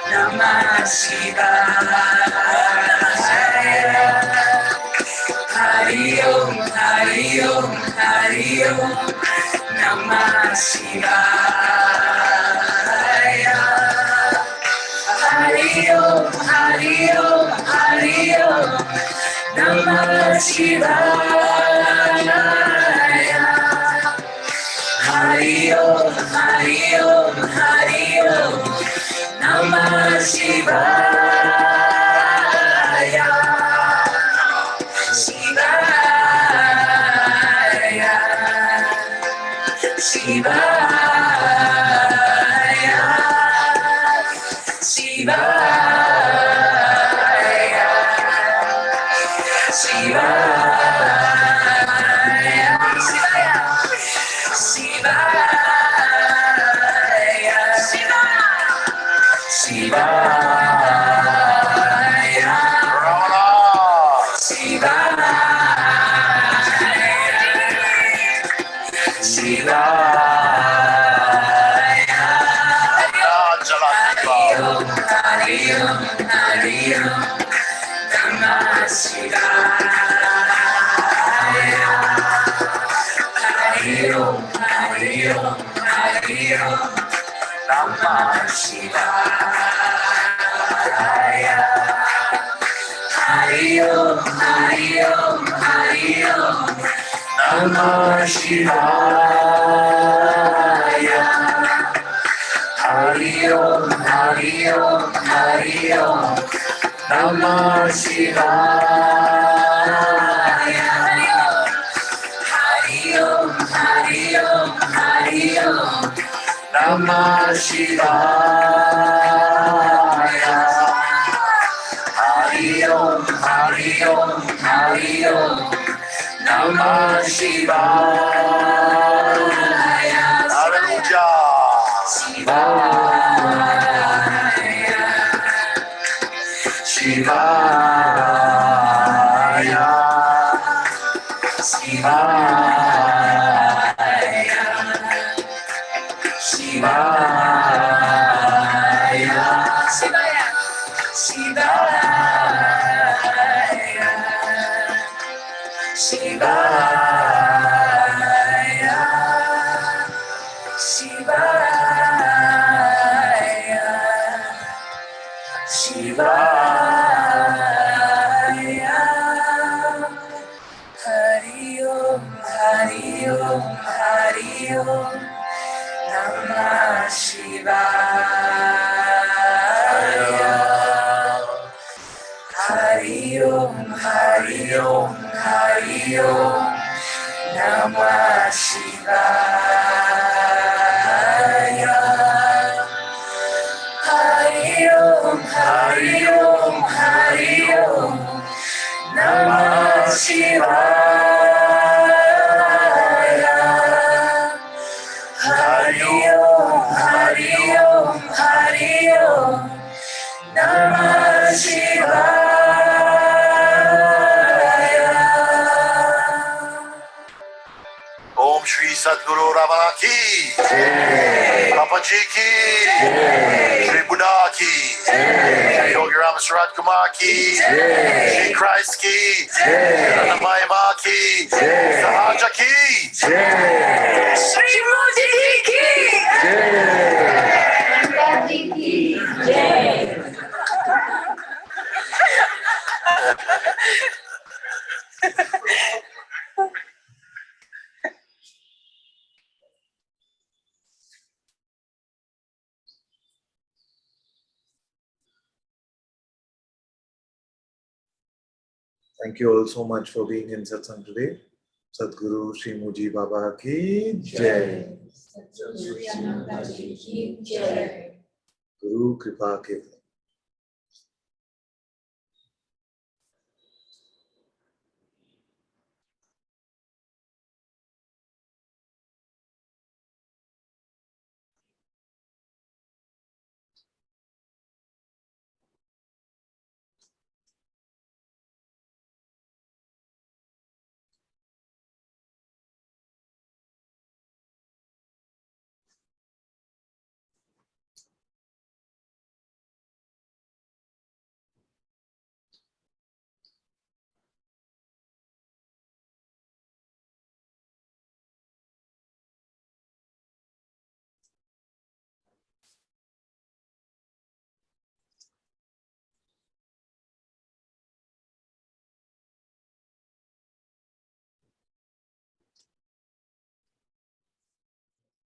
Namah Shivaya. Hari Om, Hari Om, Hari Om, Namah Shivaya. Hari Om, Hari Om, Hari Om, Namah Shivaya. Hari Om, Hari Om, Hari Om, Namah Shivaya. Shivaya. Shivaya. Shivaya. Shivaya. Shivaya. Shivaya. Shivaya. Hari Om, Hari Om, Hari Om, Namah Shivaya. Hari Om, Hari Om, Hari Om, Namah Shivaya. Hari Om, Hari Om, Hari Om, Namah Shivaya. Hari Om, Hari Om, Hari Om, Namah Shivaya. Hari Om, Hari Om, Hari Om, Namah Shivaya. Hari Om, Hari Om, Hari Om, Namah Shivaya. Hallelujah. Shivaya. Shivaya. Shivaya. Shivaya. Shivaya. Shivaya. Shivaya. Shivaya. Hari Om, Hari Om, Hari Om, Namah Shivaya. Hari Om, Hari Om, Hari Om, Namah Shivaya. Hari Om, Hari Om, Hari Om, Namah Shivaya. Hari Om, Hari Om, Hari Om, Namah Shivaya. Om Shri Sadguru Ramana ki, Papaji ki, Shri Buddha ki, Shri Yogi Ram Sarat Kumar ki, Shri Christ ki, Ananta-Part Ma ki, Sahaja ki, Shri Modi ki, Gandhi ki jai. Thank you all so much for being in Satsang today. Sadguru Shri Muji Baba ki Jai. Satguru Ananta-Ji ki jai. Guru Kripa ke